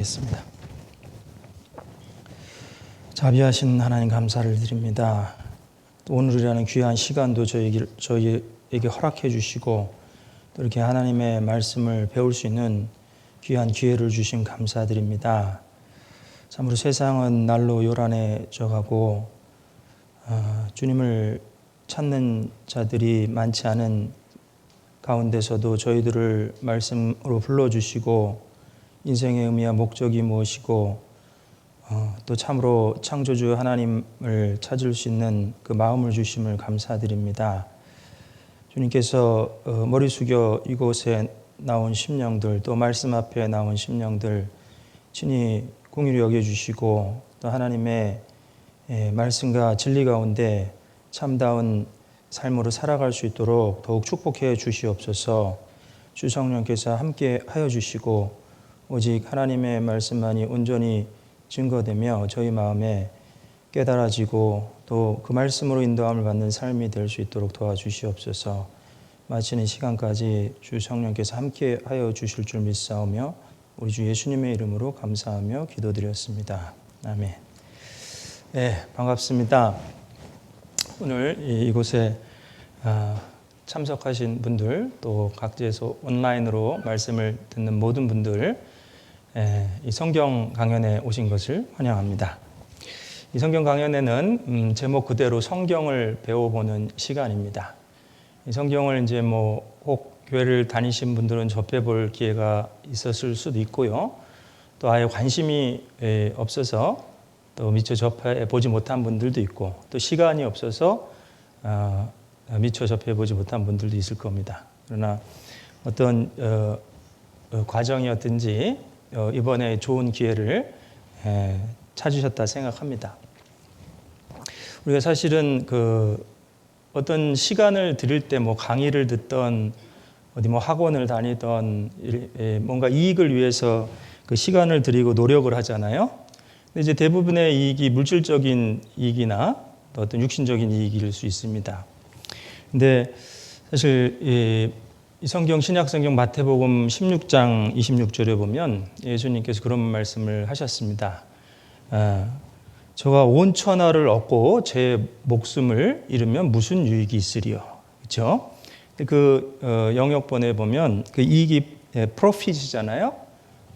겠습니다. 자비하신 하나님 감사를 드립니다. 오늘이라는 귀한 시간도 저희에게 허락해 주시고 또 이렇게 하나님의 말씀을 배울 수 있는 귀한 기회를 주신 감사드립니다. 참으로 세상은 날로 요란해져 가고 주님을 찾는 자들이 많지 않은 가운데서도 저희들을 말씀으로 불러주시고 인생의 의미와 목적이 무엇이고 또 참으로 창조주 하나님을 찾을 수 있는 그 마음을 주심을 감사드립니다. 주님께서 머리 숙여 이곳에 나온 심령들 또 말씀 앞에 나온 심령들 친히 공의를 여겨주시고 또 하나님의 말씀과 진리 가운데 참다운 삶으로 살아갈 수 있도록 더욱 축복해 주시옵소서. 주 성령께서 함께 하여 주시고 오직 하나님의 말씀만이 온전히 증거되며 저희 마음에 깨달아지고 또 그 말씀으로 인도함을 받는 삶이 될 수 있도록 도와주시옵소서. 마치는 시간까지 주 성령께서 함께 하여 주실 줄 믿사오며 우리 주 예수님의 이름으로 감사하며 기도드렸습니다. 아멘. 네, 반갑습니다. 오늘 이곳에 참석하신 분들 또 각지에서 온라인으로 말씀을 듣는 모든 분들 이 성경 강연에 오신 것을 환영합니다. 이 성경 강연에는 제목 그대로 성경을 배워보는 시간입니다. 이 성경을 이제 혹 교회를 다니신 분들은 접해볼 기회가 있었을 수도 있고요. 또 아예 관심이 없어서 또 미처 접해보지 못한 분들도 있고 또 시간이 없어서 미처 접해보지 못한 분들도 있을 겁니다. 그러나 어떤 과정이었든지 이번에 좋은 기회를 찾으셨다 생각합니다. 우리가 사실은 어떤 시간을 드릴 때 강의를 듣던 어디 학원을 다니던 뭔가 이익을 위해서 그 시간을 드리고 노력을 하잖아요. 근데 이제 대부분의 이익이 물질적인 이익이나 어떤 육신적인 이익일 수 있습니다. 근데 사실 이 성경 신약성경 마태복음 16장 26절에 보면 예수님께서 그런 말씀을 하셨습니다. 저가 온 천하를 얻고 제 목숨을 잃으면 무슨 유익이 있으리요? 그렇죠? 그 영역본에 보면 그 이익이 profit이잖아요.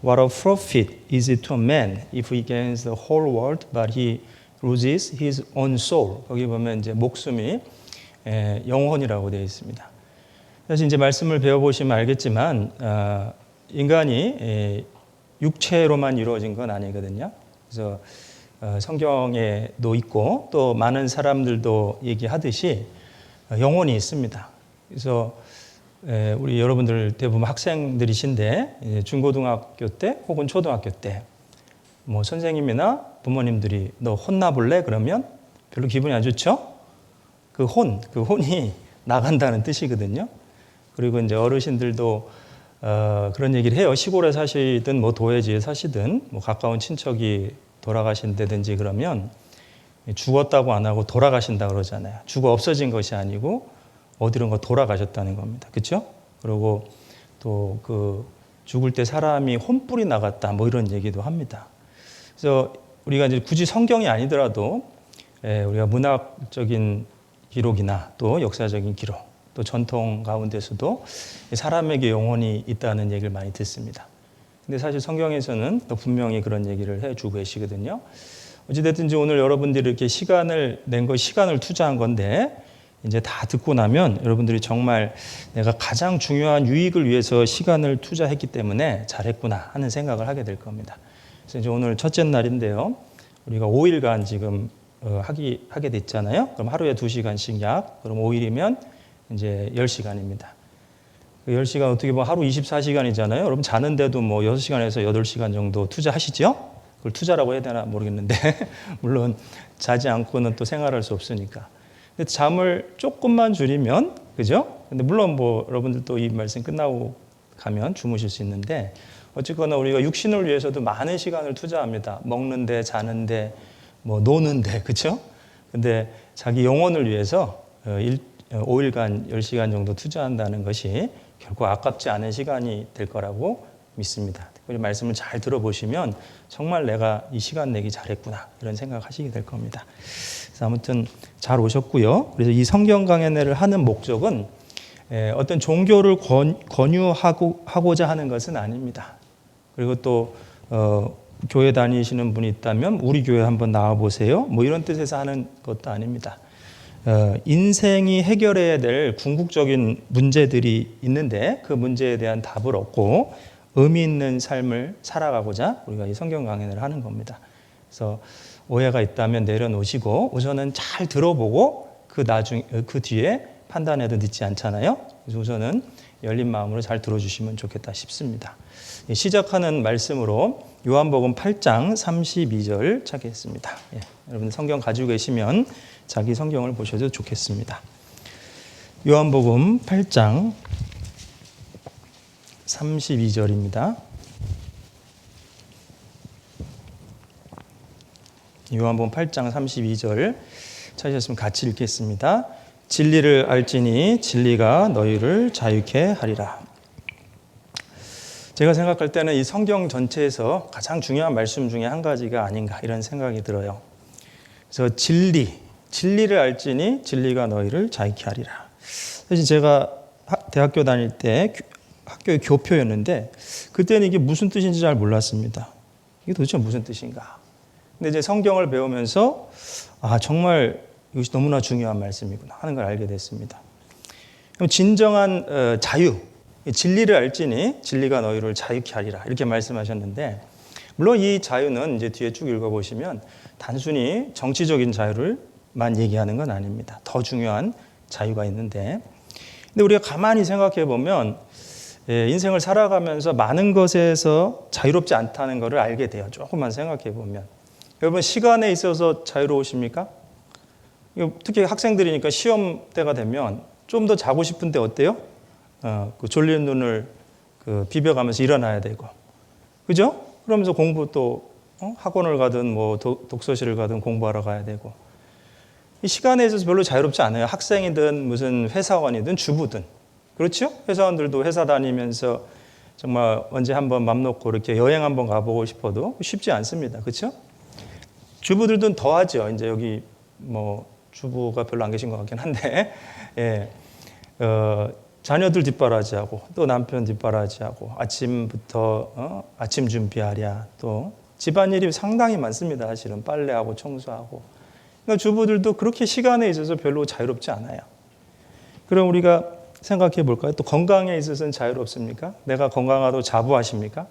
What a profit is it to a man if he gains the whole world but he loses his own soul. 거기 보면 이제 목숨이 영혼이라고 되어 있습니다. 사실 이제 말씀을 배워보시면 알겠지만 인간이 육체로만 이루어진 건 아니거든요. 그래서 성경에도 있고 또 많은 사람들도 얘기하듯이 영혼이 있습니다. 그래서 우리 여러분들 대부분 학생들이신데 중고등학교 때 혹은 초등학교 때 선생님이나 부모님들이 너 혼나볼래? 그러면 별로 기분이 안 좋죠? 그 혼이 나간다는 뜻이거든요. 그리고 이제 어르신들도 그런 얘기를 해요. 시골에 사시든 도회지에 사시든 가까운 친척이 돌아가신다든지 그러면 죽었다고 안 하고 돌아가신다 그러잖아요. 죽어 없어진 것이 아니고 어디론가 돌아가셨다는 겁니다. 그렇죠? 그리고 또 죽을 때 사람이 혼불이 나갔다 이런 얘기도 합니다. 그래서 우리가 이제 굳이 성경이 아니더라도 우리가 문학적인 기록이나 또 역사적인 기록 또 전통 가운데서도 사람에게 영혼이 있다는 얘기를 많이 듣습니다. 근데 사실 성경에서는 또 분명히 그런 얘기를 해주고 계시거든요. 어찌됐든지 오늘 여러분들이 이렇게 시간을 투자한 건데 이제 다 듣고 나면 여러분들이 정말 내가 가장 중요한 유익을 위해서 시간을 투자했기 때문에 잘했구나 하는 생각을 하게 될 겁니다. 그래서 이제 오늘 첫째 날인데요. 우리가 5일간 지금 하게 됐잖아요. 그럼 하루에 2시간씩 그럼 5일이면 이제 10시간입니다. 그 10시간 어떻게 보면 하루 24시간이잖아요. 여러분 자는데도 6시간에서 8시간 정도 투자하시죠? 그걸 투자라고 해야 되나 모르겠는데 물론 자지 않고는 또 생활할 수 없으니까. 근데 잠을 조금만 줄이면 그죠? 근데 물론 여러분들도 이 말씀 끝나고 가면 주무실 수 있는데 어쨌거나 우리가 육신을 위해서도 많은 시간을 투자합니다. 먹는데 자는데 노는데 그죠? 근데 자기 영혼을 위해서 5일간 10시간 정도 투자한다는 것이 결코 아깝지 않은 시간이 될 거라고 믿습니다. 우리 말씀을 잘 들어보시면 정말 내가 이 시간 내기 잘했구나 이런 생각하시게 될 겁니다. 그래서 아무튼 잘 오셨고요. 그래서 이 성경 강연회를 하는 목적은 어떤 종교를 권유하고자 하는 것은 아닙니다. 그리고 또 교회 다니시는 분이 있다면 우리 교회 한번 나와보세요. 뭐 이런 뜻에서 하는 것도 아닙니다. 인생이 해결해야 될 궁극적인 문제들이 있는데 그 문제에 대한 답을 얻고 의미 있는 삶을 살아가고자 우리가 이 성경 강연을 하는 겁니다. 그래서 오해가 있다면 내려놓으시고 우선은 잘 들어보고 그 뒤에 판단해도 늦지 않잖아요. 그래서 우선은 열린 마음으로 잘 들어주시면 좋겠다 싶습니다. 시작하는 말씀으로 요한복음 8장 32절 찾겠습니다. 여러분 성경 가지고 계시면 자기 성경을 보셔도 좋겠습니다. 요한복음 8장 32절입니다. 요한복음 8장 32절 찾으셨으면 같이 읽겠습니다. 진리를 알지니 진리가 너희를 자유케 하리라. 제가 생각할 때는 이 성경 전체에서 가장 중요한 말씀 중에 한 가지가 아닌가 이런 생각이 들어요. 그래서 진리를 알지니 진리가 너희를 자유케 하리라. 사실 제가 대학교 다닐 때 학교의 교표였는데 그때는 이게 무슨 뜻인지 잘 몰랐습니다. 이게 도대체 무슨 뜻인가? 근데 이제 성경을 배우면서 정말 이것이 너무나 중요한 말씀이구나 하는 걸 알게 됐습니다. 그럼 진정한 자유, 진리를 알지니 진리가 너희를 자유케 하리라 이렇게 말씀하셨는데 물론 이 자유는 이제 뒤에 쭉 읽어보시면 단순히 정치적인 자유를만 얘기하는 건 아닙니다. 더 중요한 자유가 있는데 근데 우리가 가만히 생각해 보면 인생을 살아가면서 많은 것에서 자유롭지 않다는 것을 알게 돼요. 조금만 생각해 보면 여러분 시간에 있어서 자유로우십니까? 특히 학생들이니까 시험 때가 되면 좀 더 자고 싶은데 어때요? 그 졸린 눈을 비벼가면서 일어나야 되고, 그죠? 그러면서 공부 또 학원을 가든 뭐 독서실을 가든 공부하러 가야 되고, 이 시간에 있어서 별로 자유롭지 않아요. 학생이든 무슨 회사원이든 주부든 그렇죠? 회사원들도 회사 다니면서 정말 언제 한번 맘 놓고 이렇게 여행 한번 가보고 싶어도 쉽지 않습니다. 그렇죠? 주부들도 더 하죠. 이제 여기 뭐 주부가 별로 안 계신 것 같긴 한데, 자녀들 뒷바라지하고 또 남편 뒷바라지하고 아침부터 아침 준비하랴 또 집안일이 상당히 많습니다. 사실은 빨래하고 청소하고. 그러니까 주부들도 그렇게 시간에 있어서 별로 자유롭지 않아요. 그럼 우리가 생각해 볼까요? 또 건강에 있어서는 자유롭습니까? 내가 건강하다고 자부하십니까?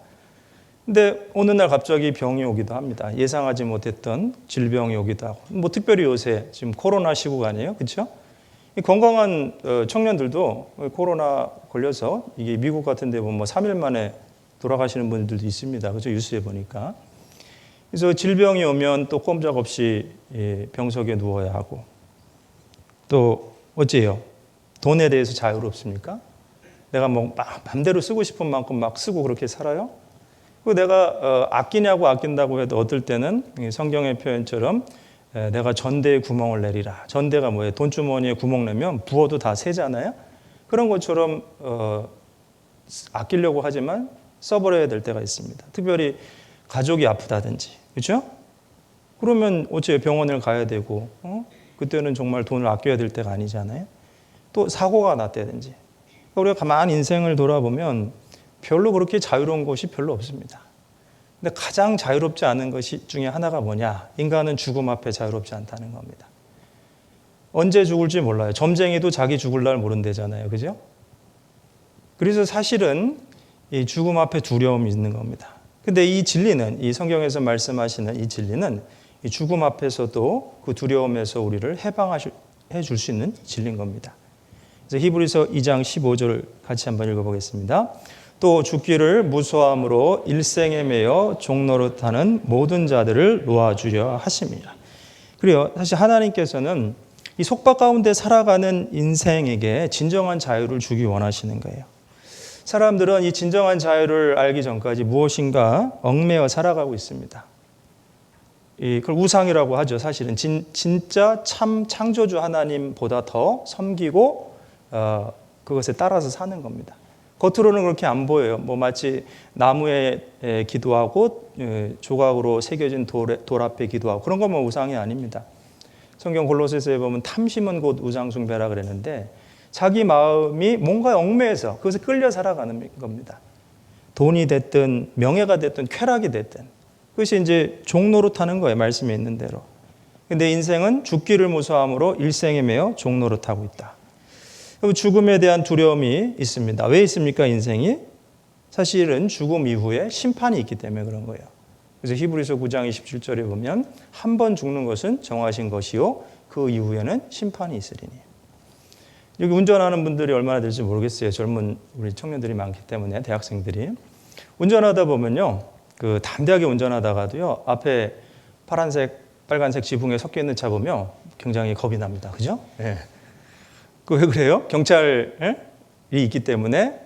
근데 어느 날 갑자기 병이 오기도 합니다. 예상하지 못했던 질병이 오기도 하고. 뭐 특별히 요새 지금 코로나 시국 아니에요? 그렇죠? 건강한 청년들도 코로나 걸려서 이게 미국 같은 데 보면 뭐 3일 만에 돌아가시는 분들도 있습니다. 그렇죠? 뉴스에 보니까. 그래서 질병이 오면 또 꼼짝없이 병석에 누워야 하고. 또 어째요? 돈에 대해서 자유롭습니까? 내가 뭐 맘대로 쓰고 싶은 만큼 막 쓰고 그렇게 살아요? 그리고 내가 아끼냐고 아낀다고 해도 어떨 때는 성경의 표현처럼 내가 전대에 구멍을 내리라. 전대가 뭐예요? 돈주머니에 구멍 내면 부어도 다 새잖아요. 그런 것처럼 아끼려고 하지만 써버려야 될 때가 있습니다. 특별히 가족이 아프다든지, 그렇죠? 그러면 어째 병원을 가야 되고, 그때는 정말 돈을 아껴야 될 때가 아니잖아요. 또 사고가 났다든지. 우리가 가만히 인생을 돌아보면 별로 그렇게 자유로운 것이 별로 없습니다. 근데 가장 자유롭지 않은 것이 중에 하나가 뭐냐? 인간은 죽음 앞에 자유롭지 않다는 겁니다. 언제 죽을지 몰라요. 점쟁이도 자기 죽을 날 모른대잖아요. 그죠? 그래서 사실은 이 죽음 앞에 두려움이 있는 겁니다. 근데 이 진리는, 이 성경에서 말씀하시는 이 진리는 이 죽음 앞에서도 그 두려움에서 우리를 해방해 줄 수 있는 진리인 겁니다. 그래서 히브리서 2장 15절을 같이 한번 읽어보겠습니다. 또 죽기를 무소함으로 일생에 매여 종노릇하는 모든 자들을 놓아주려 하심이라. 그래요. 사실 하나님께서는 이 속박 가운데 살아가는 인생에게 진정한 자유를 주기 원하시는 거예요. 사람들은 이 진정한 자유를 알기 전까지 무엇인가 얽매여 살아가고 있습니다. 그걸 우상이라고 하죠. 사실은 진짜 참 창조주 하나님보다 더 섬기고 그것에 따라서 사는 겁니다. 겉으로는 그렇게 안 보여요. 뭐 마치 나무에 기도하고 조각으로 새겨진 돌 앞에 기도하고 그런 건 뭐 우상이 아닙니다. 성경 골로새서에 보면 탐심은 곧 우상 숭배라 그랬는데 자기 마음이 뭔가 얽매여서 그것에 끌려 살아가는 겁니다. 돈이 됐든 명예가 됐든 쾌락이 됐든 그것이 이제 종노릇하는 거예요. 말씀에 있는 대로. 근데 인생은 죽기를 무서워함으로 일생에 매여 종노릇하고 있다. 죽음에 대한 두려움이 있습니다. 왜 있습니까? 인생이? 사실은 죽음 이후에 심판이 있기 때문에 그런 거예요. 그래서 히브리서 9장 27절에 보면 한 번 죽는 것은 정하신 것이요 그 이후에는 심판이 있으리니. 여기 운전하는 분들이 얼마나 될지 모르겠어요. 젊은 우리 청년들이 많기 때문에 대학생들이. 운전하다 보면요. 그 담대하게 운전하다가도요. 앞에 파란색, 빨간색 지붕에 섞여 있는 차 보면 굉장히 겁이 납니다. 그죠? 예. 그 왜 그래요? 경찰이 있기 때문에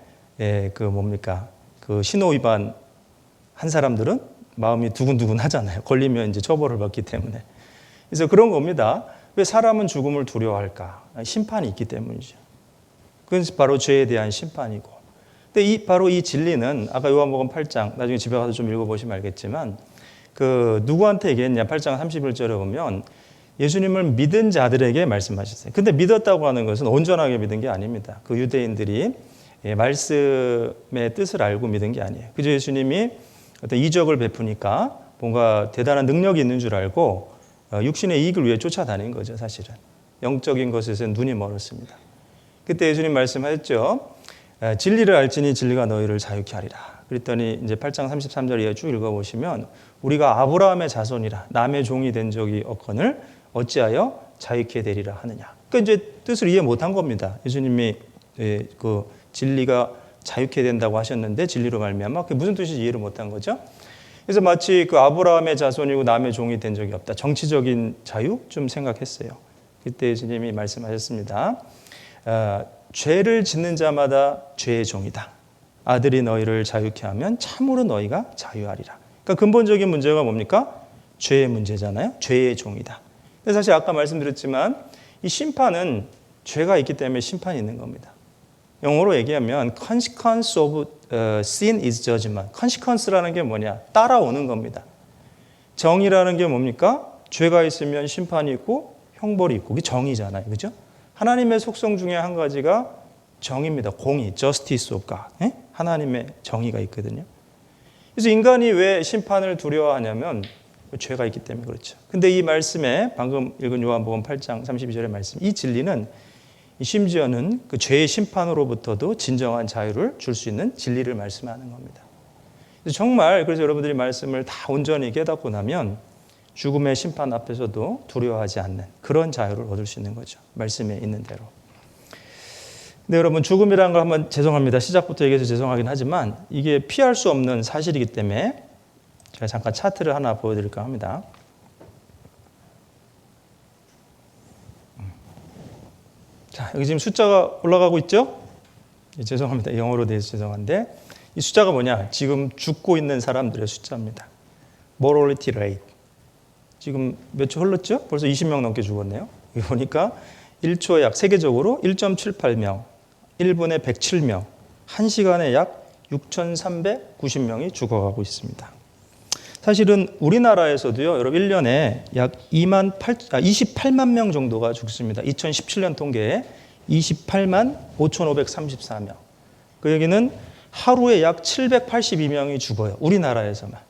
그 뭡니까? 그 신호 위반 한 사람들은 마음이 두근두근 하잖아요. 걸리면 이제 처벌을 받기 때문에. 그래서 그런 겁니다. 왜 사람은 죽음을 두려워할까? 심판이 있기 때문이죠. 그건 바로 죄에 대한 심판이고. 근데 바로 이 진리는 아까 요한복음 8장 나중에 집에 가서 좀 읽어보시면 알겠지만 그 누구한테 얘기했냐? 8장 31절에 보면 예수님을 믿은 자들에게 말씀하셨어요. 근데 믿었다고 하는 것은 온전하게 믿은 게 아닙니다. 그 유대인들이 말씀의 뜻을 알고 믿은 게 아니에요. 그저 예수님이 어떤 이적을 베푸니까 뭔가 대단한 능력이 있는 줄 알고 육신의 이익을 위해 쫓아다닌 거죠, 사실은. 영적인 것에서 눈이 멀었습니다. 그때 예수님 말씀하셨죠. 진리를 알지니 진리가 너희를 자유케 하리라. 그랬더니 이제 8장 33절 이하 쭉 읽어보시면 우리가 아브라함의 자손이라 남의 종이 된 적이 없거늘 어찌하여 자유케 되리라 하느냐. 그러니까 이제 뜻을 이해 못한 겁니다. 예수님이 그 진리가 자유케 된다고 하셨는데 진리로 말미암아 그게 무슨 뜻인지 이해를 못한 거죠. 그래서 마치 그 아브라함의 자손이고 남의 종이 된 적이 없다. 정치적인 자유 좀 생각했어요. 그때 예수님이 말씀하셨습니다. 죄를 짓는 자마다 죄의 종이다. 아들이 너희를 자유케 하면 참으로 너희가 자유하리라. 그러니까 근본적인 문제가 뭡니까? 죄의 문제잖아요. 죄의 종이다. 근데 사실 아까 말씀드렸지만 이 심판은 죄가 있기 때문에 심판이 있는 겁니다. 영어로 얘기하면 consequence of sin is judgment. consequence라는 게 뭐냐? 따라오는 겁니다. 정의라는 게 뭡니까? 죄가 있으면 심판이 있고 형벌이 있고 그게 정의잖아요. 그죠? 하나님의 속성 중에 한 가지가 정의입니다. 공의, justice of God. 하나님의 정의가 있거든요. 그래서 인간이 왜 심판을 두려워하냐면 죄가 있기 때문에 그렇죠. 근데 이 말씀에 방금 읽은 요한복음 8장 32절의 말씀, 이 진리는 심지어는 그 죄의 심판으로부터도 진정한 자유를 줄 수 있는 진리를 말씀하는 겁니다. 정말 그래서 여러분들이 말씀을 다 온전히 깨닫고 나면 죽음의 심판 앞에서도 두려워하지 않는 그런 자유를 얻을 수 있는 거죠. 말씀에 있는 대로. 근데 여러분 죽음이라는 걸 한번 죄송합니다. 시작부터 얘기해서 죄송하긴 하지만 이게 피할 수 없는 사실이기 때문에 제가 잠깐 차트를 하나 보여드릴까 합니다. 자, 여기 지금 숫자가 올라가고 있죠? 죄송합니다. 영어로 돼서 죄송한데 이 숫자가 뭐냐? 지금 죽고 있는 사람들의 숫자입니다. Mortality rate. 지금 몇 초 흘렀죠? 벌써 20명 넘게 죽었네요. 여기 보니까 1초에 약 세계적으로 1.78명, 1분에 107명, 1시간에 약 6,390명이 죽어가고 있습니다. 사실은 우리나라에서도요, 여러분 1년에 약 28만 명 정도가 죽습니다. 2017년 통계에 28만 5,534명. 그 얘기는 하루에 약 782명이 죽어요. 우리나라에서만.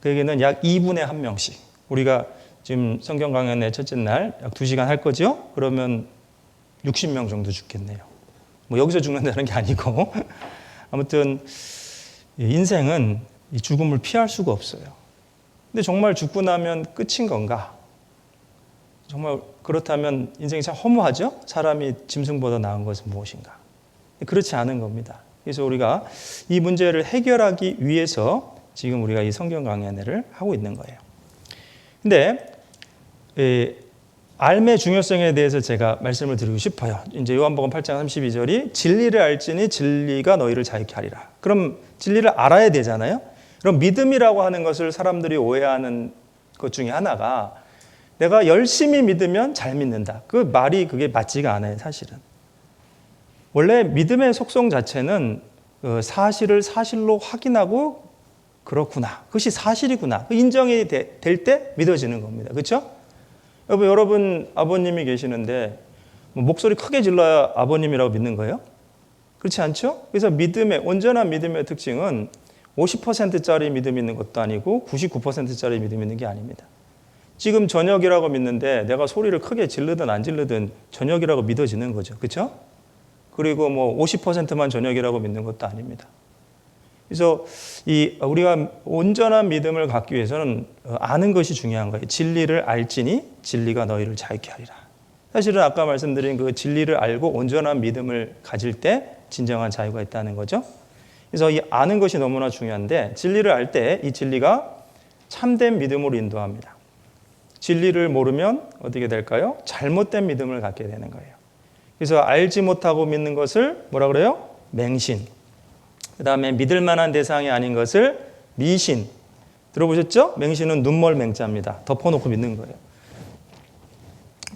그 얘기는 약 2분에 1명씩. 우리가 지금 성경 강연의 첫째 날 약 2시간 할 거죠? 그러면 60명 정도 죽겠네요. 뭐 여기서 죽는다는 게 아니고 아무튼 인생은 이 죽음을 피할 수가 없어요. 근데 정말 죽고 나면 끝인 건가? 정말 그렇다면 인생이 참 허무하죠? 사람이 짐승보다 나은 것은 무엇인가? 그렇지 않은 겁니다. 그래서 우리가 이 문제를 해결하기 위해서 지금 우리가 이 성경 강연회를 하고 있는 거예요. 근데 삶의 중요성에 대해서 제가 말씀을 드리고 싶어요. 이제 요한복음 8장 32절이 진리를 알지니 진리가 너희를 자유케 하리라. 그럼 진리를 알아야 되잖아요. 그럼 믿음이라고 하는 것을 사람들이 오해하는 것 중에 하나가 내가 열심히 믿으면 잘 믿는다. 그 말이 그게 맞지가 않아요, 사실은. 원래 믿음의 속성 자체는 사실을 사실로 확인하고 그렇구나. 그것이 사실이구나. 인정이 될 때 믿어지는 겁니다. 그렇죠? 여러분 아버님이 계시는데 목소리 크게 질러야 아버님이라고 믿는 거예요? 그렇지 않죠? 그래서 온전한 믿음의 특징은 50%짜리 믿음이 있는 것도 아니고 99%짜리 믿음이 있는 게 아닙니다. 지금 저녁이라고 믿는데 내가 소리를 크게 질르든 안 질르든 저녁이라고 믿어지는 거죠. 그렇죠? 그리고 50%만 저녁이라고 믿는 것도 아닙니다. 그래서 우리가 온전한 믿음을 갖기 위해서는 아는 것이 중요한 거예요. 진리를 알지니 진리가 너희를 자유케 하리라. 사실은 아까 말씀드린 그 진리를 알고 온전한 믿음을 가질 때 진정한 자유가 있다는 거죠. 그래서 이 아는 것이 너무나 중요한데 진리를 알 때 이 진리가 참된 믿음으로 인도합니다. 진리를 모르면 어떻게 될까요? 잘못된 믿음을 갖게 되는 거예요. 그래서 알지 못하고 믿는 것을 뭐라 그래요? 맹신. 그 다음에 믿을 만한 대상이 아닌 것을 미신. 들어보셨죠? 맹신은 눈멀 맹자입니다. 덮어놓고 믿는 거예요.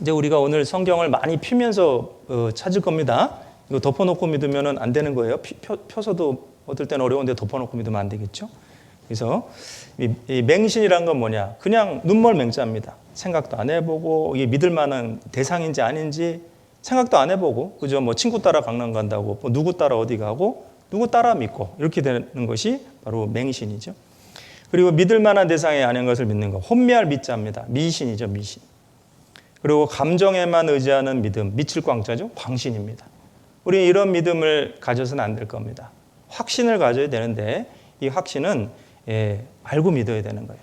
이제 우리가 오늘 성경을 많이 피면서 찾을 겁니다. 이거 덮어놓고 믿으면 안 되는 거예요. 펴서도 어떨 때는 어려운데 덮어놓고 믿으면 안 되겠죠. 그래서 이 맹신이란 건 뭐냐? 그냥 눈멀 맹자입니다. 생각도 안 해보고 이게 믿을 만한 대상인지 아닌지 생각도 안 해보고 그죠? 친구 따라 강남 간다고 누구 따라 어디 가고 누구 따라 믿고 이렇게 되는 것이 바로 맹신이죠. 그리고 믿을 만한 대상이 아닌 것을 믿는 거 혼미할 믿자입니다. 미신이죠. 미신. 그리고 감정에만 의지하는 믿음, 미칠 광자죠. 광신입니다. 우리 이런 믿음을 가져서는 안 될 겁니다. 확신을 가져야 되는데 이 확신은 알고 믿어야 되는 거예요.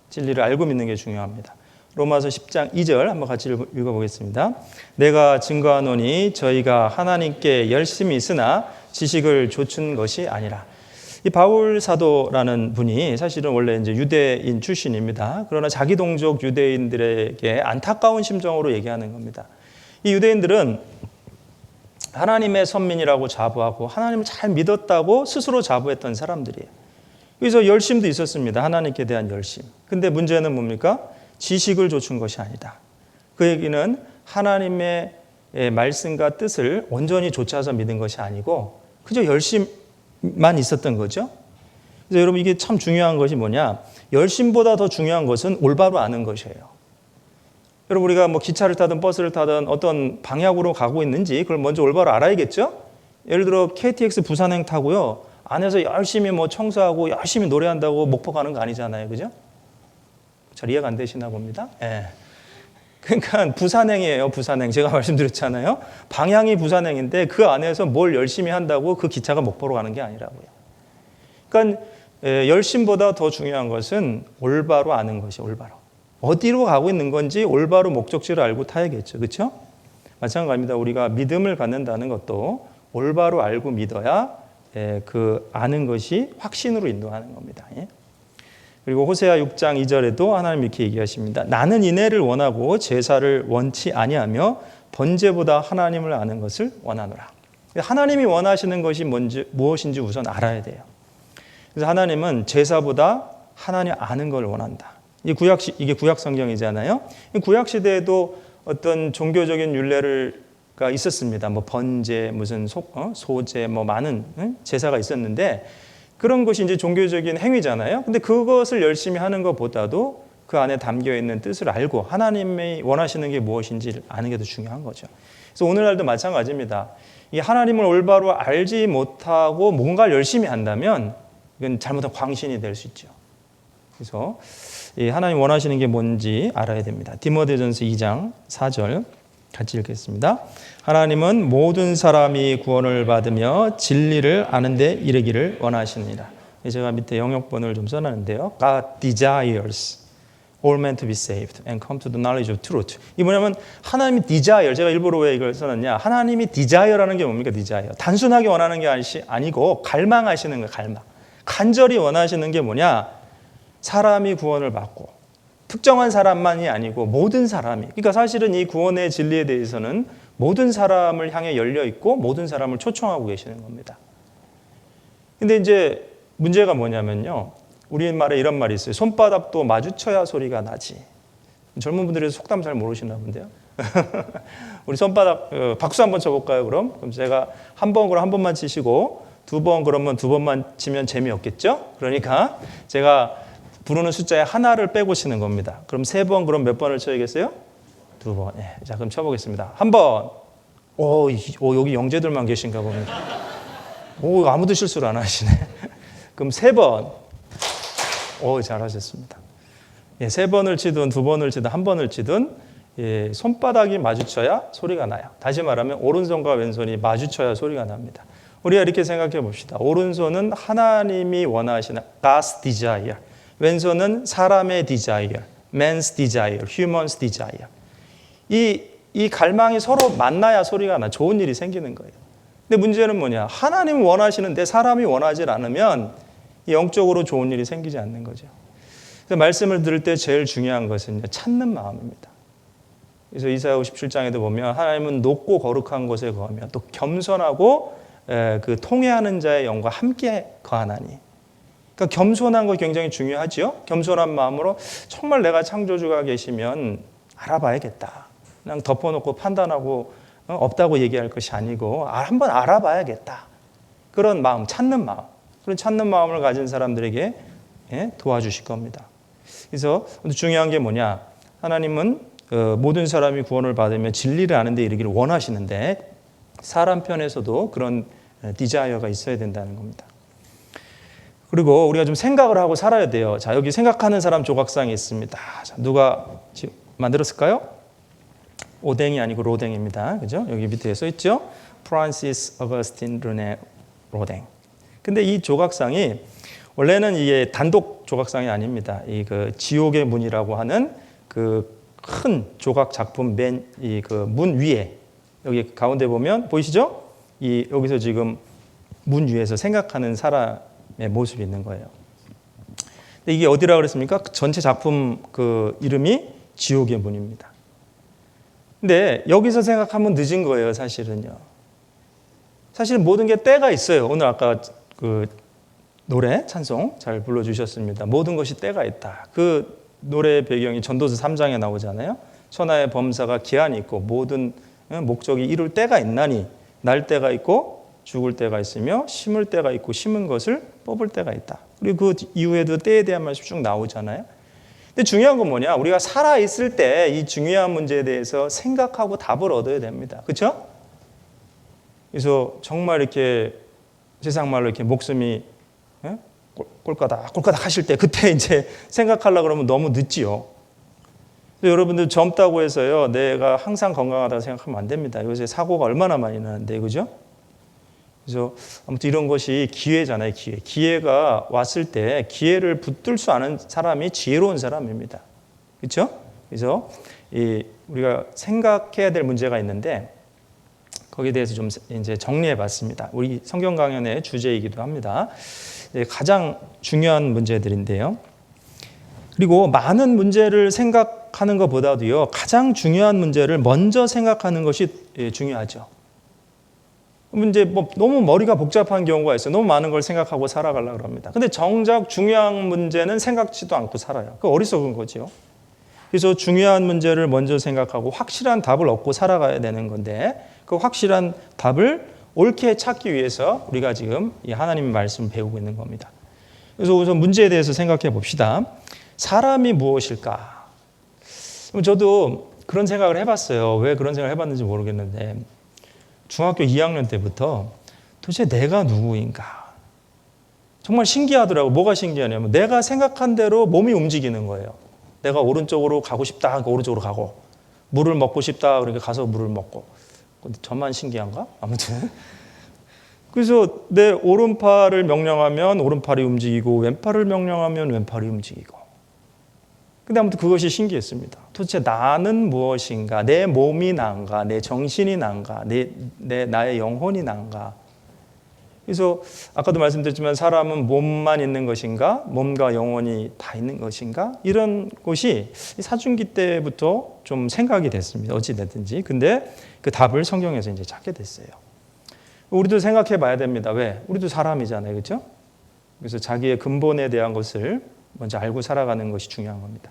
진리를 알고 믿는 게 중요합니다. 로마서 10장 2절 한번 같이 읽어보겠습니다. 내가 증거하노니 저희가 하나님께 열심히 있으나 지식을 좇은 것이 아니라. 이 바울 사도라는 분이 사실은 원래 이제 유대인 출신입니다. 그러나 자기 동족 유대인들에게 안타까운 심정으로 얘기하는 겁니다. 이 유대인들은 하나님의 선민이라고 자부하고 하나님을 잘 믿었다고 스스로 자부했던 사람들이에요. 그래서 열심도 있었습니다. 하나님께 대한 열심. 근데 문제는 뭡니까? 지식을 좇은 것이 아니다. 그 얘기는 하나님의 말씀과 뜻을 온전히 좇아서 믿은 것이 아니고 그저 열심만 있었던 거죠. 그래서 여러분 이게 참 중요한 것이 뭐냐? 열심보다 더 중요한 것은 올바로 아는 것이에요. 여러분 우리가 기차를 타든 버스를 타든 어떤 방향으로 가고 있는지 그걸 먼저 올바로 알아야겠죠? 예를 들어 KTX 부산행 타고요. 안에서 열심히 청소하고 열심히 노래한다고 목포 가는 거 아니잖아요. 그죠? 잘 이해가 안 되시나 봅니다. 예. 그러니까 부산행이에요. 부산행. 제가 말씀드렸잖아요. 방향이 부산행인데 그 안에서 뭘 열심히 한다고 그 기차가 목포로 가는 게 아니라고요. 그러니까 열심보다 더 중요한 것은 올바로 아는 것이 올바로. 어디로 가고 있는 건지 올바로 목적지를 알고 타야겠죠. 그렇죠? 마찬가지입니다. 우리가 믿음을 갖는다는 것도 올바로 알고 믿어야 그 아는 것이 확신으로 인도하는 겁니다. 그리고 호세아 6장 2절에도 하나님 이렇게 얘기하십니다. 나는 인애를 원하고 제사를 원치 아니하며 번제보다 하나님을 아는 것을 원하노라. 하나님이 원하시는 것이 무엇인지 우선 알아야 돼요. 그래서 하나님은 제사보다 하나님 아는 걸 원한다. 이게 구약 성경이잖아요. 구약 시대에도 어떤 종교적인 율례가 있었습니다. 번제, 무슨 소제, 많은 제사가 있었는데 그런 것이 이제 종교적인 행위잖아요. 근데 그것을 열심히 하는 것보다도 그 안에 담겨 있는 뜻을 알고 하나님이 원하시는 게 무엇인지 아는 게 더 중요한 거죠. 그래서 오늘날도 마찬가지입니다. 이 하나님을 올바로 알지 못하고 뭔가를 열심히 한다면 이건 잘못한 광신이 될 수 있죠. 그래서 하나님 원하시는 게 뭔지 알아야 됩니다. 디모데전서 2장 4절 같이 읽겠습니다. 하나님은 모든 사람이 구원을 받으며 진리를 아는 데 이르기를 원하시느니라. 제가 밑에 영역번호를 좀 써놨는데요. God desires all men to be saved and come to the knowledge of truth. 이 뭐냐면 하나님이 desire, 제가 일부러 왜 이걸 써놨냐. 하나님이 desire라는 게 뭡니까? desire. 단순하게 원하는 게 아니고 갈망하시는 거예요. 갈망. 간절히 원하시는 게 뭐냐? 사람이 구원을 받고 특정한 사람만이 아니고 모든 사람이. 그러니까 사실은 이 구원의 진리에 대해서는 모든 사람을 향해 열려 있고 모든 사람을 초청하고 계시는 겁니다. 근데 이제 문제가 뭐냐면요. 우리말에 이런 말이 있어요. 손바닥도 마주쳐야 소리가 나지. 젊은 분들이 속담 잘 모르시나 본데요. 우리 손바닥 박수 한번 쳐볼까요? 그럼 제가 한 번만 치시고 두 번 그러면 두 번만 치면 재미없겠죠? 그러니까 제가 부르는 숫자에 하나를 빼고 치는 겁니다. 그럼 세 번 그럼 몇 번을 쳐야겠어요? 두 번. 네. 자, 그럼 쳐보겠습니다. 한 번. 여기 영재들만 계신가 봅니다. 아무도 실수를 안 하시네. 그럼 세 번. 잘하셨습니다. 예, 세 번을 치든 두 번을 치든 한 번을 치든 예, 손바닥이 마주쳐야 소리가 나요. 다시 말하면 오른손과 왼손이 마주쳐야 소리가 납니다. 우리가 이렇게 생각해 봅시다. 오른손은 하나님이 원하시는 God's desire. 왼손은 사람의 desire, man's desire, human's desire. 이 갈망이 서로 만나야 소리가 나, 좋은 일이 생기는 거예요. 근데 문제는 뭐냐? 하나님 원하시는데 사람이 원하지 않으면 영적으로 좋은 일이 생기지 않는 거죠. 그래서 말씀을 들을 때 제일 중요한 것은 찾는 마음입니다. 그래서 이사야 57장에도 보면 하나님은 높고 거룩한 곳에 거하며 또 겸손하고 그 통회하는 자의 영과 함께 거하나니. 그러니까 겸손한 거 굉장히 중요하죠. 겸손한 마음으로 정말 내가 창조주가 계시면 알아봐야겠다. 그냥 덮어놓고 판단하고 없다고 얘기할 것이 아니고 한번 알아봐야겠다. 그런 마음, 찾는 마음. 그런 찾는 마음을 가진 사람들에게 도와주실 겁니다. 그래서 중요한 게 뭐냐? 하나님은 모든 사람이 구원을 받으며 진리를 아는 데 이르기를 원하시는데 사람 편에서도 그런 디자이어가 있어야 된다는 겁니다. 그리고 우리가 좀 생각을 하고 살아야 돼요. 자, 여기 생각하는 사람 조각상이 있습니다. 자, 누가 만들었을까요? 오뎅이 아니고 로댕입니다. 그죠? 여기 밑에 써 있죠? 프란시스 어거스틴 르네 로댕. 근데 이 조각상이 원래는 이게 단독 조각상이 아닙니다. 이 그 지옥의 문이라고 하는 그 큰 조각 작품 맨 이 그 문 위에 여기 가운데 보면 보이시죠? 여기서 지금 문 위에서 생각하는 사람의 모습이 있는 거예요. 근데 이게 어디라고 그랬습니까? 전체 작품 그 이름이 지옥의 문입니다. 근데 여기서 생각하면 늦은 거예요, 사실은요. 사실 모든 게 때가 있어요. 오늘 아까 그 노래, 찬송 잘 불러주셨습니다. 모든 것이 때가 있다. 그 노래의 배경이 전도서 3장에 나오잖아요. 천하의 범사가 기한이 있고 모든 목적이 이룰 때가 있나니 날 때가 있고 죽을 때가 있으며 심을 때가 있고 심은 것을 뽑을 때가 있다. 그리고 그 이후에도 때에 대한 말씀 쭉 나오잖아요. 근데 중요한 건 뭐냐? 우리가 살아있을 때 이 중요한 문제에 대해서 생각하고 답을 얻어야 됩니다. 그렇죠? 그래서 정말 이렇게 세상 말로 이렇게 목숨이 꼴까닥 하실 때 그때 이제 생각하려고 그러면 너무 늦지요. 여러분들 젊다고 해서요, 내가 항상 건강하다고 생각하면 안 됩니다. 요새 사고가 얼마나 많이 나는데, 그죠? 그래서 아무튼 이런 것이 기회잖아요, 기회. 기회가 왔을 때 기회를 붙들 수 아는 사람이 지혜로운 사람입니다. 그렇죠? 그래서 우리가 생각해야 될 문제가 있는데 거기에 대해서 좀 이제 정리해 봤습니다. 우리 성경 강연의 주제이기도 합니다. 가장 중요한 문제들인데요. 그리고 많은 문제를 생각하는 것보다도요, 가장 중요한 문제를 먼저 생각하는 것이 중요하죠. 이제 너무 머리가 복잡한 경우가 있어요. 너무 많은 걸 생각하고 살아가려고 합니다. 근데 정작 중요한 문제는 생각지도 않고 살아요. 그 어리석은 거죠. 그래서 중요한 문제를 먼저 생각하고 확실한 답을 얻고 살아가야 되는 건데 그 확실한 답을 옳게 찾기 위해서 우리가 지금 이 하나님의 말씀을 배우고 있는 겁니다. 그래서 우선 문제에 대해서 생각해 봅시다. 사람이 무엇일까? 저도 그런 생각을 해봤어요. 왜 그런 생각을 해봤는지 모르겠는데 중학교 2학년 때부터 도대체 내가 누구인가? 정말 신기하더라고. 뭐가 신기하냐면 내가 생각한 대로 몸이 움직이는 거예요. 내가 오른쪽으로 가고 싶다 하니까 오른쪽으로 가고 물을 먹고 싶다 그러니까 가서 물을 먹고. 근데 저만 신기한가? 아무튼 그래서 내 오른팔을 명령하면 오른팔이 움직이고 왼팔을 명령하면 왼팔이 움직이고. 근데 아무튼 그것이 신기했습니다. 도대체 나는 무엇인가? 내 몸이 난가? 내 정신이 난가? 나의 영혼이 난가? 그래서 아까도 말씀드렸지만 사람은 몸만 있는 것인가? 몸과 영혼이 다 있는 것인가? 이런 것이 사춘기 때부터 좀 생각이 됐습니다. 어찌됐든지. 근데 그 답을 성경에서 이제 찾게 됐어요. 우리도 생각해 봐야 됩니다. 왜? 우리도 사람이잖아요. 그렇죠? 그래서 자기의 근본에 대한 것을 먼저 알고 살아가는 것이 중요한 겁니다.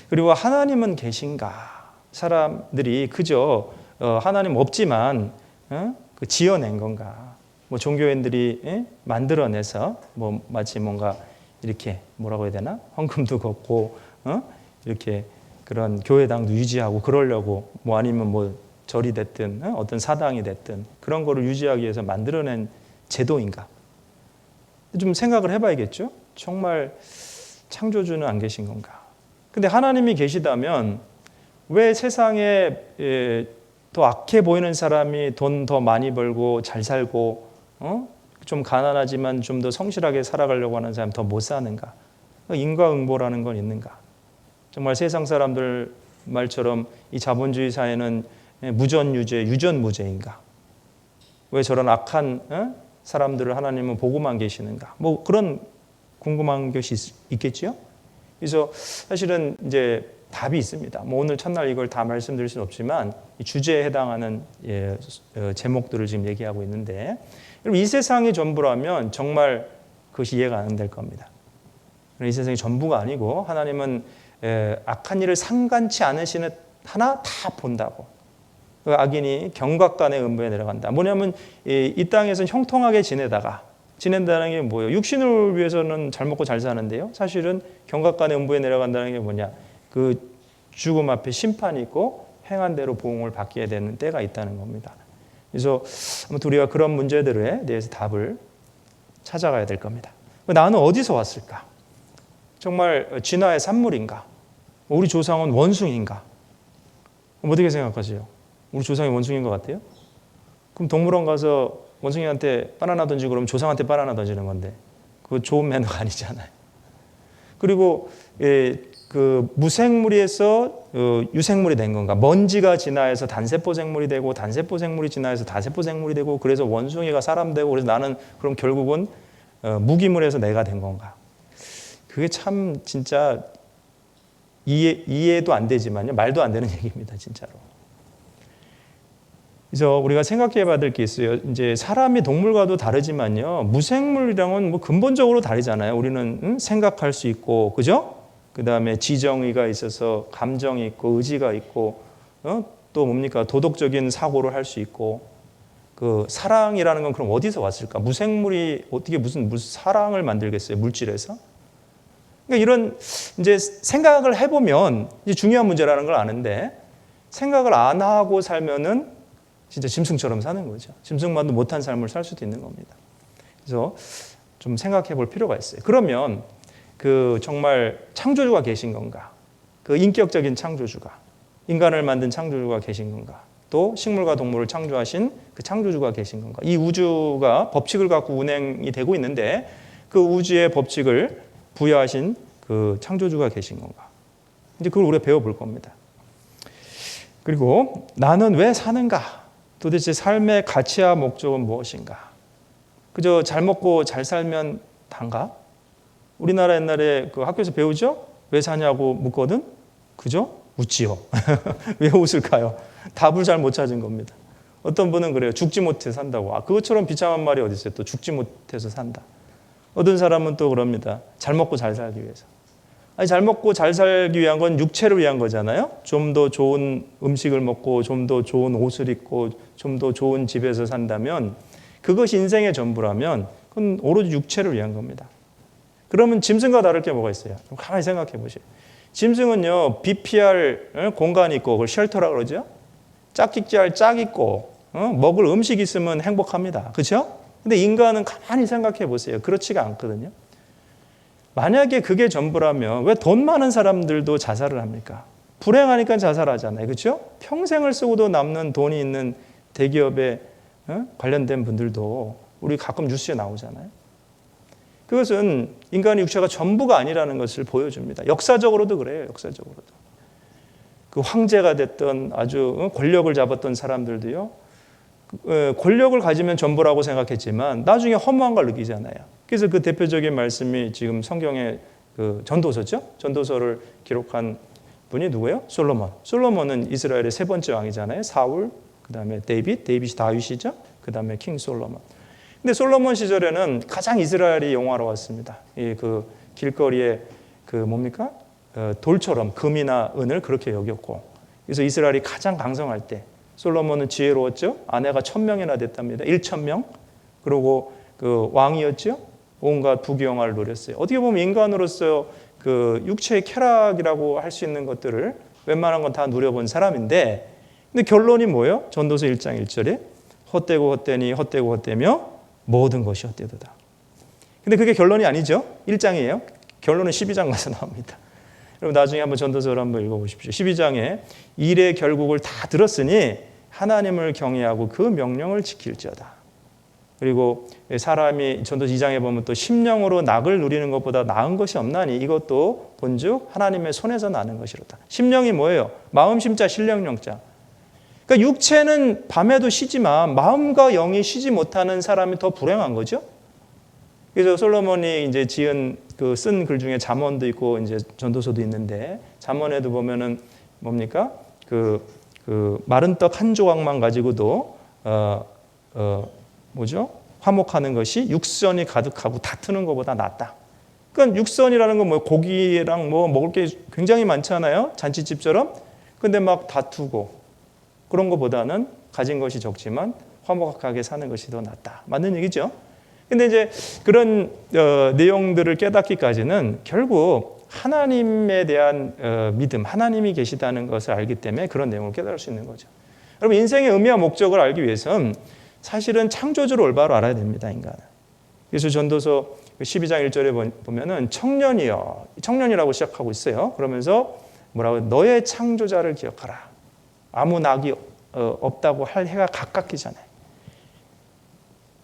그리고 하나님은 계신가? 사람들이 그저 하나님 없지만 지어낸 건가? 뭐 종교인들이 만들어내서 뭐 마치 뭔가 이렇게 뭐라고 해야 되나? 헌금도 걷고 이렇게 그런 교회당도 유지하고 그러려고 뭐 아니면 뭐 절이 됐든 어떤 사당이 됐든 그런 거를 유지하기 위해서 만들어낸 제도인가? 좀 생각을 해봐야겠죠. 정말 창조주는 안 계신 건가? 근데 하나님이 계시다면 왜 세상에 더 악해 보이는 사람이 돈 더 많이 벌고 잘 살고 좀 가난하지만 좀 더 성실하게 살아가려고 하는 사람 더 못 사는가? 인과응보라는 건 있는가? 정말 세상 사람들 말처럼 이 자본주의 사회는 무전유죄, 유전무죄인가? 왜 저런 악한 사람들을 하나님은 보고만 계시는가? 뭐 그런 궁금한 것이 있겠죠? 그래서 사실은 이제 답이 있습니다. 뭐 오늘 첫날 이걸 다 말씀드릴 수는 없지만 이 주제에 해당하는 제목들을 지금 얘기하고 있는데, 여러분 이 세상이 전부라면 정말 그것이 이해가 안 될 겁니다. 이 세상이 전부가 아니고 하나님은 악한 일을 상관치 않으시는 하나 다 본다고. 악인이 경각간의 음부에 내려간다. 뭐냐면 이 땅에서는 형통하게 지낸다는 게 뭐예요? 육신을 위해서는 잘 먹고 잘 사는데요. 사실은 경각간의 음부에 내려간다는 게 뭐냐? 그 죽음 앞에 심판이 있고 행한 대로 보응을 받게 되는 때가 있다는 겁니다. 그래서 아무튼 우리가 그런 문제들에 대해서 답을 찾아가야 될 겁니다. 나는 어디서 왔을까? 정말 진화의 산물인가? 우리 조상은 원숭인가? 어떻게 생각하세요? 우리 조상이 원숭이인 것 같아요? 그럼 동물원 가서 원숭이한테 바나나 던지고 그러면 조상한테 바나나 던지는 건데 그거 좋은 매너가 아니잖아요. 그리고 그 무생물에서 유생물이 된 건가? 먼지가 진화해서 단세포 생물이 되고 단세포 생물이 진화해서 다세포 생물이 되고 그래서 원숭이가 사람 되고 그래서 나는 그럼 결국은 무기물에서 내가 된 건가? 그게 참 진짜 이해도 안 되지만요. 말도 안 되는 얘기입니다. 진짜로. 그래서 우리가 생각해 봐야 될 게 있어요. 이제 사람이 동물과도 다르지만요. 무생물이랑은 뭐 근본적으로 다르잖아요. 우리는 생각할 수 있고, 그죠? 그 다음에 지정의가 있어서 감정이 있고, 의지가 있고, 또 뭡니까? 도덕적인 사고를 할 수 있고, 그 사랑이라는 건 그럼 어디서 왔을까? 무생물이 어떻게 무슨 사랑을 만들겠어요? 물질에서? 그러니까 이런 이제 생각을 해보면 이제 중요한 문제라는 걸 아는데 생각을 안 하고 살면은 진짜 짐승처럼 사는 거죠. 짐승만도 못한 삶을 살 수도 있는 겁니다. 그래서 좀 생각해 볼 필요가 있어요. 그러면 그 정말 창조주가 계신 건가? 그 인격적인 창조주가, 인간을 만든 창조주가 계신 건가? 또 식물과 동물을 창조하신 그 창조주가 계신 건가? 이 우주가 법칙을 갖고 운행이 되고 있는데 그 우주의 법칙을 부여하신 그 창조주가 계신 건가? 이제 그걸 우리가 배워볼 겁니다. 그리고 나는 왜 사는가? 도대체 삶의 가치와 목적은 무엇인가? 그저 잘 먹고 잘 살면 단가? 우리나라 옛날에 그 학교에서 배우죠? 왜 사냐고 묻거든? 그죠? 웃지요. 왜 웃을까요? 답을 잘 못 찾은 겁니다. 어떤 분은 그래요. 죽지 못해 산다고. 그것처럼 비참한 말이 어디 있어요? 또 죽지 못해서 산다. 어떤 사람은 또 그럽니다. 잘 먹고 잘 살기 위해서. 아니, 잘 먹고 잘 살기 위한 건 육체를 위한 거잖아요. 좀 더 좋은 음식을 먹고 좀 더 좋은 옷을 입고 좀 더 좋은 집에서 산다면 그것이 인생의 전부라면 그건 오로지 육체를 위한 겁니다. 그러면 짐승과 다를 게 뭐가 있어요? 좀 가만히 생각해 보세요. 짐승은요, 비피할 공간이 있고 그걸 쉘터라고 그러죠. 짝짓기할 짝 있고 먹을 음식 있으면 행복합니다. 그렇죠? 근데 인간은 가만히 생각해 보세요. 그렇지가 않거든요. 만약에 그게 전부라면 왜 돈 많은 사람들도 자살을 합니까? 불행하니까 자살하잖아요. 그렇죠? 평생을 쓰고도 남는 돈이 있는 대기업에 관련된 분들도 우리 가끔 뉴스에 나오잖아요. 그것은 인간의 육체가 전부가 아니라는 것을 보여줍니다. 역사적으로도 그래요. 역사적으로도. 그 황제가 됐던 아주 권력을 잡았던 사람들도요. 권력을 가지면 전부라고 생각했지만 나중에 허무한 걸 느끼잖아요. 그래서 그 대표적인 말씀이 지금 성경의 그 전도서죠. 전도서를 기록한 분이 누구예요? 솔로몬. 솔로몬은 이스라엘의 세 번째 왕이잖아요. 사울, 그 다음에 데이빗이 다윗이죠. 그 다음에 킹 솔로몬. 근데 솔로몬 시절에는 가장 이스라엘이 영화로웠습니다. 그 길거리에 그 뭡니까? 돌처럼 금이나 은을 그렇게 여겼고, 그래서 이스라엘이 가장 강성할 때 솔로몬은 지혜로웠죠. 아내가 1000명이나 됐답니다. 1000명. 그리고 그 왕이었죠. 온갖 부귀영화를 누렸어요. 어떻게 보면 인간으로서 그 육체의 쾌락이라고 할 수 있는 것들을 웬만한 건 다 누려본 사람인데, 근데 결론이 뭐예요? 전도서 1장 1절에 헛되고 헛되니 헛되고 헛되며 모든 것이 헛되도다. 근데 그게 결론이 아니죠. 1장이에요. 결론은 12장 가서 나옵니다. 여러분 나중에 한번 전도서를 한번 읽어보십시오. 12장에 일의 결국을 다 들었으니 하나님을 경외하고 그 명령을 지킬지어다. 그리고 사람이 전도서 2장에 보면 또 심령으로 낙을 누리는 것보다 나은 것이 없나니 이것도 본즉 하나님의 손에서 나는 것이로다. 심령이 뭐예요? 마음 심자 신령 영자. 그러니까 육체는 밤에도 쉬지만 마음과 영이 쉬지 못하는 사람이 더 불행한 거죠. 그래서 솔로몬이 이제 지은 그 쓴 글 중에 잠언도 있고 이제 전도서도 있는데, 잠언에도 보면은 뭡니까? 그 마른 떡 한 조각만 가지고도 뭐죠? 화목하는 것이 육선이 가득하고 다투는 것보다 낫다. 그러니까 육선이라는 건 뭐 고기랑 뭐 먹을 게 굉장히 많잖아요. 잔치집처럼. 근데 막 다투고 그런 것보다는 가진 것이 적지만 화목하게 사는 것이 더 낫다. 맞는 얘기죠. 근데 이제 그런 내용들을 깨닫기까지는 결국 하나님에 대한 믿음, 하나님이 계시다는 것을 알기 때문에 그런 내용을 깨달을 수 있는 거죠. 여러분 인생의 의미와 목적을 알기 위해서는 사실은 창조주를 올바로 알아야 됩니다, 인간은. 그래서 전도서 12장 1절에 보면은 청년이라고 시작하고 있어요. 그러면서 뭐라고 너의 창조자를 기억하라. 아무 낙이 없다고 할 해가 가깝기 전에.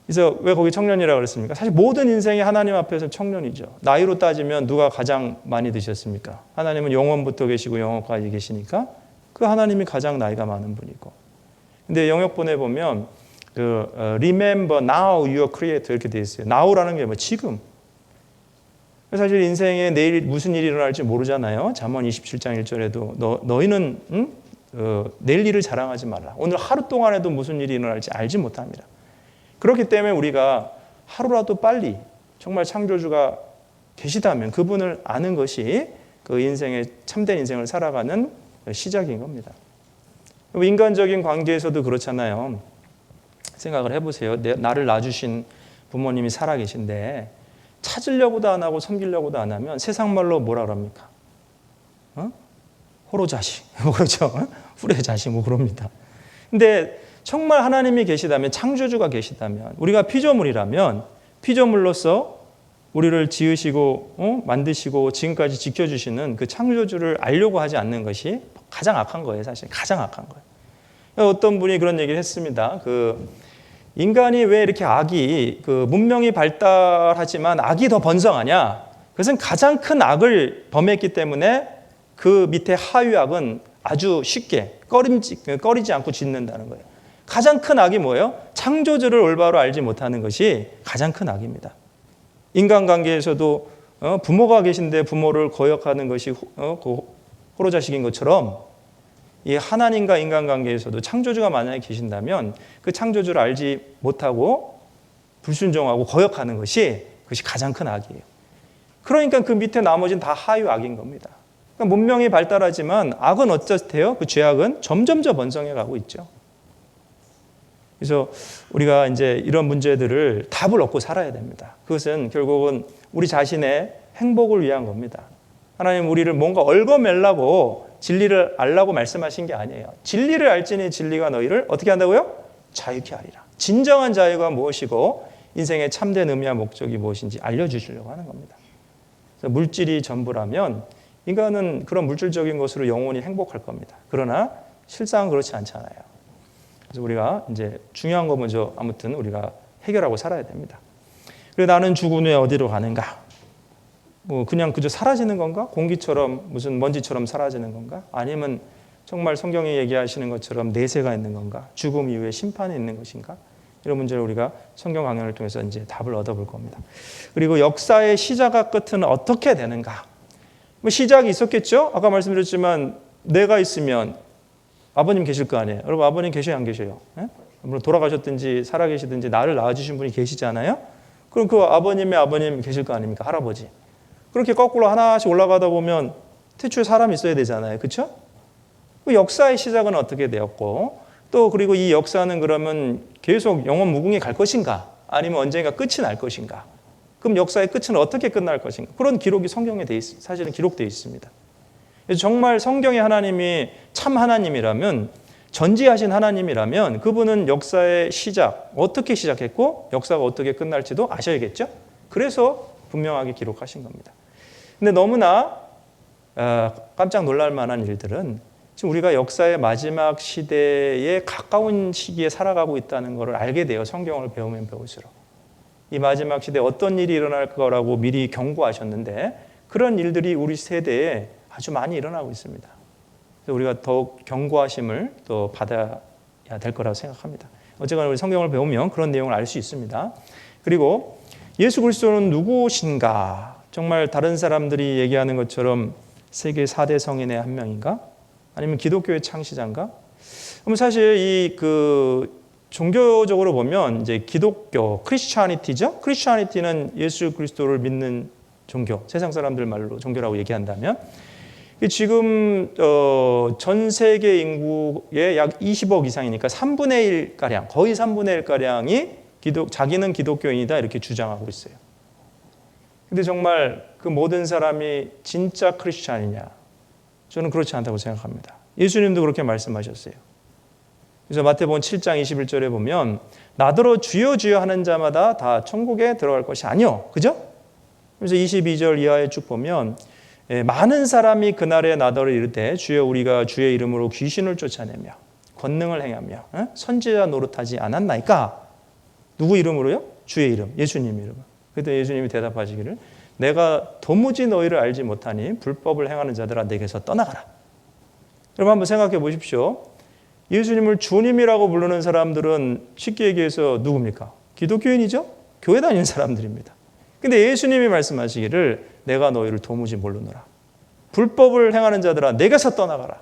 그래서 왜 거기 청년이라고 그랬습니까? 사실 모든 인생이 하나님 앞에서 청년이죠. 나이로 따지면 누가 가장 많이 드셨습니까? 하나님은 영원부터 계시고 영원까지 계시니까 그 하나님이 가장 나이가 많은 분이고. 근데 영역본에 보면 remember now your creator 이렇게 되어 있어요. now라는 게 뭐 지금. 사실 인생에 내일 무슨 일이 일어날지 모르잖아요. 잠언 27장 1절에도 너희는 내일 일을 자랑하지 말라. 오늘 하루 동안에도 무슨 일이 일어날지 알지 못합니다. 그렇기 때문에 우리가 하루라도 빨리 정말 창조주가 계시다면 그분을 아는 것이 그 인생의 참된 인생을 살아가는 시작인 겁니다. 인간적인 관계에서도 그렇잖아요. 생각을 해보세요. 나를 낳아주신 부모님이 살아계신데 찾으려고도 안 하고 섬기려고도 안 하면 세상 말로 뭐라 그럽니까? 호로자식, 뭐 그렇죠. 후레자식, 뭐 그럽니다. 근데 정말 하나님이 계시다면, 창조주가 계시다면, 우리가 피조물이라면 피조물로서 우리를 지으시고 만드시고 지금까지 지켜주시는 그 창조주를 알려고 하지 않는 것이 가장 악한 거예요. 사실 가장 악한 거예요. 어떤 분이 그런 얘기를 했습니다. 인간이 왜 이렇게 악이 문명이 발달하지만 악이 더 번성하냐? 그것은 가장 큰 악을 범했기 때문에 그 밑에 하위 악은 아주 쉽게 꺼리지 않고 짓는다는 거예요. 가장 큰 악이 뭐예요? 창조주를 올바로 알지 못하는 것이 가장 큰 악입니다. 인간관계에서도 부모가 계신데 부모를 거역하는 것이 호로자식인 것처럼 이 하나님과 인간관계에서도 창조주가 만약에 계신다면 그 창조주를 알지 못하고 불순종하고 거역하는 것이 그것이 가장 큰 악이에요. 그러니까 그 밑에 나머지는 다 하위 악인 겁니다. 그러니까 문명이 발달하지만 악은 어떻대요? 그 죄악은 점점 더 번성해 가고 있죠. 그래서 우리가 이제 이런 문제들을 답을 얻고 살아야 됩니다. 그것은 결국은 우리 자신의 행복을 위한 겁니다. 하나님 우리를 뭔가 얽어매려고 진리를 알라고 말씀하신 게 아니에요. 진리를 알지니 진리가 너희를 어떻게 한다고요? 자유케 하리라. 진정한 자유가 무엇이고 인생의 참된 의미와 목적이 무엇인지 알려주시려고 하는 겁니다. 그래서 물질이 전부라면 인간은 그런 물질적인 것으로 영원히 행복할 겁니다. 그러나 실상은 그렇지 않잖아요. 그래서 우리가 이제 중요한 거 먼저 아무튼 우리가 해결하고 살아야 됩니다. 그래 나는 죽은 후에 어디로 가는가? 뭐 그냥 그저 사라지는 건가? 공기처럼 무슨 먼지처럼 사라지는 건가? 아니면 정말 성경이 얘기하시는 것처럼 내세가 있는 건가? 죽음 이후에 심판이 있는 것인가? 이런 문제를 우리가 성경 강연을 통해서 이제 답을 얻어볼 겁니다. 그리고 역사의 시작과 끝은 어떻게 되는가? 뭐 시작이 있었겠죠? 아까 말씀드렸지만 내가 있으면 아버님 계실 거 아니에요. 여러분 아버님 계셔요, 안 계셔요? 예? 물론 돌아가셨든지 살아계시든지 나를 낳아주신 분이 계시잖아요. 그럼 그 아버님의 아버님 계실 거 아닙니까? 할아버지. 그렇게 거꾸로 하나씩 올라가다 보면 태초에 사람이 있어야 되잖아요. 그렇죠? 그 역사의 시작은 어떻게 되었고 또 그리고 이 역사는 그러면 계속 영원 무궁해 갈 것인가? 아니면 언젠가 끝이 날 것인가? 그럼 역사의 끝은 어떻게 끝날 것인가? 그런 기록이 성경에 사실은 기록되어 있습니다. 정말 성경의 하나님이 참 하나님이라면, 전지하신 하나님이라면 그분은 역사의 시작, 어떻게 시작했고 역사가 어떻게 끝날지도 아셔야겠죠? 그래서 분명하게 기록하신 겁니다. 근데 너무나 깜짝 놀랄 만한 일들은 지금 우리가 역사의 마지막 시대에 가까운 시기에 살아가고 있다는 것을 알게 돼요. 성경을 배우면 배울수록. 이 마지막 시대에 어떤 일이 일어날 거라고 미리 경고하셨는데 그런 일들이 우리 세대에 아주 많이 일어나고 있습니다. 그래서 우리가 더욱 경고하심을 또 받아야 될 거라고 생각합니다. 어쨌거나 우리 성경을 배우면 그런 내용을 알 수 있습니다. 그리고 예수 그리스도는 누구신가? 정말 다른 사람들이 얘기하는 것처럼 세계 4대 성인의 한 명인가? 아니면 기독교의 창시자인가? 그럼 사실 종교적으로 보면 이제 기독교, 크리스찬이티죠? 크리스찬이티는 예수 그리스도를 믿는 종교, 세상 사람들 말로 종교라고 얘기한다면 지금 전 세계 인구의 약 20억 이상이니까 3분의 1가량, 거의 3분의 1가량이 자기는 기독교인이다 이렇게 주장하고 있어요. 근데 정말 그 모든 사람이 진짜 크리스찬이냐? 저는 그렇지 않다고 생각합니다. 예수님도 그렇게 말씀하셨어요. 그래서 마태복음 7장 21절에 보면 나더러 주여 주여 하는 자마다 다 천국에 들어갈 것이 아니요. 그죠? 그래서 22절 이하에 쭉 보면 많은 사람이 그날에 나더러 이르되 주여 우리가 주의 이름으로 귀신을 쫓아내며 권능을 행하며 선지자 노릇하지 않았나이까? 누구 이름으로요? 주의 이름, 예수님 이름. 그때 예수님이 대답하시기를 내가 도무지 너희를 알지 못하니 불법을 행하는 자들아 내게서 떠나가라. 여러분 한번 생각해 보십시오. 예수님을 주님이라고 부르는 사람들은 쉽게 얘기해서 누굽니까? 기독교인이죠? 교회 다니는 사람들입니다. 근데 예수님이 말씀하시기를 내가 너희를 도무지 모르노라. 불법을 행하는 자들아 내게서 떠나가라.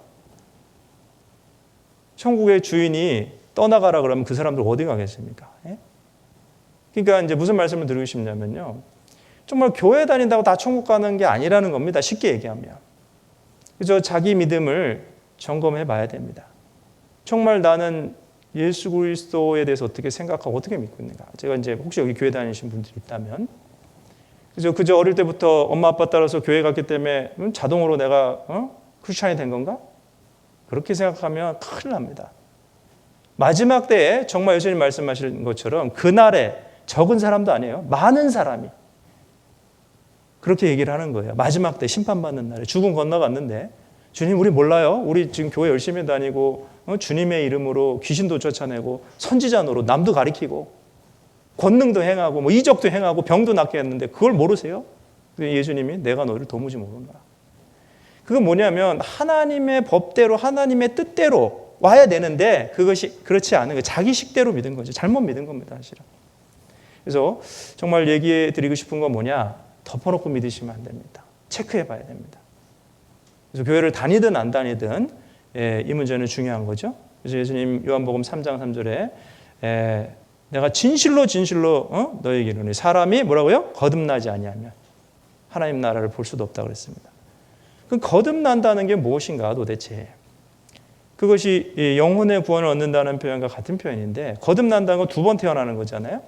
천국의 주인이 떠나가라 그러면 그 사람들 어디 가겠습니까? 그러니까 이제 무슨 말씀을 드리고 싶냐면요. 정말 교회 다닌다고 다 천국 가는 게 아니라는 겁니다. 쉽게 얘기하면. 그래서 자기 믿음을 점검해 봐야 됩니다. 정말 나는 예수 그리스도에 대해서 어떻게 생각하고 어떻게 믿고 있는가. 제가 이제 혹시 여기 교회 다니신 분들이 있다면 그저 어릴 때부터 엄마 아빠 따라서 교회 갔기 때문에 자동으로 내가 크리스찬이 된 건가? 그렇게 생각하면 큰일 납니다. 마지막 때에 정말 예수님 말씀하신 것처럼 그날에 적은 사람도 아니에요. 많은 사람이 그렇게 얘기를 하는 거예요. 마지막 때 심판받는 날에 죽음 건너갔는데 주님 우리 몰라요. 우리 지금 교회 열심히 다니고 주님의 이름으로 귀신도 쫓아내고 선지자 노릇 남도 가리키고 권능도 행하고 뭐 이적도 행하고 병도 낫게 했는데 그걸 모르세요? 예수님이 내가 너희를 도무지 모른다. 그건 뭐냐면 하나님의 법대로 하나님의 뜻대로 와야 되는데 그것이 그렇지 않은 거예요. 자기 식대로 믿은 거죠. 잘못 믿은 겁니다. 사실은. 그래서 정말 얘기해 드리고 싶은 건 뭐냐? 덮어놓고 믿으시면 안 됩니다. 체크해 봐야 됩니다. 그래서 교회를 다니든 안 다니든 이 문제는 중요한 거죠. 그래서 예수님 요한복음 3장 3절에 내가 진실로 너에게 이르노니 사람이 뭐라고요? 거듭나지 아니하면 하나님 나라를 볼 수도 없다고 그랬습니다. 그 거듭난다는 게 무엇인가 도대체? 그것이 영혼의 구원을 얻는다는 표현과 같은 표현인데 거듭난다는 건 두 번 태어나는 거잖아요.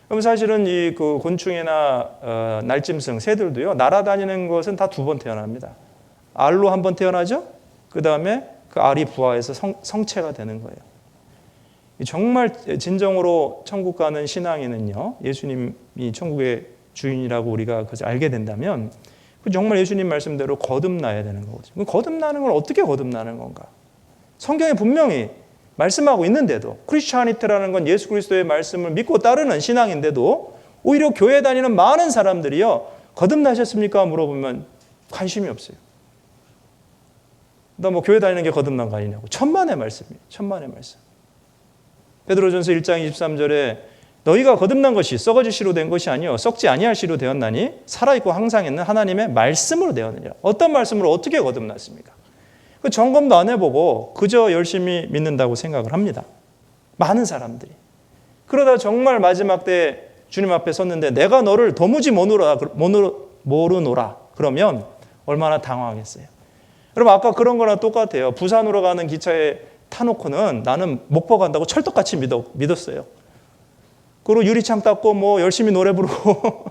그럼 사실은 이 그 곤충이나 날짐승, 새들도요 날아다니는 것은 다 두 번 태어납니다. 알로 한 번 태어나죠. 그 다음에 그 알이 부화해서 성체가 되는 거예요. 정말 진정으로 천국 가는 신앙인은요 예수님이 천국의 주인이라고 우리가 그것을 알게 된다면 정말 예수님 말씀대로 거듭나야 되는 거거든요. 거듭나는 건 어떻게 거듭나는 건가? 성경에 분명히 말씀하고 있는데도 크리스찬이티라는 건 예수 그리스도의 말씀을 믿고 따르는 신앙인데도 오히려 교회 다니는 많은 사람들이요 거듭나셨습니까? 물어보면 관심이 없어요. 나 뭐 교회 다니는 게 거듭난 거 아니냐고. 천만의 말씀이에요. 천만의 말씀. 베드로전서 1장 23절에 너희가 거듭난 것이 썩어질 씨로 된 것이 아니요 썩지 아니할 씨로 되었나니 살아있고 항상 있는 하나님의 말씀으로 되었느니라. 어떤 말씀으로 어떻게 거듭났습니까? 그 점검도 안 해보고 그저 열심히 믿는다고 생각을 합니다. 많은 사람들이. 그러다 정말 마지막 때 주님 앞에 섰는데 내가 너를 도무지 모르노라 그러면 얼마나 당황하겠어요. 여러분 아까 그런 거랑 똑같아요. 부산으로 가는 기차에 타놓고는 나는 목포 간다고 철떡같이 믿었어요. 그리고 유리창 닦고 뭐 열심히 노래 부르고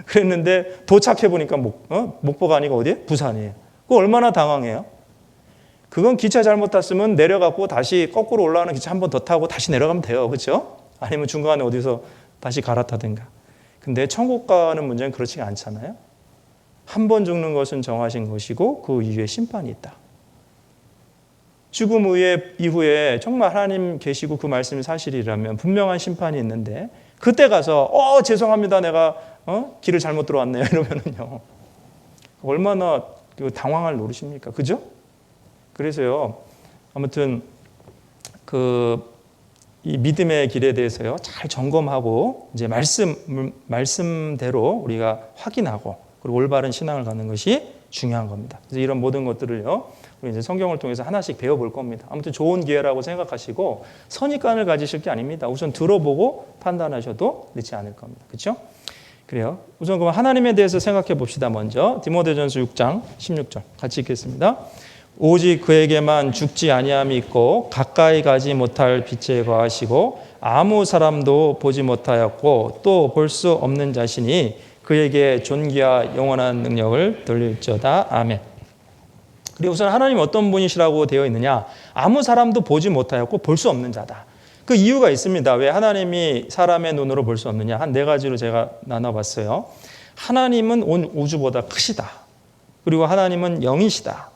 그랬는데 도착해 보니까 목포가 아니고 어디에? 부산이에요. 그거 얼마나 당황해요? 그건 기차 잘못 탔으면 내려가고 다시 거꾸로 올라가는 기차 한 번 더 타고 다시 내려가면 돼요. 그렇죠? 아니면 중간에 어디서 다시 갈아타든가. 근데 천국 가는 문제는 그렇지가 않잖아요. 한 번 죽는 것은 정하신 것이고 그 이후에 심판이 있다. 죽음 이후에 정말 하나님 계시고 그 말씀이 사실이라면 분명한 심판이 있는데 그때 가서 죄송합니다. 내가 길을 잘못 들어왔네요. 이러면은요. 얼마나 당황할 노릇입니까? 그죠? 그래서요. 아무튼 이 믿음의 길에 대해서요. 잘 점검하고 이제 말씀대로 우리가 확인하고 그리고 올바른 신앙을 갖는 것이 중요한 겁니다. 그래서 이런 모든 것들을요. 우리 이제 성경을 통해서 하나씩 배워볼 겁니다. 아무튼 좋은 기회라고 생각하시고 선입관을 가지실 게 아닙니다. 우선 들어보고 판단하셔도 늦지 않을 겁니다. 그렇죠? 그래요. 우선 그럼 하나님에 대해서 생각해 봅시다. 먼저 디모데전서 6장 16절 같이 읽겠습니다. 오직 그에게만 죽지 아니함이 있고 가까이 가지 못할 빛에 거하시고 아무 사람도 보지 못하였고 또 볼 수 없는 자신이 그에게 존귀와 영원한 능력을 돌릴지어다. 아멘. 그리고 우선 하나님 어떤 분이시라고 되어 있느냐? 아무 사람도 보지 못하였고 볼 수 없는 자다. 그 이유가 있습니다. 왜 하나님이 사람의 눈으로 볼 수 없느냐? 한 4가지로 제가 나눠봤어요. 하나님은 온 우주보다 크시다. 그리고 하나님은 영이시다.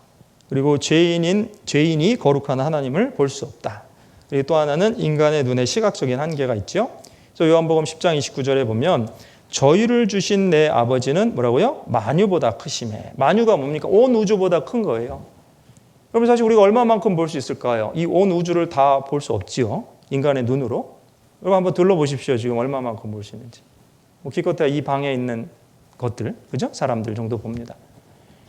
그리고 죄인이 거룩한 하나님을 볼 수 없다. 그리고 또 하나는 인간의 눈에 시각적인 한계가 있죠. 그래서 요한복음 10장 29절에 보면 저희를 주신 내 아버지는 뭐라고요? 만유보다 크시매. 만유가 뭡니까? 온 우주보다 큰 거예요. 그러면 사실 우리가 얼마만큼 볼 수 있을까요? 이 온 우주를 다 볼 수 없지요. 인간의 눈으로. 여러분 한번 둘러보십시오. 지금 얼마만큼 볼 수 있는지. 기껏해야 이 방에 있는 것들, 그죠? 사람들 정도 봅니다.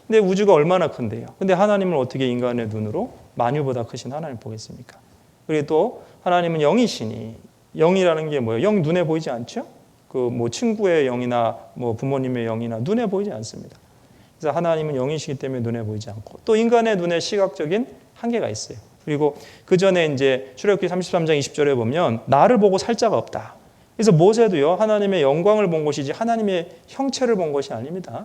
근데 우주가 얼마나 큰데요. 근데 하나님을 어떻게 인간의 눈으로 만유보다 크신 하나님을 보겠습니까? 그리고 또 하나님은 영이시니 영이라는 게 뭐예요? 영 눈에 보이지 않죠? 친구의 영이나 부모님의 영이나 눈에 보이지 않습니다. 그래서 하나님은 영이시기 때문에 눈에 보이지 않고 또 인간의 눈에 시각적인 한계가 있어요. 그리고 그 전에 이제 출애굽기 33장 20절에 보면 나를 보고 살 자가 없다. 그래서 모세도요 하나님의 영광을 본 것이지 하나님의 형체를 본 것이 아닙니다.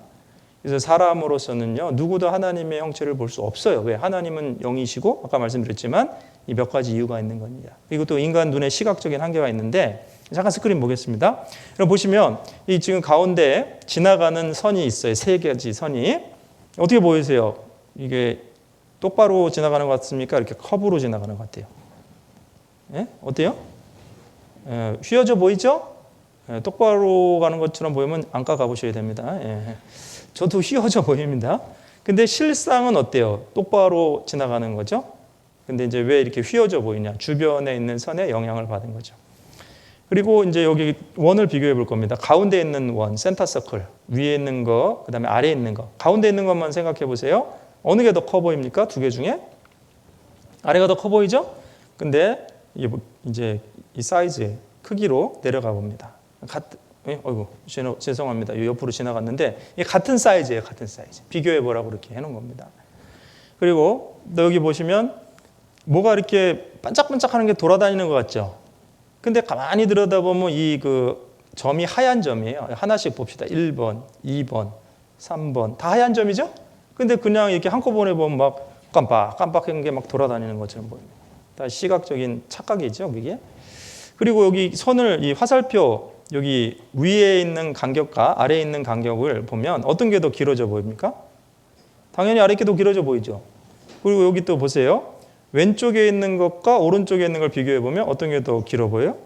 그래서 사람으로서는요 누구도 하나님의 형체를 볼 수 없어요. 왜? 하나님은 영이시고 아까 말씀드렸지만 이 몇 가지 이유가 있는 겁니다. 그리고 또 인간 눈에 시각적인 한계가 있는데 잠깐 스크린 보겠습니다. 여러분 보시면 이 지금 가운데 지나가는 선이 있어요. 3가지 선이 어떻게 보이세요? 이게 똑바로 지나가는 것 같습니까? 이렇게 커브로 지나가는 것 같아요. 예? 어때요? 휘어져 보이죠? 똑바로 가는 것처럼 보이면 안과 가보셔야 됩니다. 저도 휘어져 보입니다. 근데 실상은 어때요? 똑바로 지나가는 거죠? 근데 이제 왜 이렇게 휘어져 보이냐? 주변에 있는 선에 영향을 받은 거죠. 그리고 이제 여기 원을 비교해 볼 겁니다. 가운데 있는 원, 센터 서클, 위에 있는 거, 그다음에 아래에 있는 거. 가운데 있는 것만 생각해 보세요. 어느 게 더 커 보입니까? 2개 중에? 아래가 더 커 보이죠? 근데 이제 이 사이즈의 크기로 내려가 봅니다. 죄송합니다. 옆으로 지나갔는데 이게 같은 사이즈예요. 같은 사이즈. 비교해 보라고 이렇게 해놓은 겁니다. 그리고 또 여기 보시면 뭐가 이렇게 반짝반짝하는 게 돌아다니는 것 같죠? 근데 가만히 들여다보면 점이 하얀 점이에요. 하나씩 봅시다. 1번, 2번, 3번. 다 하얀 점이죠? 근데 그냥 이렇게 한꺼번에 보면 막 깜빡한 게 막 돌아다니는 것처럼 보입니다. 다 시각적인 착각이죠, 그게. 그리고 여기 선을, 이 화살표, 여기 위에 있는 간격과 아래에 있는 간격을 보면 어떤 게 더 길어져 보입니까? 당연히 아래 게 더 길어져 보이죠. 그리고 여기 또 보세요. 왼쪽에 있는 것과 오른쪽에 있는 걸 비교해 보면 어떤 게 더 길어 보여요?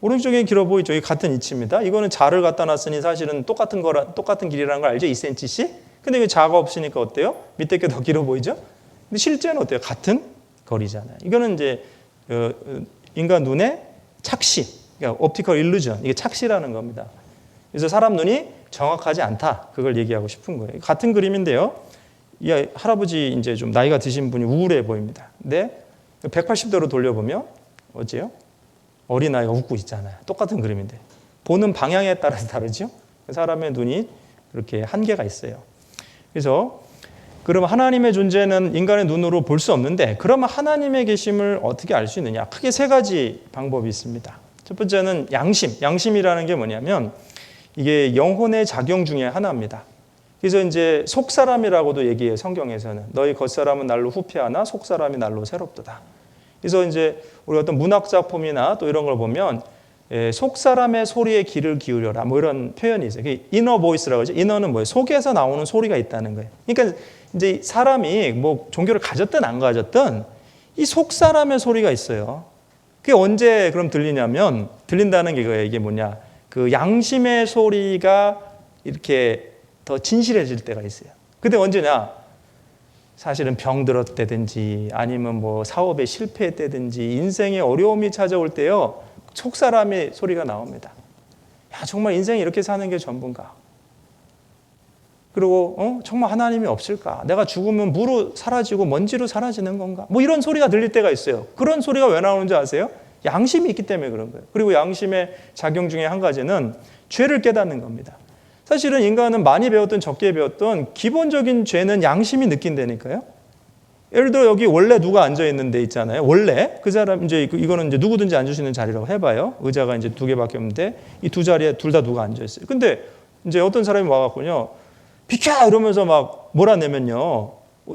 오른쪽에 길어 보이죠. 이게 같은 위치입니다. 이거는 자를 갖다 놨으니 사실은 똑같은 길이라는 걸 알죠? 2cm씩. 근데 이게 자가 없으니까 어때요? 밑에 게 더 길어 보이죠? 근데 실제는 어때요? 같은 거리잖아요. 이거는 이제 인간 눈의 착시, 그러니까 옵티컬 일루전, 이게 착시라는 겁니다. 그래서 사람 눈이 정확하지 않다. 그걸 얘기하고 싶은 거예요. 같은 그림인데요. 이 할아버지 이제 좀 나이가 드신 분이 우울해 보입니다. 근데 180도로 돌려보면 어째요? 어린아이가 웃고 있잖아요. 똑같은 그림인데. 보는 방향에 따라서 다르죠? 사람의 눈이 그렇게 한계가 있어요. 그래서 그러면 하나님의 존재는 인간의 눈으로 볼 수 없는데 그러면 하나님의 계심을 어떻게 알 수 있느냐? 크게 3가지 방법이 있습니다. 첫 번째는 양심. 양심이라는 게 뭐냐면 이게 영혼의 작용 중에 하나입니다. 그래서 이제 속사람이라고도 얘기해요. 성경에서는. 너희 겉사람은 날로 후패하나 속사람이 날로 새롭도다. 그래서 이제 우리 어떤 문학 작품이나 또 이런 걸 보면 속사람의 소리에 귀를 기울여라 뭐 이런 표현이 있어요. 이너 보이스라고 하죠. 이너는 뭐예요? 속에서 나오는 소리가 있다는 거예요. 그러니까 이제 사람이 뭐 종교를 가졌든 안 가졌든 이 속사람의 소리가 있어요. 그게 언제 그럼 들리냐면 들린다는 게 이거예요. 이게 뭐냐? 그 양심의 소리가 이렇게 더 진실해질 때가 있어요. 근데 언제냐? 사실은 병들었다든지 아니면 뭐 사업에 실패했다든지 인생에 어려움이 찾아올 때요. 속사람의 소리가 나옵니다. 야, 정말 인생이 이렇게 사는 게 전부인가? 그리고 정말 하나님이 없을까? 내가 죽으면 무로 사라지고 먼지로 사라지는 건가? 뭐 이런 소리가 들릴 때가 있어요. 그런 소리가 왜 나오는지 아세요? 양심이 있기 때문에 그런 거예요. 그리고 양심의 작용 중에 한 가지는 죄를 깨닫는 겁니다. 사실은 인간은 많이 배웠든 적게 배웠든 기본적인 죄는 양심이 느낀다니까요. 예를 들어 여기 원래 누가 앉아 있는 데 있잖아요. 원래 그 사람 이제 이거는 이제 누구든지 앉을 수 있는 자리라고 해봐요. 의자가 이제 2개밖에 없는데 이 두 자리에 둘 다 누가 앉아 있어요. 근데 이제 어떤 사람이 와갖고요, 비켜 이러면서 막 몰아내면요,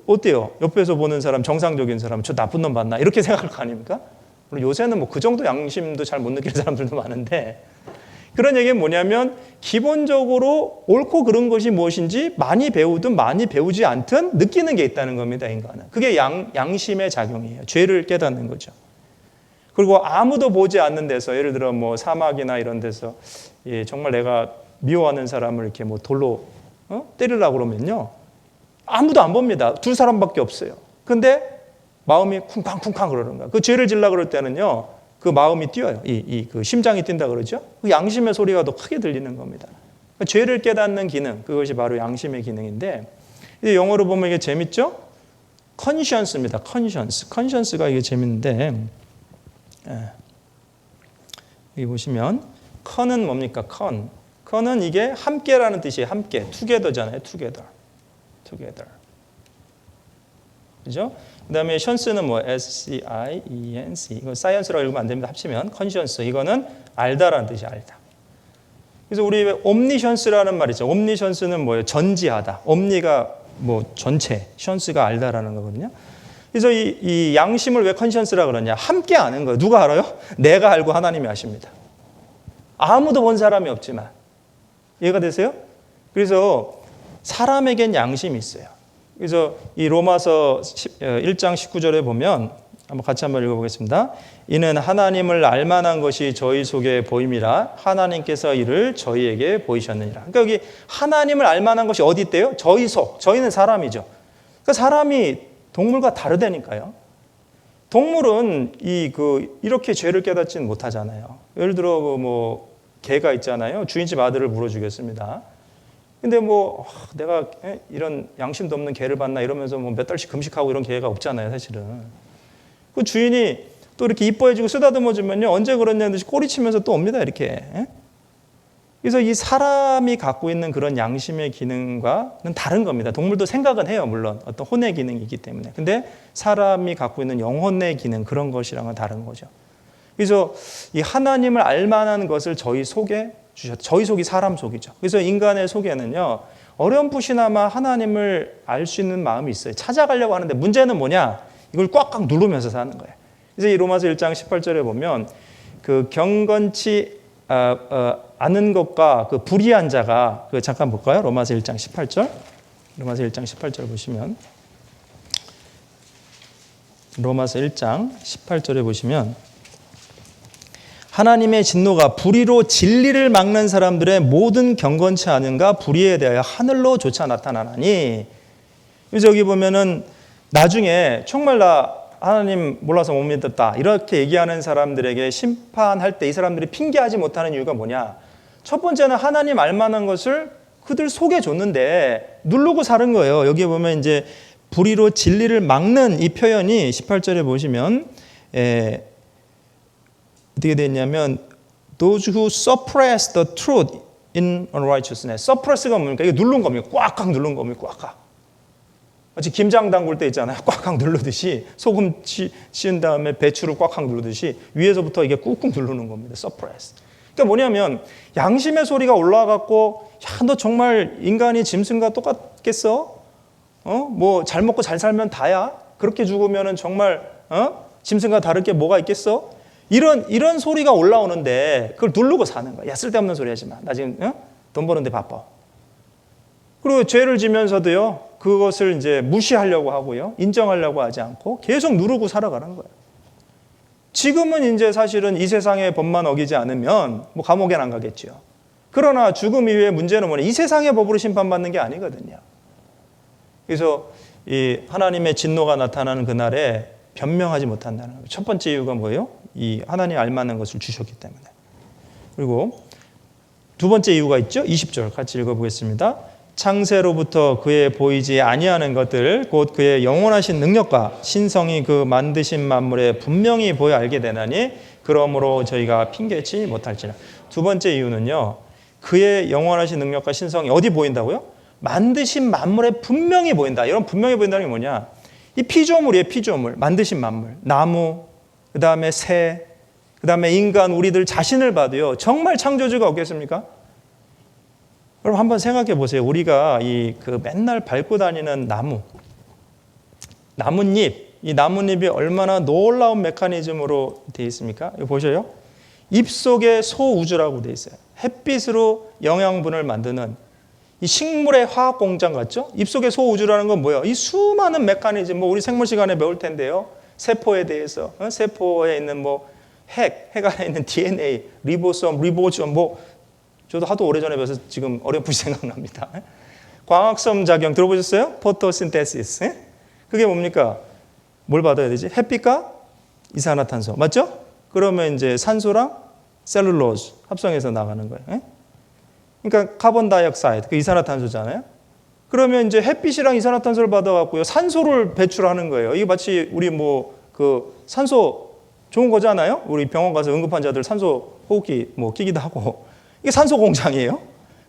어때요? 옆에서 보는 사람, 정상적인 사람, 저 나쁜 놈 봤나 이렇게 생각할 거 아닙니까? 물론 요새는 뭐 그 정도 양심도 잘 못 느끼는 사람들도 많은데. 그런 얘기는 뭐냐면 기본적으로 옳고 그른 것이 무엇인지 많이 배우든 많이 배우지 않든 느끼는 게 있다는 겁니다. 인간은. 그게 양심의 작용이에요. 죄를 깨닫는 거죠. 그리고 아무도 보지 않는 데서 예를 들어 뭐 사막이나 이런 데서 정말 내가 미워하는 사람을 이렇게 뭐 돌로 때리려고 그러면요, 아무도 안 봅니다. 두 사람밖에 없어요. 근데 마음이 쿵쾅쿵쾅 그러는 거야. 그 죄를 지려고 그럴 때는요, 그 마음이 뛰어요. 그 심장이 뛴다 그러죠. 그 양심의 소리가 더 크게 들리는 겁니다. 그러니까 죄를 깨닫는 기능, 그것이 바로 양심의 기능인데, 이제 영어로 보면 이게 재밌죠? conscience입니다. conscience가 이게 재밌는데, 여기 보시면 con은 뭡니까? con은 이게 함께라는 뜻이에요. 함께, together잖아요. together. 그죠? 그 다음에 션스는 뭐 S-C-I-E-N-C. 이거 사이언스라고 읽으면 안 됩니다. 합치면 컨시언스. 이거는 알다라는 뜻이 알다. 그래서 우리 옴니션스라는 말 있죠. 옴니션스는 뭐예요? 전지하다. 옴니가 뭐 전체, 션스가 알다라는 거거든요. 그래서 이 양심을 왜 컨시언스라고 그러냐? 함께 아는 거예요. 누가 알아요? 내가 알고 하나님이 아십니다. 아무도 본 사람이 없지만. 이해가 되세요? 그래서 사람에겐 양심이 있어요. 그래서 이 로마서 1장 19절에 보면 같이 한번 읽어보겠습니다. 이는 하나님을 알만한 것이 저희 속에 보임이라 하나님께서 이를 저희에게 보이셨느니라. 그러니까 여기 하나님을 알만한 것이 어디 있대요? 저희 속. 저희는 사람이죠. 그러니까 사람이 동물과 다르다니까요. 동물은 이렇게 죄를 깨닫지는 못하잖아요. 예를 들어 뭐 개가 있잖아요. 주인집 아들을 물어주겠습니다. 근데 뭐 내가 이런 양심도 없는 개를 봤나 이러면서 뭐 몇 달씩 금식하고 이런 개가 없잖아요, 사실은. 그 주인이 또 이렇게 이뻐해주고 쓰다듬어주면요, 언제 그러냐는 듯이 꼬리치면서 또 옵니다, 이렇게. 그래서 이 사람이 갖고 있는 그런 양심의 기능과는 다른 겁니다. 동물도 생각은 해요, 물론. 어떤 혼의 기능이 있기 때문에. 근데 사람이 갖고 있는 영혼의 기능, 그런 것이랑은 다른 거죠. 그래서 이 하나님을 알만한 것을 저희 속에 주셨다. 저희 속이 사람 속이죠. 그래서 인간의 속에는요, 어렴풋이나마 하나님을 알 수 있는 마음이 있어요. 찾아가려고 하는데 문제는 뭐냐? 이걸 꽉꽉 누르면서 사는 거예요. 그래서 이 로마서 1장 18절에 보면 그 경건치 않은 것과 그 불의한 자가 잠깐 볼까요? 로마서 1장 18절. 로마서 1장 18절 보시면 로마서 1장 18절에 보시면 하나님의 진노가 불의로 진리를 막는 사람들의 모든 경건치 않은가 불의에 대하여 하늘로조차 나타나나니. 그래서 여기 보면은 나중에 정말 나 하나님 몰라서 못 믿었다 이렇게 얘기하는 사람들에게 심판할 때 이 사람들이 핑계하지 못하는 이유가 뭐냐? 첫 번째는 하나님 알만한 것을 그들 속에 줬는데 누르고 사는 거예요. 여기 보면 이제 불의로 진리를 막는 이 표현이 18절에 보시면 어떻게 됐냐면 those who suppress the truth in unrighteousness. suppress가 뭡니까? 이게 누른 겁니다. 꽉꽉 누른 겁니다. 꽉꽉. 마치 김장 담글 때 있잖아요. 꽉꽉 누르듯이 소금 씌운 다음에 배추를 꽉꽉 누르듯이 위에서부터 이게 꾹꾹 누르는 겁니다. 서프레스. 그러니까 뭐냐면 양심의 소리가 올라와갖고 야, 너 정말 인간이 짐승과 똑같겠어? 뭐 잘 먹고 잘 살면 다야? 그렇게 죽으면은 정말 짐승과 다를 게 뭐가 있겠어? 이런 소리가 올라오는데 그걸 누르고 사는 거야. 야, 쓸데없는 소리 하지 마. 나 지금 돈 버는데 바빠. 그리고 죄를 지면서도요, 그것을 이제 무시하려고 하고요, 인정하려고 하지 않고 계속 누르고 살아가는 거예요. 지금은 이제 사실은 이 세상의 법만 어기지 않으면 뭐 감옥엔 안 가겠죠. 그러나 죽음 이후의 문제는 뭐냐? 이 세상의 법으로 심판받는 게 아니거든요. 그래서 이 하나님의 진노가 나타나는 그날에 변명하지 못한다는 거예요. 첫 번째 이유가 뭐예요? 이 하나님 알맞는 것을 주셨기 때문에. 그리고 두 번째 이유가 있죠. 20절 같이 읽어보겠습니다. 창세로부터 그의 보이지 아니하는 것들 곧 그의 영원하신 능력과 신성이 그 만드신 만물에 분명히 보여 알게 되나니 그러므로 저희가 핑계치 못할지라. 두 번째 이유는요, 그의 영원하신 능력과 신성이 어디 보인다고요? 만드신 만물에 분명히 보인다. 이런 분명히 보인다는 게 뭐냐? 이 피조물이에요. 피조물. 만드신 만물. 나무, 그 다음에 새, 그 다음에 인간, 우리들 자신을 봐도요, 정말 창조주가 없겠습니까? 여러분 한번 생각해 보세요. 우리가 맨날 밟고 다니는 나뭇잎, 이 나뭇잎이 얼마나 놀라운 메커니즘으로 되어 있습니까? 이거 보셔요. 입속에 소우주라고 되어 있어요. 햇빛으로 영양분을 만드는 이 식물의 화학 공장 같죠? 입속에 소우주라는 건 뭐예요? 이 수많은 메커니즘, 뭐 우리 생물 시간에 배울 텐데요. 세포에 대해서, 세포에 있는 뭐 핵 안에 있는 DNA, 리보솜, 리보존, 저도 하도 오래전에 배워서 지금 어렴풋이 생각납니다. 광합성 작용 들어보셨어요? 포토신테시스. 그게 뭡니까? 뭘 받아야 되지? 햇빛과 이산화탄소. 맞죠? 그러면 이제 산소랑 셀룰로즈 합성해서 나가는 거예요. 그러니까 카본 다이옥사이드, 그 이산화탄소잖아요. 그러면 이제 햇빛이랑 이산화탄소를 받아갖고요, 산소를 배출하는 거예요. 이게 마치 우리 산소 좋은 거잖아요. 우리 병원 가서 응급 환자들 산소 호흡기 끼기도 하고. 이게 산소 공장이에요.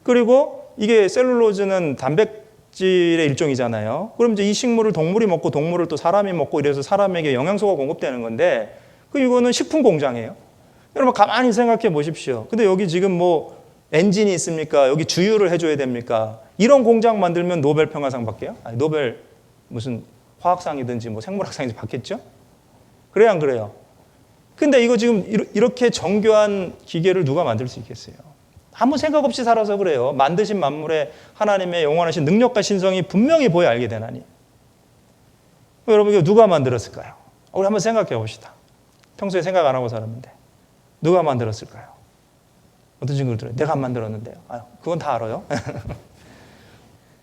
그리고 이게 셀룰로즈는 단백질의 일종이잖아요. 그럼 이제 이 식물을 동물이 먹고 동물을 또 사람이 먹고 이래서 사람에게 영양소가 공급되는 건데 이거는 식품 공장이에요. 여러분 가만히 생각해 보십시오. 근데 여기 지금 엔진이 있습니까? 여기 주유를 해줘야 됩니까? 이런 공장 만들면 노벨 평화상 받게요? 아니, 노벨 무슨 화학상이든지 생물학상이든지 받겠죠? 그래요, 안 그래요? 근데 이거 지금 이렇게 정교한 기계를 누가 만들 수 있겠어요? 아무 생각 없이 살아서 그래요. 만드신 만물에 하나님의 영원하신 능력과 신성이 분명히 보여 알게 되나니. 여러분 이거 누가 만들었을까요? 우리 한번 생각해 봅시다. 평소에 생각 안 하고 살았는데 누가 만들었을까요? 어떤 친구들 들어요? 내가 안 만들었는데요. 그건 다 알아요.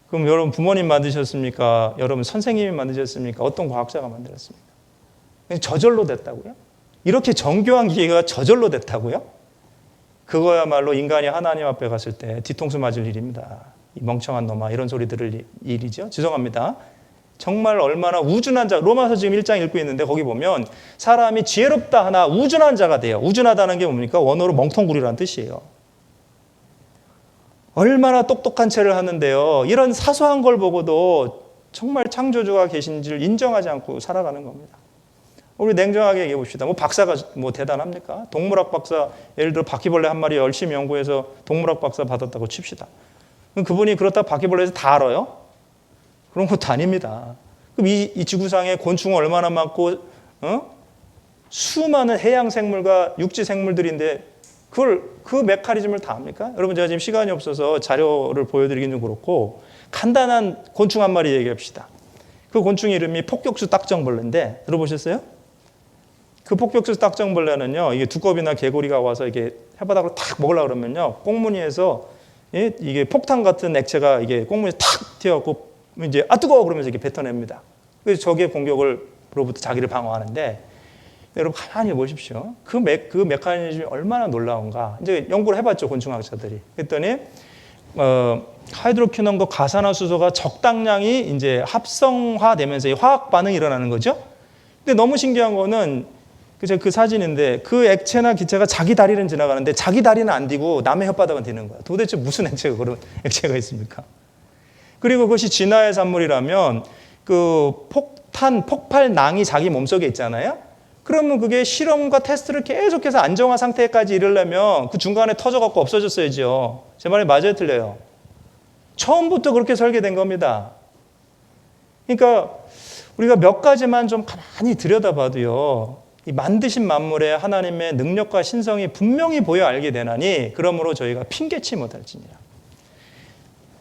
그럼 여러분 부모님 만드셨습니까? 여러분 선생님이 만드셨습니까? 어떤 과학자가 만들었습니까? 저절로 됐다고요? 이렇게 정교한 기계가 저절로 됐다고요? 그거야말로 인간이 하나님 앞에 갔을 때 뒤통수 맞을 일입니다. 이 멍청한 놈아 이런 소리 들을 일이죠. 죄송합니다. 정말 얼마나 우준한 자, 로마서 지금 1장 읽고 있는데 거기 보면 사람이 지혜롭다 하나 우준한 자가 돼요. 우준하다는 게 뭡니까? 원어로 멍텅구리라는 뜻이에요. 얼마나 똑똑한 채를 하는데요. 이런 사소한 걸 보고도 정말 창조주가 계신지를 인정하지 않고 살아가는 겁니다. 우리 냉정하게 얘기해 봅시다. 박사가 대단합니까? 동물학 박사, 예를 들어 바퀴벌레 한 마리 열심히 연구해서 동물학 박사 받았다고 칩시다. 그럼 그분이 그렇다고 바퀴벌레에서 다 알아요? 그런 것도 아닙니다. 그럼 이 지구상에 곤충은 얼마나 많고, 수많은 해양 생물과 육지 생물들인데 그 메커니즘을 다 압니까? 여러분 제가 지금 시간이 없어서 자료를 보여드리긴 좀 그렇고 간단한 곤충 한 마리 얘기합시다. 그 곤충 이름이 폭격수 딱정벌레인데 들어보셨어요? 그 폭격수 딱정벌레는요, 이게 두꺼비나 개구리가 와서 이게 해바닥으로 탁 먹으려고 그러면요, 꽁무니에서 이게 폭탄 같은 액체가 이게 꽁무니에 탁 튀어갖고 이제 뜨거워 그러면서 이렇게 뱉어냅니다. 그래서 적의 공격으로부터 자기를 방어하는데 여러분 가만히 보십시오. 그 메커니즘이 얼마나 놀라운가. 이제 연구를 해봤죠, 곤충학자들이. 그랬더니 하이드로퀴논과 가산화수소가 적당량이 이제 합성화되면서 화학 반응이 일어나는 거죠. 근데 너무 신기한 거는 그 사진인데 그 액체나 기체가 자기 다리는 지나가는데 자기 다리는 안 디고 남의 혓바닥은 디는 거야. 도대체 무슨 액체가 그런 액체가 있습니까? 그리고 그것이 진화의 산물이라면 그 폭발낭이 자기 몸속에 있잖아요. 그러면 그게 실험과 테스트를 계속해서 안정화 상태까지 이르려면 그 중간에 터져갖고 없어졌어야죠. 제 말이 맞아요, 틀려요? 처음부터 그렇게 설계된 겁니다. 그러니까 우리가 몇 가지만 좀 가만히 들여다봐도요, 이 만드신 만물에 하나님의 능력과 신성이 분명히 보여 알게 되나니 그러므로 저희가 핑계치 못할지니라.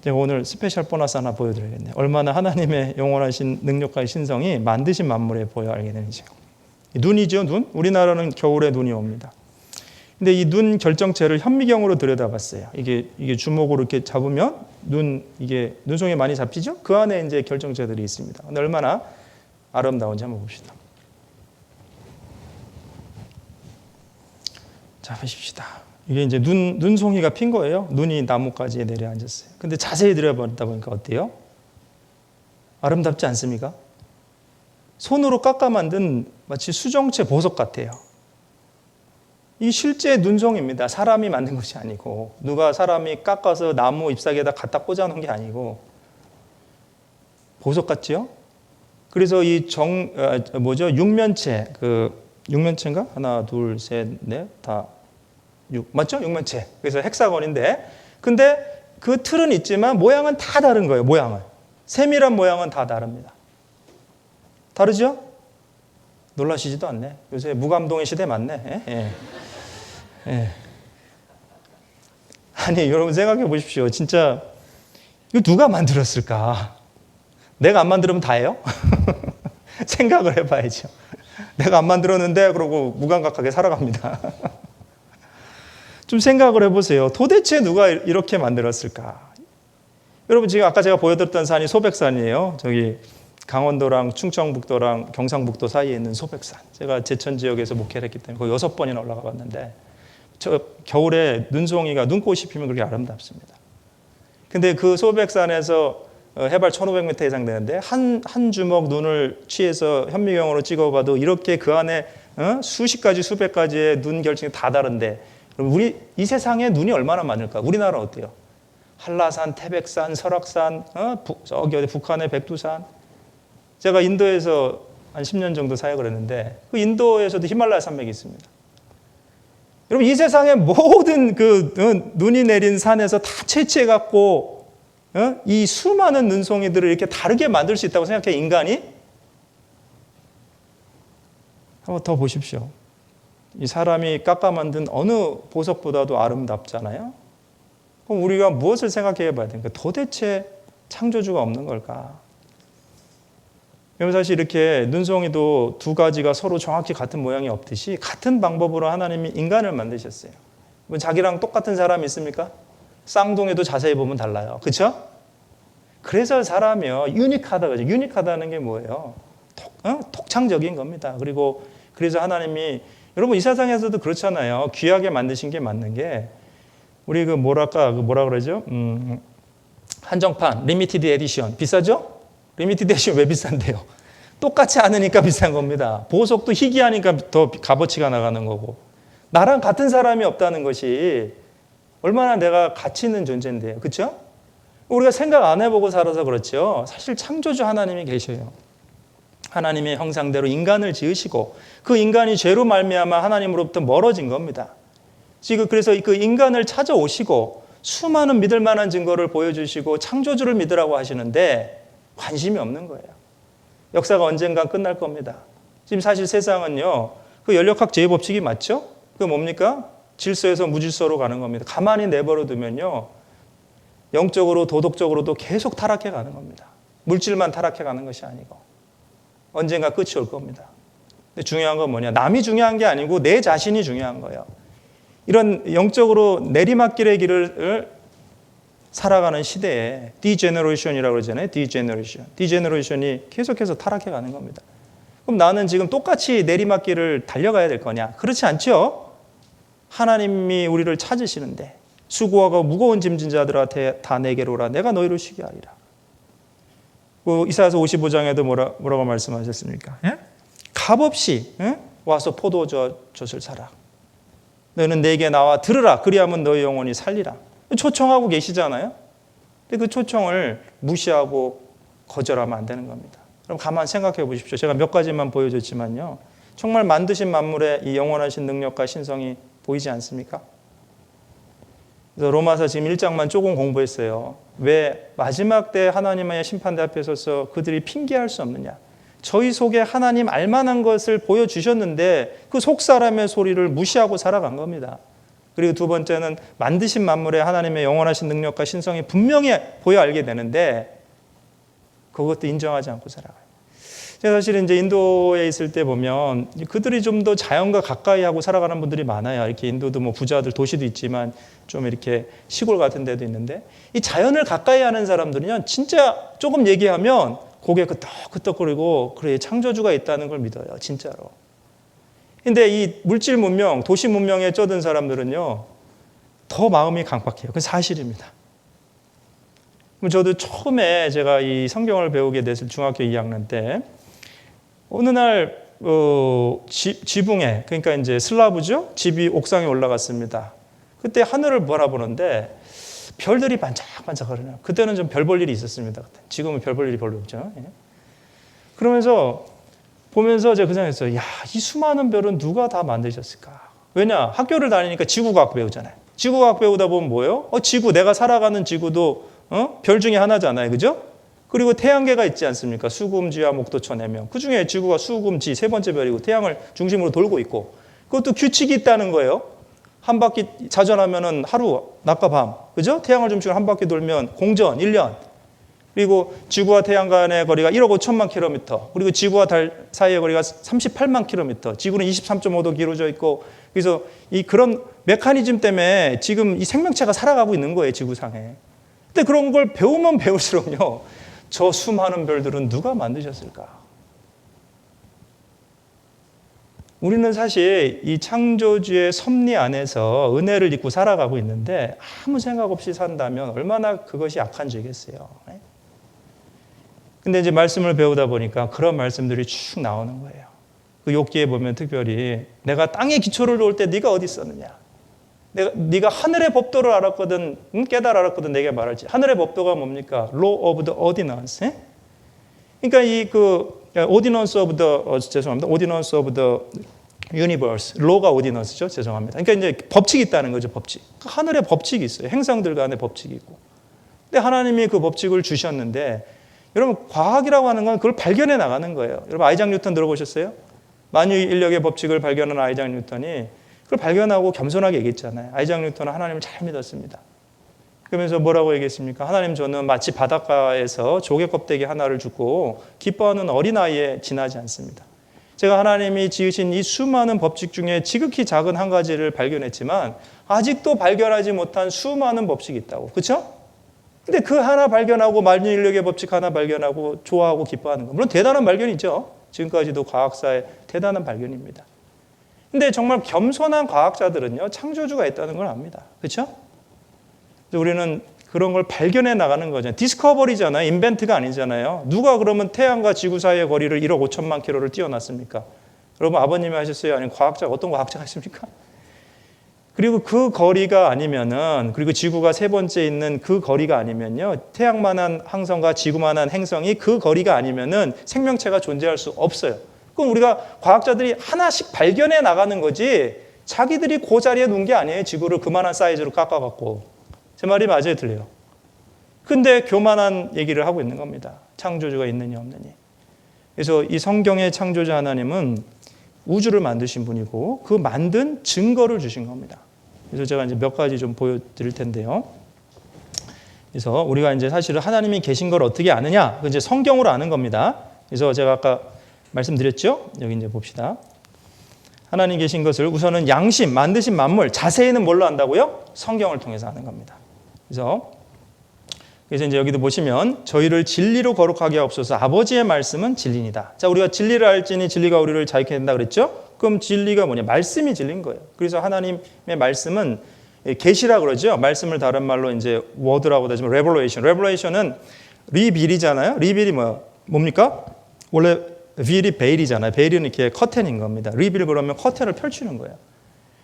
제가 오늘 스페셜 보너스 하나 보여드려야겠네요. 얼마나 하나님의 영원하신 능력과 신성이 만드신 만물에 보여 알게 되는지요. 눈이죠, 눈. 우리나라는 겨울에 눈이 옵니다. 근데 이 눈 결정체를 현미경으로 들여다봤어요. 이게 주먹으로 이렇게 잡으면 이게 눈송이 많이 잡히죠? 그 안에 이제 결정체들이 있습니다. 근데 얼마나 아름다운지 한번 봅시다. 자, 보십시다. 이게 이제 눈송이가 핀 거예요. 눈이 나뭇가지에 내려앉았어요. 근데 자세히 들여다보다 보니까 어때요? 아름답지 않습니까? 손으로 깎아 만든 마치 수정체 보석 같아요. 이 실제 눈송이입니다. 사람이 만든 것이 아니고, 누가 사람이 깎아서 나무 잎사귀에다 갖다 꽂아놓은 게 아니고 보석 같지요? 그래서 이 육면체, 육면체인가? 하나, 둘, 셋, 넷, 다 6 맞죠? 육면체. 그래서 헥사건인데, 근데 그 틀은 있지만 모양은 다 다른 거예요. 모양은 세밀한 모양은 다 다릅니다. 다르죠? 놀라시지도 않네. 요새 무감동의 시대 맞네. 예. 예. 아니, 여러분 생각해 보십시오. 진짜 이거 누가 만들었을까? 내가 안 만들면 다예요? 생각을 해봐야죠. 내가 안 만들었는데 그러고 무감각하게 살아갑니다. 좀 생각을 해보세요. 도대체 누가 이렇게 만들었을까? 여러분, 지금 아까 제가 보여드렸던 산이 소백산이에요. 저기 강원도랑 충청북도랑 경상북도 사이에 있는 소백산. 제가 제천 지역에서 목회를 했기 때문에 거의 6번이나 올라가 봤는데, 저 겨울에 눈송이가 눈꽃이 피면 그렇게 아름답습니다. 근데 그 소백산에서 해발 1500m 이상 되는데 한 주먹 눈을 취해서 현미경으로 찍어봐도 이렇게 그 안에 수십 가지 수백 가지의 눈 결정이 다 다른데, 우리 이 세상에 눈이 얼마나 많을까? 우리나라 어때요? 한라산, 태백산, 설악산, 저기 어디 북한의 백두산. 제가 인도에서 한 10년 정도 사역을 했는데 그 인도에서도 히말라야 산맥이 있습니다. 여러분, 이 세상의 모든 눈이 내린 산에서 다 채취해 갖고 이 수많은 눈송이들을 이렇게 다르게 만들 수 있다고 생각해, 인간이? 한번 더 보십시오. 이 사람이 깎아 만든 어느 보석보다도 아름답잖아요. 그럼 우리가 무엇을 생각해 봐야 됩니까? 도대체 창조주가 없는 걸까? 여러분, 사실 이렇게 눈송이도 두 가지가 서로 정확히 같은 모양이 없듯이 같은 방법으로 하나님이 인간을 만드셨어요. 자기랑 똑같은 사람이 있습니까? 쌍둥이도 자세히 보면 달라요. 그렇죠? 그래서 사람이요, 유니크하다 그러죠. 유니크하다는 게 뭐예요? 독창적인 겁니다. 그리고 그래서 하나님이, 여러분, 이 세상에서도 그렇잖아요. 귀하게 만드신 게 맞는 게, 우리 뭐라 그러죠? 한정판, 리미티드 에디션. 비싸죠? 리미티드 에디션 왜 비싼데요? 똑같지 않으니까 비싼 겁니다. 보석도 희귀하니까 더 값어치가 나가는 거고. 나랑 같은 사람이 없다는 것이 얼마나 내가 가치 있는 존재인데요. 그렇죠? 우리가 생각 안 해보고 살아서 그렇죠. 사실 창조주 하나님이 계셔요. 하나님의 형상대로 인간을 지으시고 그 인간이 죄로 말미암아 하나님으로부터 멀어진 겁니다. 지금 그래서 그 인간을 찾아오시고 수많은 믿을 만한 증거를 보여주시고 창조주를 믿으라고 하시는데 관심이 없는 거예요. 역사가 언젠가 끝날 겁니다. 지금 사실 세상은요, 그 연력학 제휴법칙이 맞죠? 그 뭡니까? 질서에서 무질서로 가는 겁니다. 가만히 내버려 두면요, 영적으로 도덕적으로도 계속 타락해 가는 겁니다. 물질만 타락해 가는 것이 아니고 언젠가 끝이 올 겁니다. 근데 중요한 건 뭐냐? 남이 중요한 게 아니고 내 자신이 중요한 거예요. 이런 영적으로 내리막길의 길을 살아가는 시대에 디제너레이션이라고 그러잖아요. 디제너레이션이 계속해서 타락해 가는 겁니다. 그럼 나는 지금 똑같이 내리막길을 달려가야 될 거냐? 그렇지 않죠? 하나님이 우리를 찾으시는데 수고하고 무거운 짐진 자들한테 다 내게로 오라. 내가 너희를 쉬게 하리라. 이사야서 55장에도 뭐라고 말씀하셨습니까? 예? 값없이 와서 포도젖을 사라. 너희는 내게 나와 들으라. 그리하면 너희 영혼이 살리라. 초청하고 계시잖아요. 근데 그 초청을 무시하고 거절하면 안 되는 겁니다. 그럼 가만 생각해 보십시오. 제가 몇 가지만 보여줬지만요. 정말 만드신 만물의 이 영원하신 능력과 신성이 보이지 않습니까? 그래서 로마서 지금 1장만 조금 공부했어요. 왜 마지막 때 하나님의 심판대 앞에 서서 그들이 핑계할 수 없느냐. 저희 속에 하나님 알만한 것을 보여주셨는데 그 속사람의 소리를 무시하고 살아간 겁니다. 그리고 두 번째는 만드신 만물에 하나님의 영원하신 능력과 신성이 분명히 보여 알게 되는데 그것도 인정하지 않고 살아가요. 제가 사실 이제 인도에 있을 때 보면 그들이 좀 더 자연과 가까이 하고 살아가는 분들이 많아요. 이렇게 인도도 뭐 부자들 도시도 있지만 좀 이렇게 시골 같은 데도 있는데 이 자연을 가까이 하는 사람들은요 진짜 조금 얘기하면 고개 끄덕끄덕거리고 그래 창조주가 있다는 걸 믿어요. 진짜로. 근데 이 물질 문명, 도시 문명에 쩌든 사람들은요 더 마음이 강박해요. 그건 사실입니다. 저도 처음에 제가 이 성경을 배우게 됐을 중학교 2학년 때 어느 날 지붕에 그러니까 이제 슬라브죠 집이 옥상에 올라갔습니다. 그때 하늘을 바라보는데 별들이 반짝반짝거려요. 그때는 좀 별 볼 일이 있었습니다. 지금은 별 볼 일이 별로 없죠. 그러면서 보면서 제가 그 생각했어요. 야, 이 수많은 별은 누가 다 만드셨을까? 왜냐 학교를 다니니까 지구과학 배우잖아요. 지구과학 배우다 보면 뭐예요? 지구 내가 살아가는 지구도 별 중에 하나잖아요. 그죠? 그리고 태양계가 있지 않습니까? 수금지와 목도초 4명. 그중에 지구가 수금지 세 번째 별이고 태양을 중심으로 돌고 있고 그것도 규칙이 있다는 거예요. 한 바퀴 자전하면은 하루, 낮과 밤. 그죠? 태양을 중심으로 한 바퀴 돌면 공전 1년. 그리고 지구와 태양 간의 거리가 1억 5천만 킬로미터. 그리고 지구와 달 사이의 거리가 38만 킬로미터. 지구는 23.5도 기울어져 있고 그래서 이 그런 메커니즘 때문에 지금 이 생명체가 살아가고 있는 거예요. 지구상에. 근데 그런 걸 배우면 배울수록요. 저 수많은 별들은 누가 만드셨을까? 우리는 사실 이 창조주의 섭리 안에서 은혜를 입고 살아가고 있는데 아무 생각 없이 산다면 얼마나 그것이 악한 죄겠어요. 근데 이제 말씀을 배우다 보니까 그런 말씀들이 쭉 나오는 거예요. 그 욥기에 보면 특별히 내가 땅의 기초를 놓을 때 네가 어디 있었느냐? 네가 하늘의 법도를 알았거든, 깨달았거든 내게 말할지. 하늘의 법도가 뭡니까? Law of the ordinance. 그러니까 ordinance of the universe. law가 ordinance죠. 죄송합니다. 그러니까 이제 법칙이 있다는 거죠. 법칙. 하늘의 법칙이 있어요. 행성들 간의 법칙이 있고. 근데 하나님이 그 법칙을 주셨는데 여러분 과학이라고 하는 건 그걸 발견해 나가는 거예요. 여러분 아이작 뉴턴 들어보셨어요? 만유 인력의 법칙을 발견한 아이작 뉴턴이 그걸 발견하고 겸손하게 얘기했잖아요. 아이작 뉴턴은 하나님을 잘 믿었습니다. 그러면서 뭐라고 얘기했습니까? 하나님 저는 마치 바닷가에서 조개 껍데기 하나를 줍고 기뻐하는 어린아이에 지나지 않습니다. 제가 하나님이 지으신 이 수많은 법칙 중에 지극히 작은 한 가지를 발견했지만 아직도 발견하지 못한 수많은 법칙이 있다고. 그렇죠? 근데 그 하나 발견하고 만유 인력의 법칙 하나 발견하고 좋아하고 기뻐하는 거. 물론 대단한 발견이죠. 지금까지도 과학사의 대단한 발견입니다. 근데 정말 겸손한 과학자들은요, 창조주가 있다는 걸 압니다. 그렇죠? 우리는 그런 걸 발견해 나가는 거죠. 디스커버리잖아요. 인벤트가 아니잖아요. 누가 그러면 태양과 지구 사이의 거리를 1억 5천만 킬로를 띄워놨습니까? 여러분 아버님이 하셨어요? 아니면 과학자가 어떤 과학자가 있습니까? 그리고 그 거리가 아니면은 그리고 지구가 세 번째 있는 그 거리가 아니면요. 태양만한 항성과 지구만한 행성이 그 거리가 아니면은 생명체가 존재할 수 없어요. 그럼 우리가 과학자들이 하나씩 발견해 나가는 거지 자기들이 그 자리에 놓은 게 아니에요. 지구를 그만한 사이즈로 깎아갖고. 제 말이 맞아요? 들려요? 근데 교만한 얘기를 하고 있는 겁니다. 창조주가 있느냐 없느냐. 그래서 이 성경의 창조자 하나님은 우주를 만드신 분이고 그 만든 증거를 주신 겁니다. 그래서 제가 이제 몇 가지 좀 보여드릴 텐데요. 그래서 우리가 이제 사실은 하나님이 계신 걸 어떻게 아느냐? 이제 성경으로 아는 겁니다. 그래서 제가 아까 말씀드렸죠? 여기 이제 봅시다. 하나님 계신 것을 우선은 양심, 만드신 만물, 자세히는 뭘로 안다고요? 성경을 통해서 아는 겁니다. 그래서 이제 여기도 보시면 저희를 진리로 거룩하게 하옵소서. 아버지의 말씀은 진리니다. 자, 우리가 진리를 알지니 진리가 우리를 자유케 한다 그랬죠? 그럼 진리가 뭐냐? 말씀이 진리인 거예요. 그래서 하나님의 말씀은 계시라 그러죠. 말씀을 다른 말로 이제 워드라고 하지만 레벨레이션. 레벨레이션은 리빌이잖아요. 리빌이 뭡니까? 원래 빌이 베일이잖아요. 베일은 이렇게 커튼인 겁니다. 리빌 그러면 커튼을 펼치는 거예요.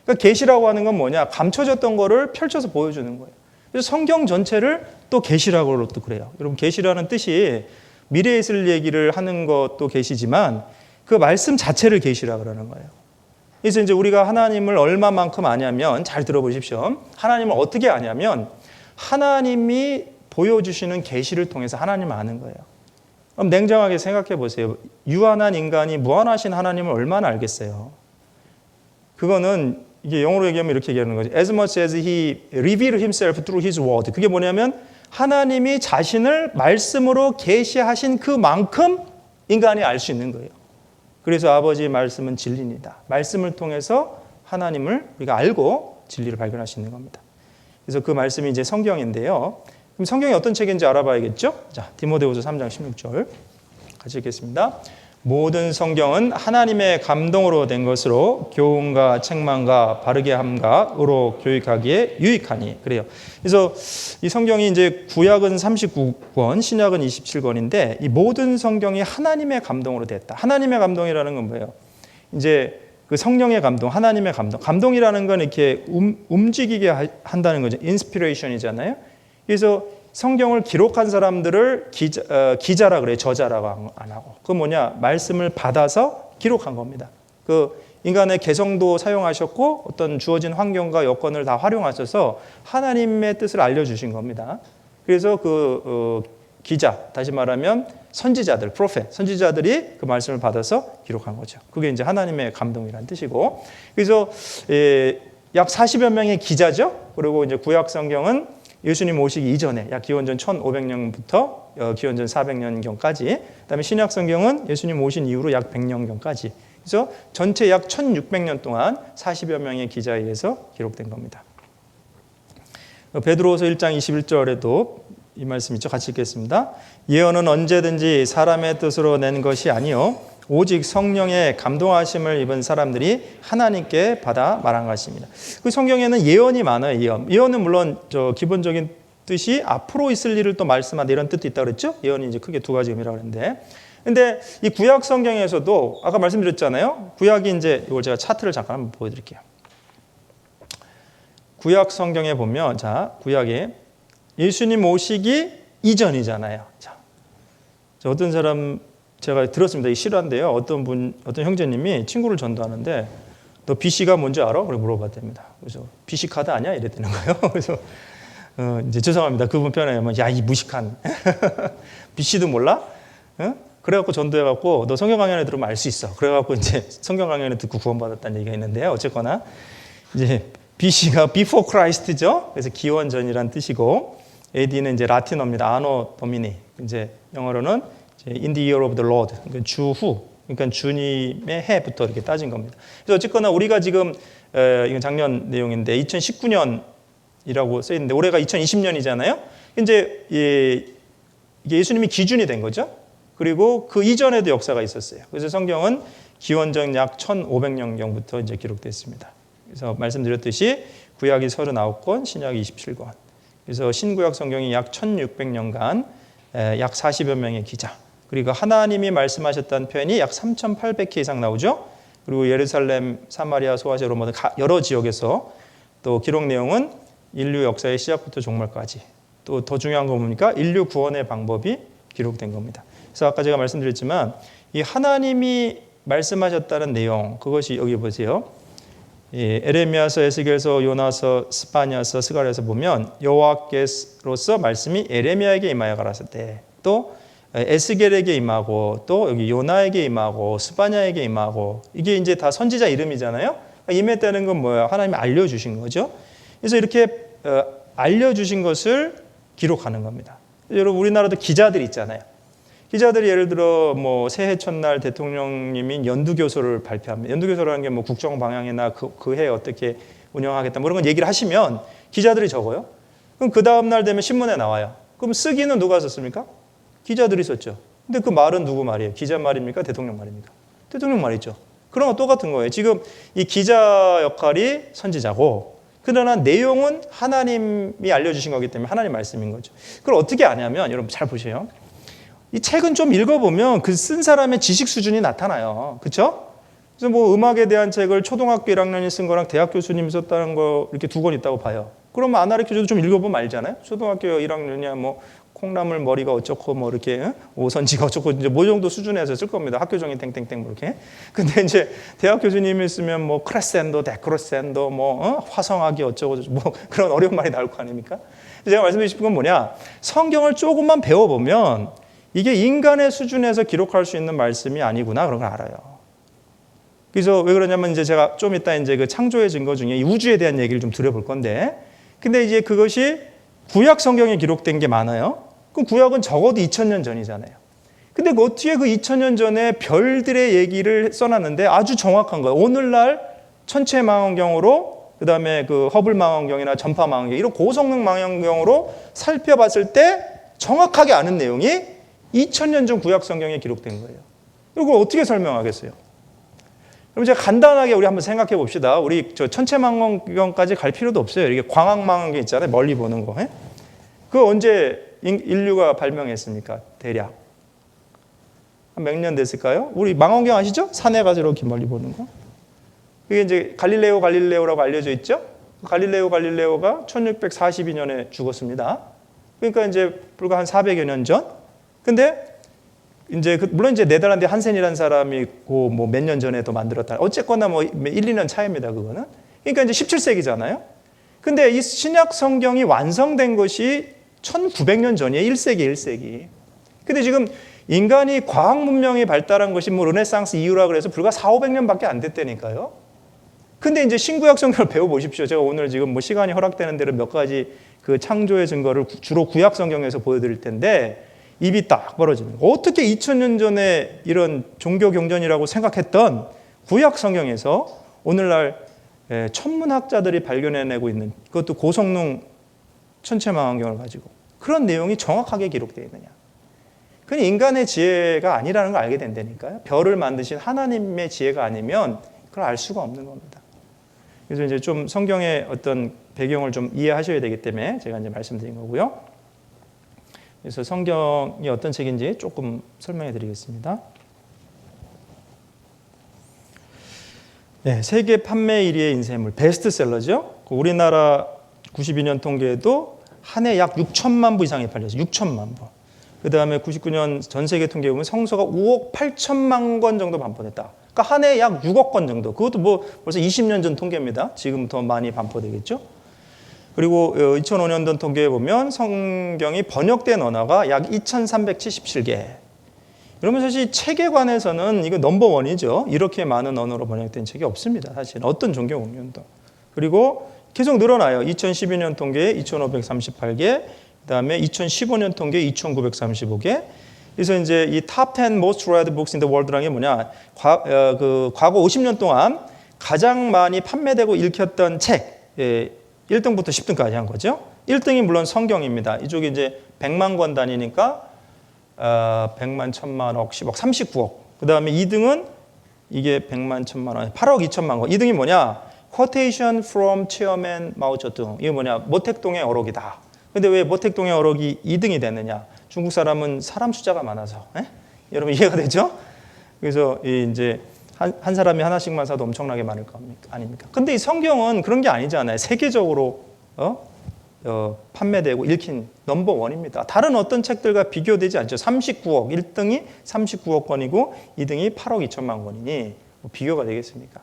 그러니까 계시라고 하는 건 뭐냐? 감춰졌던 거를 펼쳐서 보여주는 거예요. 그래서 성경 전체를 또 계시라고 또 그래요. 여러분 계시라는 뜻이 미래에 있을 얘기를 하는 것도 계시지만 그 말씀 자체를 계시라 그러는 거예요. 그래서 이제 우리가 하나님을 얼마만큼 아냐면 잘 들어보십시오. 하나님을 어떻게 아냐면 하나님이 보여주시는 계시를 통해서 하나님을 아는 거예요. 그럼 냉정하게 생각해 보세요. 유한한 인간이 무한하신 하나님을 얼마나 알겠어요? 그거는 이게 영어로 얘기하면 이렇게 얘기하는 거죠. As much as he revealed himself through his word. 그게 뭐냐면 하나님이 자신을 말씀으로 계시하신 그만큼 인간이 알 수 있는 거예요. 그래서 아버지의 말씀은 진리입니다. 말씀을 통해서 하나님을 우리가 알고 진리를 발견할 수 있는 겁니다. 그래서 그 말씀이 이제 성경인데요. 그럼 성경이 어떤 책인지 알아봐야겠죠? 자, 디모데후서 3장 16절 같이 읽겠습니다. 모든 성경은 하나님의 감동으로 된 것으로 교훈과 책망과 바르게 함과 의로 교육하기에 유익하니. 그래요. 그래서 이 성경이 이제 구약은 39권, 신약은 27권인데 이 모든 성경이 하나님의 감동으로 됐다. 하나님의 감동이라는 건 뭐예요? 이제 그 성령의 감동, 하나님의 감동. 감동이라는 건 이렇게 움직이게 한다는 거죠. 인스피레이션이잖아요. 그래서 성경을 기록한 사람들을 기자라 그래요. 저자라고 안 하고. 그건 뭐냐? 말씀을 받아서 기록한 겁니다. 그 인간의 개성도 사용하셨고 어떤 주어진 환경과 여건을 다 활용하셔서 하나님의 뜻을 알려주신 겁니다. 그래서 그 기자, 다시 말하면 선지자들, 프로페트, 선지자들이 그 말씀을 받아서 기록한 거죠. 그게 이제 하나님의 감동이라는 뜻이고. 그래서 약 40여 명의 기자죠. 그리고 이제 구약 성경은 예수님 오시기 이전에 약 기원전 1500년부터 기원전 400년경까지, 그다음에 신약 성경은 예수님 오신 이후로 약 100년경까지. 그래서 전체 약 1600년 동안 40여 명의 기자에 의해서 기록된 겁니다. 베드로후서 1장 21절에도 이 말씀 있죠. 같이 읽겠습니다. 예언은 언제든지 사람의 뜻으로 낸 것이 아니요 오직 성령의 감동하심을 입은 사람들이 하나님께 받아 말한 것입니다. 그 성경에는 예언이 많아요. 예언은 물론 기본적인 뜻이 앞으로 있을 일을 또 말씀한다 이런 뜻도 있다 그랬죠. 예언이 이제 크게 두 가지 의미라고 그랬는데, 근데 이 구약 성경에서도 아까 말씀드렸잖아요. 구약이 이제 이걸 제가 차트를 잠깐 한번 보여드릴게요. 구약 성경에 보면 자 구약에 예수님 오시기 이전이잖아요. 자 어떤 사람 제가 들었습니다. 이 실화인데요. 어떤 형제님이 친구를 전도하는데 너 BC가 뭔지 알아? 그래 물어봤답니다. 그래서 BC 카드 아니야? 이랬다는 거예요. 그래서 이제 죄송합니다. 그분 편에 야 이 무식한 BC도 몰라? 그래갖고 전도해갖고 너 성경 강연에 들으면 알 수 있어. 그래갖고 이제 성경 강연에 듣고 구원받았다는 얘기가 있는데요. 어쨌거나 이제 BC가 Before Christ죠. 그래서 기원 전이란 뜻이고 AD는 이제 라틴어입니다. 아노 도미니. 이제 영어로는 In the year of the Lord, 그러니까 주후, 그러니까 주님의 해부터 이렇게 따진 겁니다. 그래서 어쨌거나 우리가 지금 이건 작년 내용인데 2019년이라고 써 있는데 올해가 2020년이잖아요. 이제 이게 예수님이 기준이 된 거죠. 그리고 그 이전에도 역사가 있었어요. 그래서 성경은 기원전 약 1500년경부터 이제 기록됐습니다. 그래서 말씀드렸듯이 구약이 39권, 신약이 27권. 그래서 신구약 성경이 약 1600년간 약 40여 명의 기자, 그리고 하나님이 말씀하셨다는 표현이 약 3800회 이상 나오죠. 그리고 예루살렘, 사마리아, 소아시아, 뭐 여러 지역에서 또 기록 내용은 인류 역사의 시작부터 종말까지, 또 더 중요한 거 뭡니까? 인류 구원의 방법이 기록된 겁니다. 그래서 아까 제가 말씀드렸지만 이 하나님이 말씀하셨다는 내용, 그것이 여기 보세요. 에레미야서, 에스겔서, 요나서, 스파냐서, 스가랴서 보면 여호와께로서 말씀이 에레미야에게 임하여 가라사대, 또 에스겔에게 임하고, 또 여기 요나에게 임하고, 스파냐에게 임하고, 이게 이제 다 선지자 이름이잖아요. 임했다는 건 뭐예요? 하나님이 알려주신 거죠. 그래서 이렇게 알려주신 것을 기록하는 겁니다. 여러분 우리나라도 기자들이 있잖아요. 기자들이 예를 들어 뭐 새해 첫날 대통령님이 연두교서를 발표합니다. 연두교서라는 게 뭐 국정 방향이나 그 해 어떻게 운영하겠다 뭐 이런 건 얘기를 하시면 기자들이 적어요. 그럼 그 다음 날 되면 신문에 나와요. 그럼 쓰기는 누가 썼습니까? 기자들이 썼죠. 근데 그 말은 누구 말이에요? 기자 말입니까? 대통령 말입니까? 대통령 말이죠. 그런 거 똑같은 거예요. 지금 이 기자 역할이 선지자고, 그러나 내용은 하나님이 알려주신 거기 때문에 하나님 말씀인 거죠. 그걸 어떻게 아냐면 여러분 잘 보세요. 이 책은 좀 읽어보면 그 쓴 사람의 지식 수준이 나타나요. 그렇죠? 그래서 뭐 음악에 대한 책을 초등학교 1학년이 쓴 거랑 대학 교수님이 썼다는 거 이렇게 두 권 있다고 봐요. 그러면 아나리 교수도 좀 읽어보면 알잖아요. 초등학교 1학년이야 뭐 콩나물 머리가 어쩌고 뭐 이렇게 오선지가 어쩌고 이제 뭐 정도 수준에서 쓸 겁니다. 학교 종이 땡땡땡 뭐 이렇게. 근데 이제 대학 교수님이 쓰면 뭐 크레센도, 데크로센도, 뭐 화성학이 어쩌고 뭐 그런 어려운 말이 나올 거 아닙니까? 제가 말씀드리고 싶은 건 뭐냐? 성경을 조금만 배워보면 이게 인간의 수준에서 기록할 수 있는 말씀이 아니구나 그런 걸 알아요. 그래서 왜 그러냐면 이제 제가 좀 이따 이제 그 창조의 증거 중에 우주에 대한 얘기를 좀 드려볼 건데, 근데 이제 그것이 구약 성경에 기록된 게 많아요. 그럼 구약은 적어도 2000년 전이잖아요. 근데 어떻게 그 2000년 전에 별들의 얘기를 써놨는데 아주 정확한 거예요. 오늘날 천체 망원경으로, 그 다음에 그 허블 망원경이나 전파 망원경 이런 고성능 망원경으로 살펴봤을 때 정확하게 아는 내용이 2000년 전 구약 성경에 기록된 거예요. 이걸 어떻게 설명하겠어요? 그럼 제가 간단하게 우리 한번 생각해 봅시다. 우리 저 천체 망원경까지 갈 필요도 없어요. 이렇게 광학 망원경 있잖아요. 멀리 보는 거. 그거 언제 인류가 발명했습니까? 대략 한 몇 년 됐을까요? 우리 망원경 아시죠? 산에 가서 이렇게 멀리 보는 거. 그게 이제 갈릴레오라고 알려져 있죠. 갈릴레오가 1642년에 죽었습니다. 그러니까 이제 불과 한 400여 년 전. 근데 이제 물론 이제 네덜란드 한센이라는 사람이 있고 뭐 몇 년 전에 또 만들었다. 어쨌거나 뭐 1, 2년 차이입니다, 그거는. 그러니까 이제 17세기잖아요. 근데 이 신약 성경이 완성된 것이 1900년 전이에요. 1세기. 근데 지금 인간이 과학 문명이 발달한 것이 뭐 르네상스 이후라 그래서 불과 400~500년밖에 안 됐다니까요. 근데 이제 신구약 성경을 배워 보십시오. 제가 오늘 지금 뭐 시간이 허락되는 대로 몇 가지 그 창조의 증거를 주로 구약 성경에서 보여드릴 텐데 입이 딱 벌어집니다. 어떻게 2000년 전에 이런 종교 경전이라고 생각했던 구약 성경에서 오늘날 천문학자들이 발견해내고 있는 그것도 고성능 천체망원경을 가지고 그런 내용이 정확하게 기록되어 있느냐. 그건 인간의 지혜가 아니라는 걸 알게 된다니까요. 별을 만드신 하나님의 지혜가 아니면 그걸 알 수가 없는 겁니다. 그래서 이제 좀 성경의 어떤 배경을 좀 이해하셔야 되기 때문에 제가 이제 말씀드린 거고요. 그래서 성경이 어떤 책인지 조금 설명해 드리겠습니다. 네, 세계 판매 1위의 인쇄물, 베스트셀러죠. 우리나라 92년 통계에도 한 해 약 6천만 부 이상이 팔렸어요. 6천만 부. 그 다음에 99년 전 세계 통계에 보면 성서가 5억 8천만 권 정도 반포됐다. 그러니까 한 해 약 6억 권 정도. 그것도 뭐 벌써 20년 전 통계입니다. 지금 더 많이 반포되겠죠. 그리고 2005년도 통계에 보면 성경이 번역된 언어가 약 2377개. 그러면 사실 책에 관해서는 이거 넘버원이죠. 이렇게 많은 언어로 번역된 책이 없습니다. 사실 어떤 종교 공연도. 그리고 계속 늘어나요. 2012년 통계에 2538개, 그다음에 2015년 통계에 2935개. 그래서 이제 이 top 10 most read books in the world라는 게 뭐냐? 과거 50년 동안 가장 많이 판매되고 읽혔던 책 1등부터 10등까지 한 거죠. 1등이 물론 성경입니다. 이쪽이 이제 100만 권 단위니까 100만, 1000만, 억, 10억, 39억. 그 다음에 2등은 이게 100만, 1000만 원, 8억 2천만 권. 2등이 뭐냐? Quotation from Chairman Mao Zedong. 이게 뭐냐? 모택동의 어록이다. 근데 왜 모택동의 어록이 2등이 됐느냐? 중국 사람은 사람 숫자가 많아서. 여러분 이해가 되죠? 그래서 이제 한 사람이 하나씩만 사도 엄청나게 많을 거 아닙니까? 근데 이 성경은 그런 게 아니잖아요. 세계적으로 판매되고 읽힌 넘버원입니다. 다른 어떤 책들과 비교되지 않죠. 39억, 1등이 39억 권이고 2등이 8억 2천만 권이니 뭐 비교가 되겠습니까?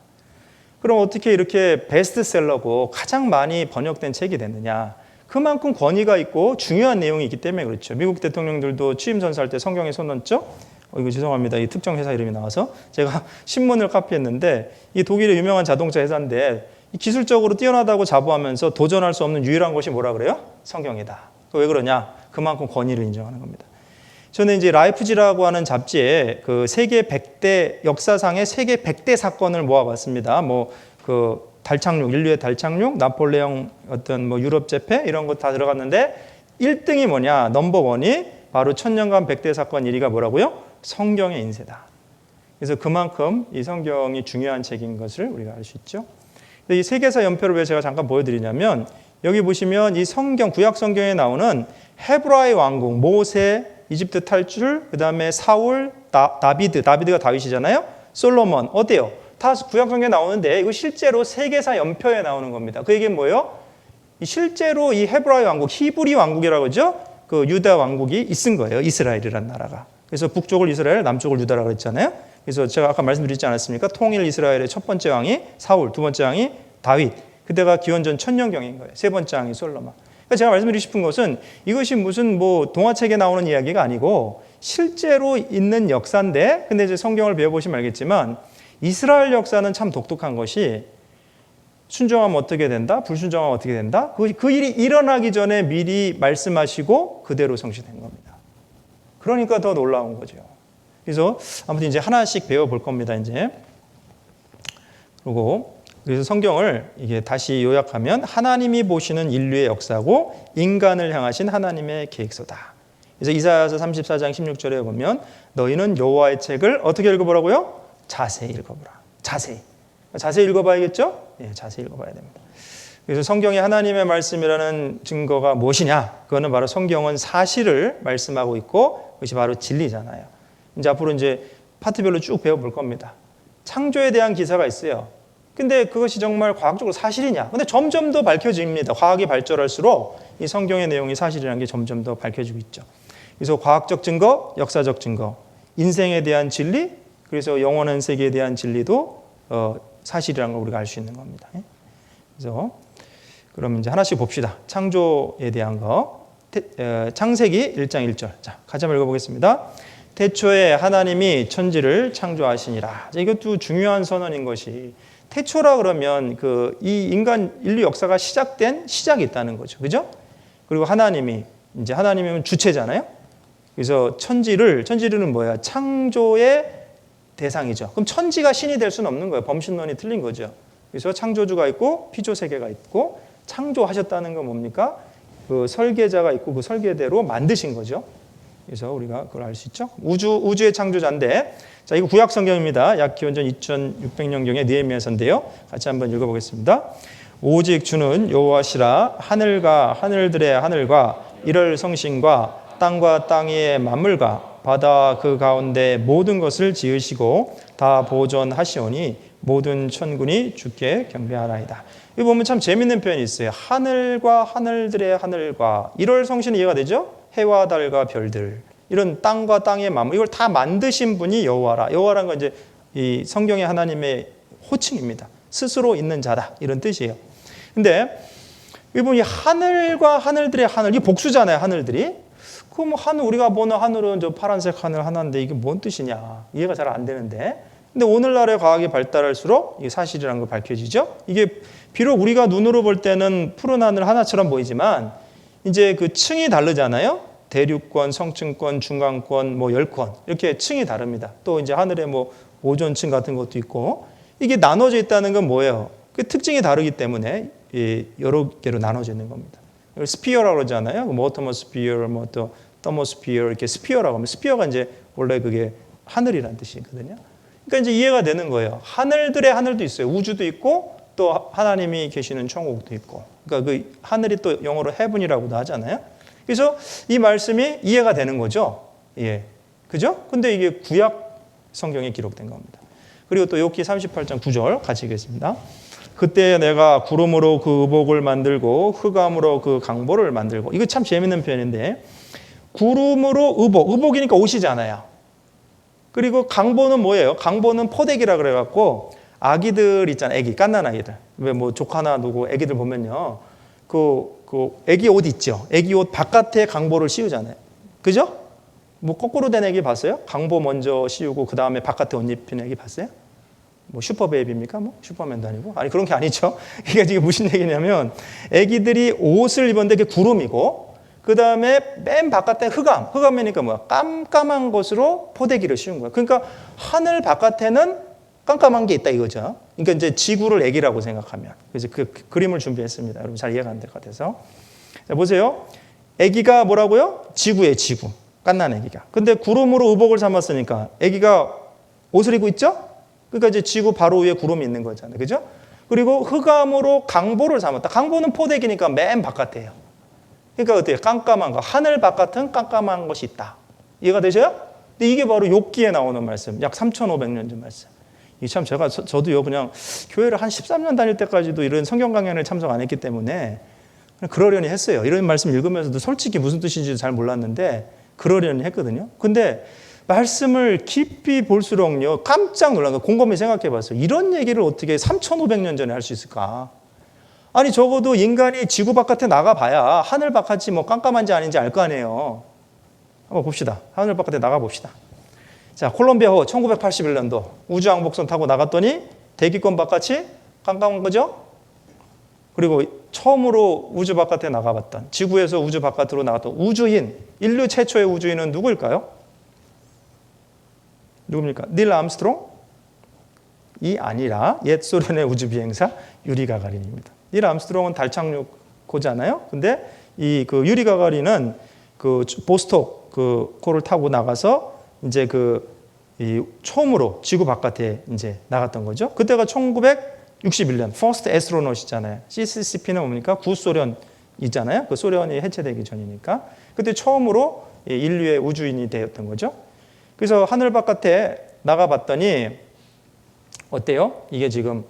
그럼 어떻게 이렇게 베스트셀러고 가장 많이 번역된 책이 됐느냐? 그만큼 권위가 있고 중요한 내용이 있기 때문에 그렇죠. 미국 대통령들도 취임 선서할 때 성경에 손 얹죠. 이거 죄송합니다. 이 특정 회사 이름이 나와서 제가 신문을 카피했는데 이 독일의 유명한 자동차 회사인데 기술적으로 뛰어나다고 자부하면서 도전할 수 없는 유일한 것이 뭐라 그래요? 성경이다. 왜 그러냐? 그만큼 권위를 인정하는 겁니다. 저는 이제 라이프지라고 하는 잡지에 그 세계 100대 역사상의 세계 100대 사건을 모아봤습니다. 뭐 그 달 착륙, 인류의 달 착륙, 나폴레옹 어떤 뭐 유럽 재패 이런 거 다 들어갔는데 1등이 뭐냐? 넘버원이 바로 천년간 100대 사건 1위가 뭐라고요? 성경의 인쇄다. 그래서 그만큼 이 성경이 중요한 책인 것을 우리가 알 수 있죠. 이 세계사 연표를 왜 제가 잠깐 보여드리냐면 여기 보시면 이 성경, 구약 성경에 나오는 헤브라의 왕국, 모세, 이집트 탈출, 그 다음에 사울, 다비드가 다윗이잖아요. 솔로몬, 어때요? 다 구약 성경에 나오는데 이거 실제로 세계사 연표에 나오는 겁니다. 그 얘기는 뭐예요? 실제로 이 헤브라의 왕국, 히브리 왕국이라고 그러죠? 그 유다 왕국이 있은 거예요. 이스라엘이라는 나라가. 그래서 북쪽을 이스라엘, 남쪽을 유다라고 했잖아요. 그래서 제가 아까 말씀드리지 않았습니까? 통일 이스라엘의 첫 번째 왕이 사울, 두 번째 왕이 다윗. 그때가 기원전 1000년경인 거예요. 세 번째 왕이 솔로몬. 그러니까 제가 말씀드리고 싶은 것은 이것이 무슨 뭐 동화책에 나오는 이야기가 아니고 실제로 있는 역사인데, 근데 이제 성경을 배워보시면 알겠지만 이스라엘 역사는 참 독특한 것이 순종하면 어떻게 된다, 불순종하면 어떻게 된다. 그 일이 일어나기 전에 미리 말씀하시고 그대로 성취된 겁니다. 그러니까 더 놀라운 거죠. 그래서 아무튼 이제 하나씩 배워볼 겁니다. 이제 그래서 성경을 이게 다시 요약하면 하나님이 보시는 인류의 역사고 인간을 향하신 하나님의 계획서다. 그래서 이사야서 34장 16절에 보면 너희는 여호와의 책을 어떻게 읽어보라고요? 자세히 읽어보라. 자세히 읽어봐야겠죠? 예, 자세히 읽어봐야 됩니다. 그래서 성경에 하나님의 말씀이라는 증거가 무엇이냐? 그거는 바로 성경은 사실을 말씀하고 있고 그것이 바로 진리잖아요. 이제 앞으로 이제 파트별로 쭉 배워볼 겁니다. 창조에 대한 기사가 있어요. 근데 그것이 정말 과학적으로 사실이냐? 근데 점점 더 밝혀집니다. 과학이 발전할수록 이 성경의 내용이 사실이라는 게 점점 더 밝혀지고 있죠. 그래서 과학적 증거, 역사적 증거, 인생에 대한 진리, 그래서 영원한 세계에 대한 진리도 사실이라는 걸 우리가 알 수 있는 겁니다. 그래서 그럼 이제 하나씩 봅시다. 창조에 대한 거. 창세기 1장 1절. 자, 같이 한번 읽어보겠습니다. 태초에 하나님이 천지를 창조하시니라. 이것도 중요한 선언인 것이 태초라 그러면 이 인간 인류 역사가 시작된 시작이 있다는 거죠. 그죠? 그리고 하나님이면 주체잖아요. 그래서 천지는 뭐야? 창조의 대상이죠. 그럼 천지가 신이 될 수는 없는 거예요. 범신론이 틀린 거죠. 그래서 창조주가 있고 피조 세계가 있고 창조하셨다는 건 뭡니까? 그 설계자가 있고 그 설계대로 만드신 거죠. 그래서 우리가 그걸 알 수 있죠. 우주의 창조자인데, 자, 이거 구약 성경입니다. 약 기원전 2600년경의 느헤미야서인데요. 같이 한번 읽어보겠습니다. 오직 주는 여호와시라. 하늘과 하늘들의 하늘과 이럴 성신과 땅과 땅 위의 만물과 바다 그 가운데 모든 것을 지으시고 다 보존하시오니 모든 천군이 주께 경배하나이다. 여기 보면 참 재밌는 표현이 있어요. 하늘과 하늘들의 하늘과 이럴 성신이 이해가 되죠? 해와 달과 별들, 이런 땅과 땅의 만물, 이걸 다 만드신 분이 여호와라. 여호와라는 건 이제 이 성경의 하나님의 호칭입니다. 스스로 있는 자다, 이런 뜻이에요. 근데 이분 이 하늘과 하늘들의 하늘, 이게 복수잖아요. 하늘들이. 그럼 하늘, 우리가 보는 하늘은 저 파란색 하늘 하나인데 이게 뭔 뜻이냐? 이해가 잘 안 되는데. 근데 오늘날의 과학이 발달할수록 이게 사실이라는 거 밝혀지죠. 이게 비록 우리가 눈으로 볼 때는 푸른 하늘 하나처럼 보이지만 이제 그 층이 다르잖아요. 대륙권, 성층권, 중간권, 뭐 열권 이렇게 층이 다릅니다. 또 이제 하늘에 뭐 오존층 같은 것도 있고 이게 나눠져 있다는 건 뭐예요? 그 특징이 다르기 때문에 여러 개로 나눠져 있는 겁니다. 이걸 스피어라고 그러잖아요. 뭐 어토모스피어, 뭐 또 더모스피어 이렇게 스피어라고 하면 스피어가 이제 원래 그게 하늘이라는 뜻이거든요. 그러니까 이제 이해가 되는 거예요. 하늘들의 하늘도 있어요. 우주도 있고 또 하나님이 계시는 천국도 있고. 그러니까 그 하늘이 또 영어로 heaven이라고도 하잖아요. 그래서 이 말씀이 이해가 되는 거죠. 예. 그죠? 근데 이게 구약 성경에 기록된 겁니다. 그리고 또 욥기 38장 9절 같이 읽겠습니다. 그때 내가 구름으로 그 의복을 만들고 흑암으로 그 강보를 만들고. 이거 참 재밌는 표현인데 구름으로 의복이니까 옷이잖아요. 그리고 강보는 뭐예요? 강보는 포대기라 그래갖고 아기들 있잖아요. 아기, 갓난 아기들. 왜 뭐 조카나 누구 아기들 보면요. 그 아기 옷 있죠. 아기 옷 바깥에 강보를 씌우잖아요. 그죠? 뭐 거꾸로 된 아기 봤어요? 강보 먼저 씌우고 그 다음에 바깥에 옷 입힌 아기 봤어요? 뭐 슈퍼베이비입니까? 뭐 슈퍼맨도 아니고? 아니 그런 게 아니죠. 이게 지금 무슨 얘기냐면 아기들이 옷을 입었는데 그게 구름이고 그 다음에 맨 바깥에 흑암이니까 뭐야? 깜깜한 것으로 포대기를 씌운 거야. 그러니까 하늘 바깥에는 깜깜한 게 있다 이거죠. 그러니까 이제 지구를 아기라고 생각하면. 그래서 그 그림을 준비했습니다. 여러분 잘 이해가 안 될 것 같아서. 자, 보세요. 아기가 뭐라고요? 지구예요, 지구. 갓난 아기가. 근데 구름으로 의복을 삼았으니까 아기가 옷을 입고 있죠? 그러니까 이제 지구 바로 위에 구름이 있는 거잖아요. 그죠? 그리고 흑암으로 강보를 삼았다. 강보는 포대기니까 맨 바깥에요. 그러니까 어때요? 깜깜한 거. 하늘 바깥은 깜깜한 것이 있다. 이해가 되셔요? 근데 이게 바로 욥기에 나오는 말씀. 약 3,500년 전 말씀. 이 참 저도요 그냥 교회를 한 13년 다닐 때까지도 이런 성경 강연을 참석 안 했기 때문에 그러려니 했어요. 이런 말씀 읽으면서도 솔직히 무슨 뜻인지 잘 몰랐는데 그러려니 했거든요. 근데 말씀을 깊이 볼수록요, 깜짝 놀란 거예요. 곰곰이 생각해 봤어요. 이런 얘기를 어떻게 3,500년 전에 할 수 있을까? 아니, 적어도 인간이 지구 바깥에 나가봐야 하늘 바깥이 뭐 깜깜한지 아닌지 알 거 아니에요. 한번 봅시다. 하늘 바깥에 나가봅시다. 자, 콜롬비아호 1981년도 우주왕복선 타고 나갔더니 대기권 바깥이 깜깜한 거죠? 그리고 처음으로 우주 바깥에 나가봤던, 지구에서 우주 바깥으로 나갔던 우주인, 인류 최초의 우주인은 누구일까요? 누굽니까? 닐 암스트롱이 아니라 옛 소련의 우주 비행사 유리 가가린입니다. 닐 암스트롱은 달 착륙고잖아요. 근데 이 그 유리 가가린은 그 보스톡 그 코를 타고 나가서 이제 이 처음으로 지구 바깥에 이제 나갔던 거죠. 그때가 1961년 First Astronaut이잖아요. CCCP는 뭡니까? 구소련이잖아요. 그 소련이 해체되기 전이니까. 그때 처음으로 인류의 우주인이 되었던 거죠. 그래서 하늘 바깥에 나가봤더니 어때요? 이게 지금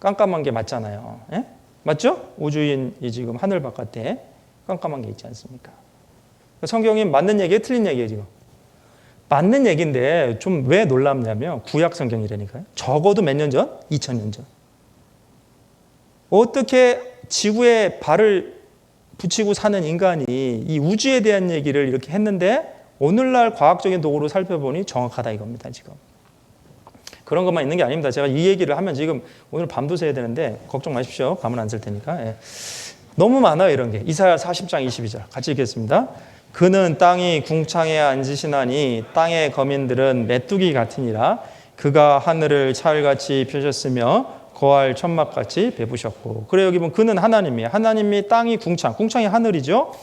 깜깜한 게 맞잖아요. 예? 맞죠? 우주인이 지금 하늘 바깥에 깜깜한 게 있지 않습니까? 성경이 맞는 얘기예요? 틀린 얘기예요? 지금? 맞는 얘기인데 좀 왜 놀랍냐면 구약 성경이라니까요. 적어도 몇 년 전? 2000년 전. 어떻게 지구에 발을 붙이고 사는 인간이 이 우주에 대한 얘기를 이렇게 했는데 오늘날 과학적인 도구로 살펴보니 정확하다 이겁니다. 지금. 그런 것만 있는 게 아닙니다. 제가 이 얘기를 하면 지금 오늘 밤도 새야 되는데 걱정 마십시오. 밤은 안 쓸 테니까. 예. 너무 많아요. 이런 게. 이사야 40장 22절 같이 읽겠습니다. 그는 땅이 궁창에 앉으시나니 땅의 거민들은 메뚜기 같으니라. 그가 하늘을 차일같이 펴셨으며 거할 천막같이 베푸셨고. 그래 여기 보면 그는 하나님이에요. 하나님이 땅이 궁창이 하늘이죠.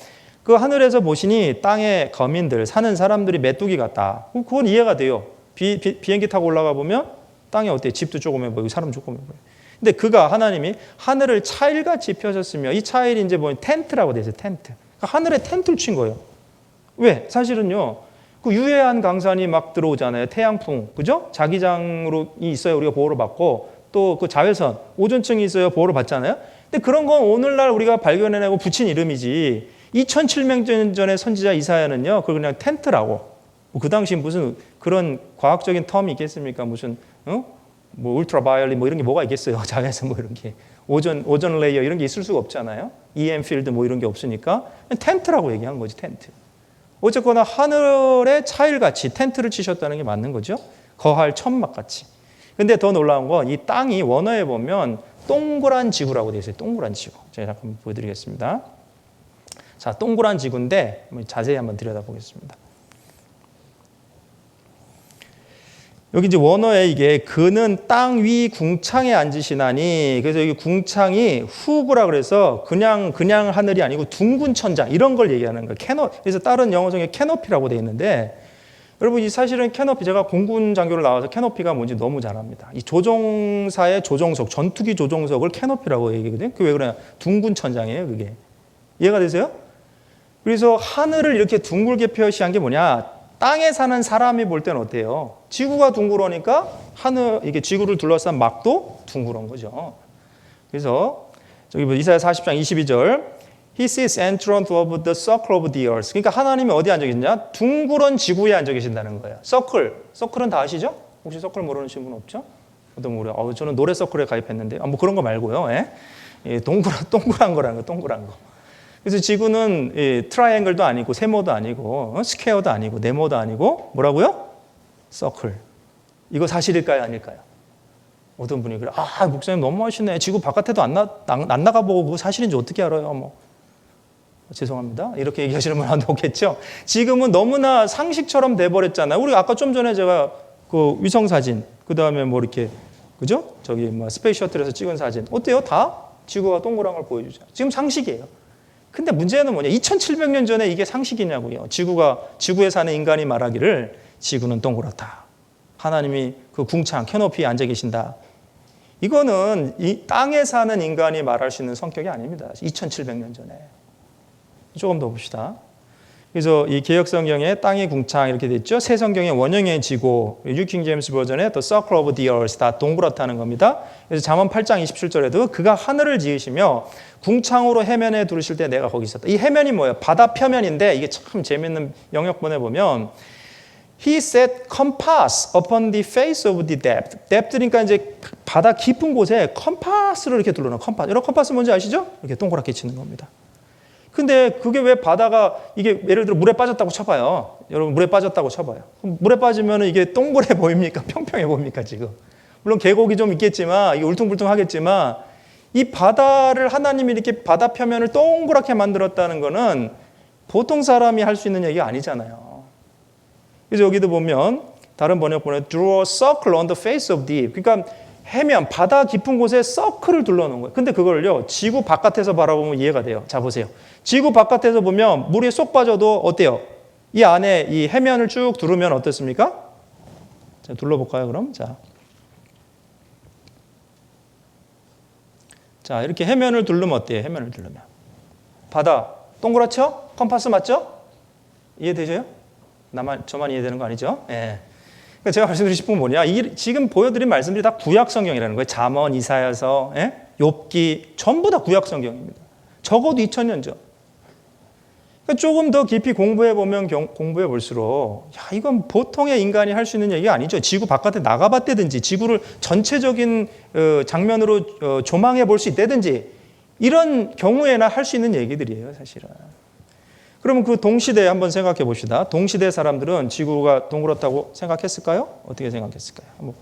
그 하늘에서 보시니 땅의 거민들 사는 사람들이 메뚜기 같다. 그건 이해가 돼요. 비행기 타고 올라가 보면 땅에 어때요? 집도 조그매 보이고 사람 조그매 보여요. 근데 그가 하나님이 하늘을 차일같이 펴셨으며 이 차일이 이제 뭐 텐트라고 되어 있어요. 텐트. 그러니까 하늘에 텐트를 친 거예요. 왜? 사실은요. 그 유해한 강산이 막 들어오잖아요. 태양풍. 그죠? 자기장으로 있어야 우리가 보호를 받고 또 그 자외선, 오존층이 있어야 보호를 받잖아요. 근데 그런 건 오늘날 우리가 발견해내고 붙인 이름이지 2700년 전에 선지자 이사야는요. 그걸 그냥 텐트라고. 그 당시 무슨 그런 과학적인 텀이 있겠습니까? 무슨 뭐 울트라바이올릿 뭐 이런 게 뭐가 있겠어요? 자외선 뭐 이런 게 오존 레이어 이런 게 있을 수가 없잖아요. EM 필드 뭐 이런 게 없으니까 텐트라고 얘기한 거지 텐트. 어쨌거나 하늘에 차일같이 텐트를 치셨다는 게 맞는 거죠. 거할 천막같이. 근데 더 놀라운 건 이 땅이 원어에 보면 동그란 지구라고 되어 있어요. 동그란 지구. 제가 잠깐 보여드리겠습니다. 자, 동그란 지구인데 자세히 한번 들여다보겠습니다. 여기 이제 원어에 이게 그는 땅 위 궁창에 앉으시나니 그래서 여기 궁창이 후브라 그래서 그냥 하늘이 아니고 둥근 천장 이런 걸 얘기하는 거예요. 그래서 다른 영어성에 캐노피라고 되어 있는데 여러분 이 사실은 캐노피 제가 공군 장교를 나와서 캐노피가 뭔지 너무 잘 압니다. 이 조종사의 조종석 전투기 조종석을 캐노피라고 얘기하거든요. 그게 왜 그러냐? 둥근 천장이에요. 그게 이해가 되세요? 그래서 하늘을 이렇게 둥글게 표시한 게 뭐냐? 땅에 사는 사람이 볼 때는 어때요? 지구가 둥그러니까 이게 지구를 둘러싼 막도 둥그런 거죠. 그래서 저기 이사야 40장 22절 He sits enthroned over the circle of the earth. 그러니까 하나님이 어디 앉아 계시냐? 둥그런 지구에 앉아 계신다는 거예요. 서클은 다 아시죠? 혹시 서클 모르는 분 없죠? 어떤 모르요? 저는 노래 서클에 가입했는데 뭐 그런 거 말고요. 예, 동그란 거라는 거, 동그란 거. 그래서 지구는 트라이앵글도 아니고 세모도 아니고 스퀘어도 아니고 네모도 아니고 뭐라고요? 서클. 이거 사실일까요? 아닐까요? 어떤 분이 그래. 목사님 너무 하시네. 지구 바깥에도 안 나가보고 그거 사실인지 어떻게 알아요? 뭐 죄송합니다. 이렇게 얘기하시는 분 안 오겠죠? 지금은 너무나 상식처럼 돼버렸잖아요. 우리 아까 좀 전에 제가 그 위성 사진, 그 다음에 뭐 이렇게 그죠? 저기 뭐 스페이스 셔틀에서 찍은 사진 어때요? 다 지구가 동그란 걸 보여주죠. 지금 상식이에요. 근데 문제는 뭐냐? 2700년 전에 이게 상식이냐고요. 지구에 사는 인간이 말하기를 지구는 동그랗다. 하나님이 그 궁창, 캐노피에 앉아 계신다. 이거는 이 땅에 사는 인간이 말할 수 있는 성격이 아닙니다. 2700년 전에. 조금 더 봅시다. 그래서 이 개역 성경에 땅의 궁창 이렇게 돼 있죠. 새 성경에 원형의 지고, 뉴킹 제임스 버전에 The Circle of the Earth 다 동그랗다는 겁니다. 그래서 잠언 8장 27절에도 그가 하늘을 지으시며 궁창으로 해면에 두르실 때 내가 거기 있었다. 이 해면이 뭐예요? 바다 표면인데 이게 참 재밌는 영역본에 보면 He set compass upon the face of the depth. depth니까 이제 바다 깊은 곳에 컴파스를 이렇게 둘러놓은 컴파스. 여러분 컴파스 뭔지 아시죠? 이렇게 동그랗게 치는 겁니다. 근데 그게 왜 바다가 이게 예를 들어 물에 빠졌다고 쳐봐요. 여러분 물에 빠졌다고 쳐봐요. 그럼 물에 빠지면 이게 동그래 보입니까? 평평해 보입니까 지금? 물론 계곡이 좀 있겠지만 이게 울퉁불퉁하겠지만 이 바다를 하나님이 이렇게 바다 표면을 동그랗게 만들었다는 거는 보통 사람이 할 수 있는 얘기가 아니잖아요. 그래서 여기도 보면 다른 번역본에 draw a circle on the face of deep. 그러니까 해면 바다 깊은 곳에 서클을 둘러놓은 거예요. 근데 그걸요 지구 바깥에서 바라보면 이해가 돼요. 자 보세요. 지구 바깥에서 보면 물이 쏙 빠져도 어때요? 이 안에 이 해면을 쭉 두르면 어떻습니까? 자 둘러볼까요 그럼? 자 이렇게 해면을 두르면 어때요? 해면을 두르면 바다 동그랗죠? 컴파스 맞죠? 이해되세요? 저만 이해되는 거 아니죠? 예. 그러니까 제가 말씀드리고 싶은 건 뭐냐? 지금 보여드린 말씀들이 다 구약 성경이라는 거예요. 잠언, 이사야서, 욥기 전부 다 구약 성경입니다. 적어도 2000년 전. 그러니까 조금 더 깊이 공부해 볼수록 이건 보통의 인간이 할 수 있는 얘기가 아니죠. 지구 바깥에 나가봤다든지 지구를 전체적인 장면으로 조망해 볼 수 있다든지 이런 경우에나 할 수 있는 얘기들이에요, 사실은. 그러면 그 동시대에 한번 생각해 봅시다. 동시대 사람들은 지구가 동그랗다고 생각했을까요? 어떻게 생각했을까요?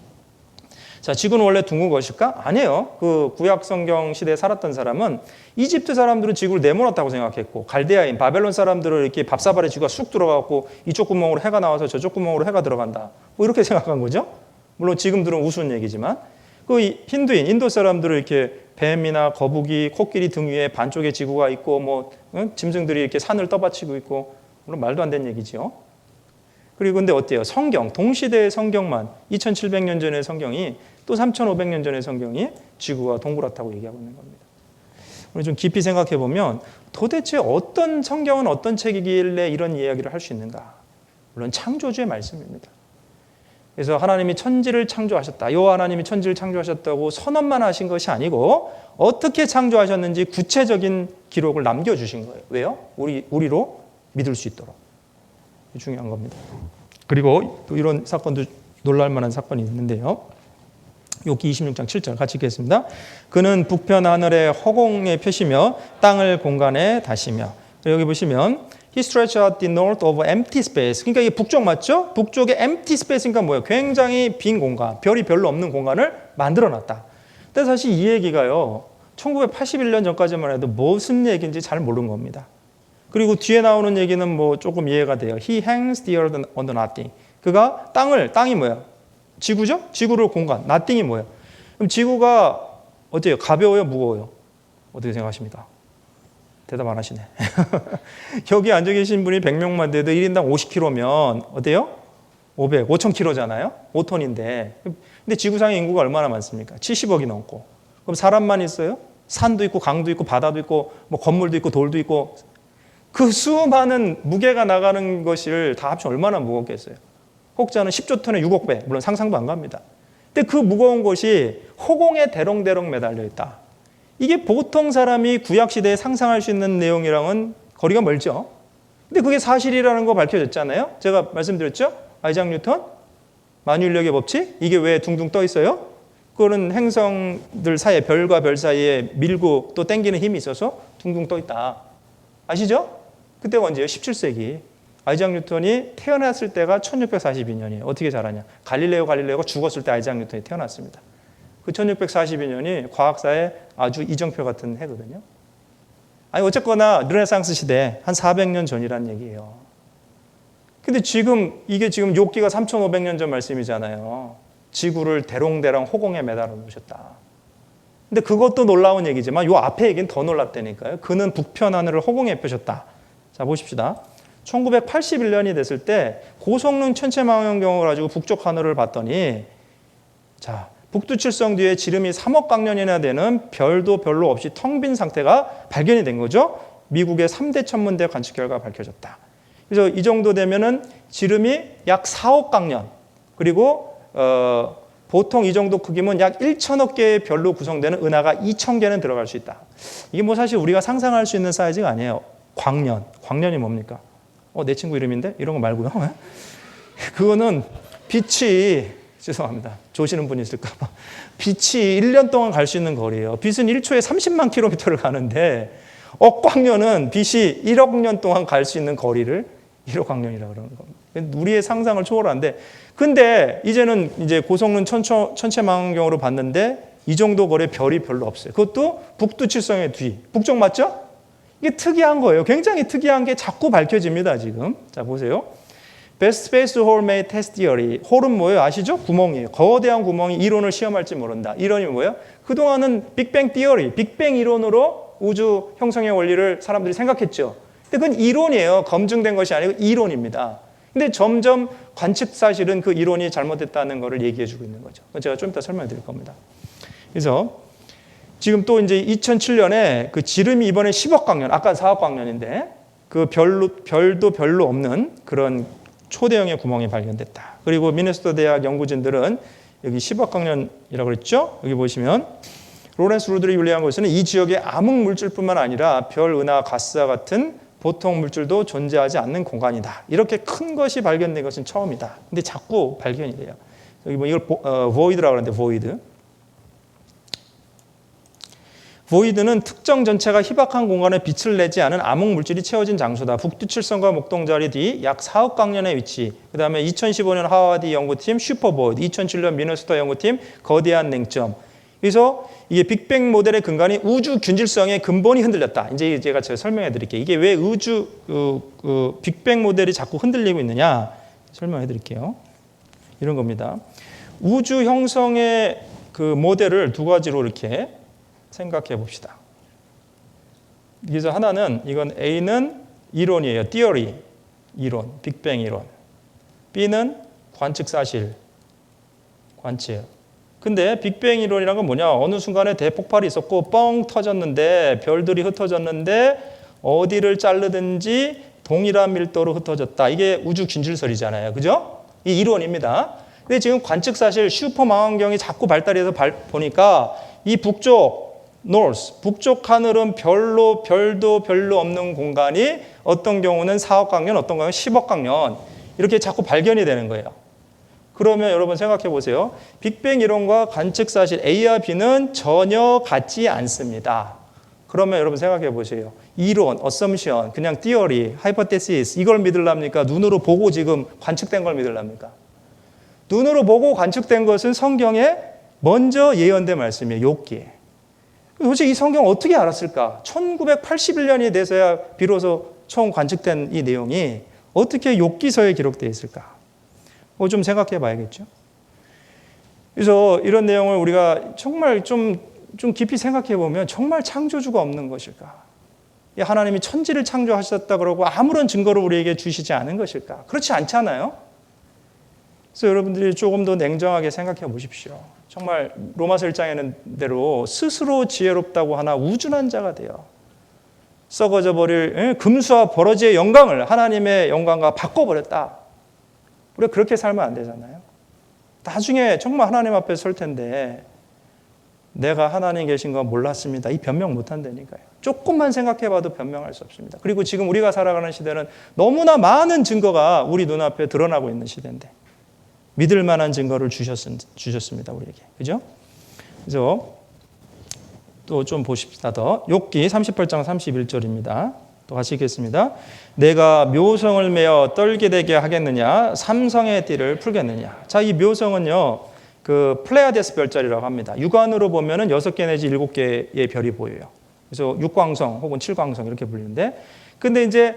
자, 지구는 원래 둥근 것일까? 아니에요. 그 구약 성경 시대에 살았던 사람은 이집트 사람들은 지구를 네모났다고 생각했고 갈대아인 바벨론 사람들은 이렇게 밥사발에 지구가 쑥 들어가고 이쪽 구멍으로 해가 나와서 저쪽 구멍으로 해가 들어간다. 뭐 이렇게 생각한 거죠. 물론 지금 들은 우스운 얘기지만 그 힌두인, 인도 사람들은 이렇게 뱀이나 거북이, 코끼리 등 위에 반쪽에 지구가 있고 짐승들이 이렇게 산을 떠받치고 있고 물론 말도 안 되는 얘기죠. 그리고 근데 어때요? 성경, 동시대의 성경만 2700년 전의 성경이 또 3500년 전의 성경이 지구가 동그랗다고 얘기하고 있는 겁니다. 우리 좀 깊이 생각해 보면 도대체 어떤 성경은 어떤 책이길래 이런 이야기를 할 수 있는가? 물론 창조주의 말씀입니다. 그래서 하나님이 천지를 창조하셨다. 여호와 하나님이 천지를 창조하셨다고 선언만 하신 것이 아니고 어떻게 창조하셨는지 구체적인 기록을 남겨주신 거예요. 왜요? 우리로 믿을 수 있도록. 중요한 겁니다. 그리고 또 이런 사건도 놀랄만한 사건이 있는데요. 욥기 26장 7절 같이 읽겠습니다. 그는 북편 하늘의 허공에 펴시며 땅을 공간에 다시며. 여기 보시면 He stretched out the north of empty space. 그러니까 이게 북쪽 맞죠? 북쪽에 empty space니까 뭐예요? 굉장히 빈 공간, 별이 별로 없는 공간을 만들어놨다. 근데 사실 이 얘기가요. 1981년 전까지만 해도 무슨 얘기인지 잘 모르는 겁니다. 그리고 뒤에 나오는 얘기는 뭐 조금 이해가 돼요. He hangs the earth on the nothing. 그가 땅이 뭐야? 지구죠? 지구를 공간. nothing이 뭐예요? 그럼 지구가 어때요? 가벼워요? 무거워요? 어떻게 생각하십니까? 대답 안 하시네. 여기 앉아 계신 분이 100명만 돼도 1인당 50kg면 어때요? 5,000kg잖아요? 5톤인데. 근데 지구상의 인구가 얼마나 많습니까? 70억이 넘고. 그럼 사람만 있어요? 산도 있고 강도 있고 바다도 있고 뭐 건물도 있고 돌도 있고 그 수많은 무게가 나가는 것을 다 합치면 얼마나 무겁겠어요? 혹자는 10조 톤에 6억 배. 물론 상상도 안 갑니다. 근데 그 무거운 것이 허공에 대롱대롱 매달려 있다. 이게 보통 사람이 구약시대에 상상할 수 있는 내용이랑은 거리가 멀죠. 근데 그게 사실이라는 거 밝혀졌잖아요. 제가 말씀드렸죠. 아이작 뉴턴, 만유인력의 법칙. 이게 왜 둥둥 떠 있어요? 그거는 행성들 사이에 별과 별 사이에 밀고 또 당기는 힘이 있어서 둥둥 떠 있다. 아시죠? 그때가 언제예요? 17세기. 아이작 뉴턴이 태어났을 때가 1642년이에요. 어떻게 잘하냐? 갈릴레오가 죽었을 때 아이작 뉴턴이 태어났습니다. 그 1642년이 과학사에 아주 이정표 같은 해거든요. 아니 어쨌거나 르네상스 시대 한 400년 전이란 얘기예요. 근데 이게 지금 욥기가 3500년 전 말씀이잖아요. 지구를 대롱대롱 허공에 매달아 놓으셨다. 근데 그것도 놀라운 얘기지만 요 앞에 얘기는 더 놀랍다니까요. 그는 북편 하늘을 허공에 펴셨다. 자 보십시다. 1981년이 됐을 때 고성능 천체망원경을 가지고 북쪽 하늘을 봤더니 자 북두칠성 뒤에 지름이 3억 광년이나 되는 별도 별로 없이 텅 빈 상태가 발견이 된 거죠. 미국의 3대 천문대 관측 결과가 밝혀졌다. 그래서 이 정도 되면은 지름이 약 4억 광년, 그리고 보통 이 정도 크기면 약 1천억 개의 별로 구성되는 은하가 2천 개는 들어갈 수 있다. 이게 뭐 사실 우리가 상상할 수 있는 사이즈가 아니에요. 광년이 뭡니까? 내 친구 이름인데? 이런 거 말고요. 그거는 빛이, 죄송합니다. 조시는 분이 있을까 봐. 빛이 1년 동안 갈 수 있는 거리예요. 빛은 1초에 30만 킬로미터를 가는데 억광년은 빛이 1억 년 동안 갈 수 있는 거리를 1억 광년이라고 그러는 겁니다. 우리의 상상을 초월하는데, 근데 이제는 이제 고성능 천체망원경으로 봤는데 이 정도 거리의 별이 별로 없어요. 그것도 북두칠성의 뒤. 북쪽 맞죠? 이게 특이한 거예요. 굉장히 특이한 게 자꾸 밝혀집니다, 지금. 자, 보세요. Best Space Hole May Test Theory. 홀은 뭐예요? 아시죠? 구멍이에요. 거대한 구멍이 이론을 시험할지 모른다. 이론이 뭐예요? 그동안은 빅뱅 티어리, 빅뱅 이론으로 우주 형성의 원리를 사람들이 생각했죠. 근데 그건 이론이에요. 검증된 것이 아니고 이론입니다. 근데 점점 관측 사실은 그 이론이 잘못됐다는 것을 얘기해 주고 있는 거죠. 제가 좀 이따 설명해 드릴 겁니다. 그래서 지금 또 이제 2007년에 그 지름이 이번에 10억 광년, 아까 4억 광년인데 그 별도 별로 없는 그런 초대형의 구멍이 발견됐다. 그리고 미네소타 대학 연구진들은 여기 10억 광년이라고 그랬죠? 여기 보시면 로렌스 루드리 윤리한 것은 이 지역의 암흑 물질뿐만 아니라 별, 은하, 가스와 같은 보통 물질도 존재하지 않는 공간이다. 이렇게 큰 것이 발견된 것은 처음이다. 근데 자꾸 발견이 돼요. 여기 뭐 이걸 void라고 하는데 void. void는 특정 전체가 희박한 공간에 빛을 내지 않은 암흑 물질이 채워진 장소다. 북두칠성과 목동자리 뒤 약 4억 광년의 위치. 그 다음에 2015년 하와디 연구팀 슈퍼보이드, 2007년 미네소타 연구팀 거대한 냉점. 그래서 이게 빅뱅 모델의 근간이 우주 균질성의 근본이 흔들렸다. 이제 제가 설명해 드릴게요. 이게 왜 우주 빅뱅 모델이 자꾸 흔들리고 있느냐 설명해 드릴게요. 이런 겁니다. 우주 형성의 그 모델을 두 가지로 이렇게 생각해 봅시다. 그래서 하나는 이건 A는 이론이에요. theory, 이론, 빅뱅 이론. B는 관측 사실, 관측. 근데 빅뱅 이론이란 건 뭐냐? 어느 순간에 대폭발이 있었고 뻥 터졌는데 별들이 흩어졌는데 어디를 자르든지 동일한 밀도로 흩어졌다. 이게 우주 균질설이잖아요. 그죠? 이 이론입니다. 근데 지금 관측 사실 슈퍼망원경이 자꾸 발달해서 보니까 이 북쪽 north, 북쪽 하늘은 별도 별로 없는 공간이 어떤 경우는 4억 광년, 어떤 경우는 10억 광년 이렇게 자꾸 발견이 되는 거예요. 그러면 여러분 생각해 보세요. 빅뱅 이론과 관측 사실 A와 B는 전혀 같지 않습니다. 그러면 여러분 생각해 보세요. 이론, assumption, 그냥 theory, hypothesis 이걸 믿으랍니까? 눈으로 보고 지금 관측된 걸 믿으랍니까? 눈으로 보고 관측된 것은 성경에 먼저 예언된 말씀이에요. 욥기에. 도대체 이 성경 어떻게 알았을까? 1981년이 돼서야 비로소 처음 관측된 이 내용이 어떻게 욥기서에 기록되어 있을까? 좀 생각해 봐야겠죠. 그래서 이런 내용을 우리가 정말 좀 깊이 생각해 보면 정말 창조주가 없는 것일까? 하나님이 천지를 창조하셨다 그러고 아무런 증거를 우리에게 주시지 않은 것일까? 그렇지 않잖아요. 그래서 여러분들이 조금 더 냉정하게 생각해 보십시오. 정말 로마서 1장에 있는 대로 스스로 지혜롭다고 하나 우준한 자가 되어 썩어져 버릴 금수와 버러지의 영광을 하나님의 영광과 바꿔버렸다. 우리가 그렇게 살면 안 되잖아요. 나중에 정말 하나님 앞에 설 텐데 내가 하나님 계신 거 몰랐습니다. 이 변명 못 한다니까요. 조금만 생각해봐도 변명할 수 없습니다. 그리고 지금 우리가 살아가는 시대는 너무나 많은 증거가 우리 눈앞에 드러나고 있는 시대인데 믿을 만한 증거를 주셨습니다. 우리에게. 그죠? 그래서 또 좀 보십시다. 더 욥기 38장 31절입니다. 또 같이 읽겠습니다. 내가 묘성을 메어 떨게 되게 하겠느냐? 삼성의 띠를 풀겠느냐? 자, 이 묘성은요, 그 플레이아데스 별자리라고 합니다. 육안으로 보면은 6개 내지 7개의 별이 보여요. 그래서 육광성 혹은 칠광성 이렇게 불리는데, 근데 이제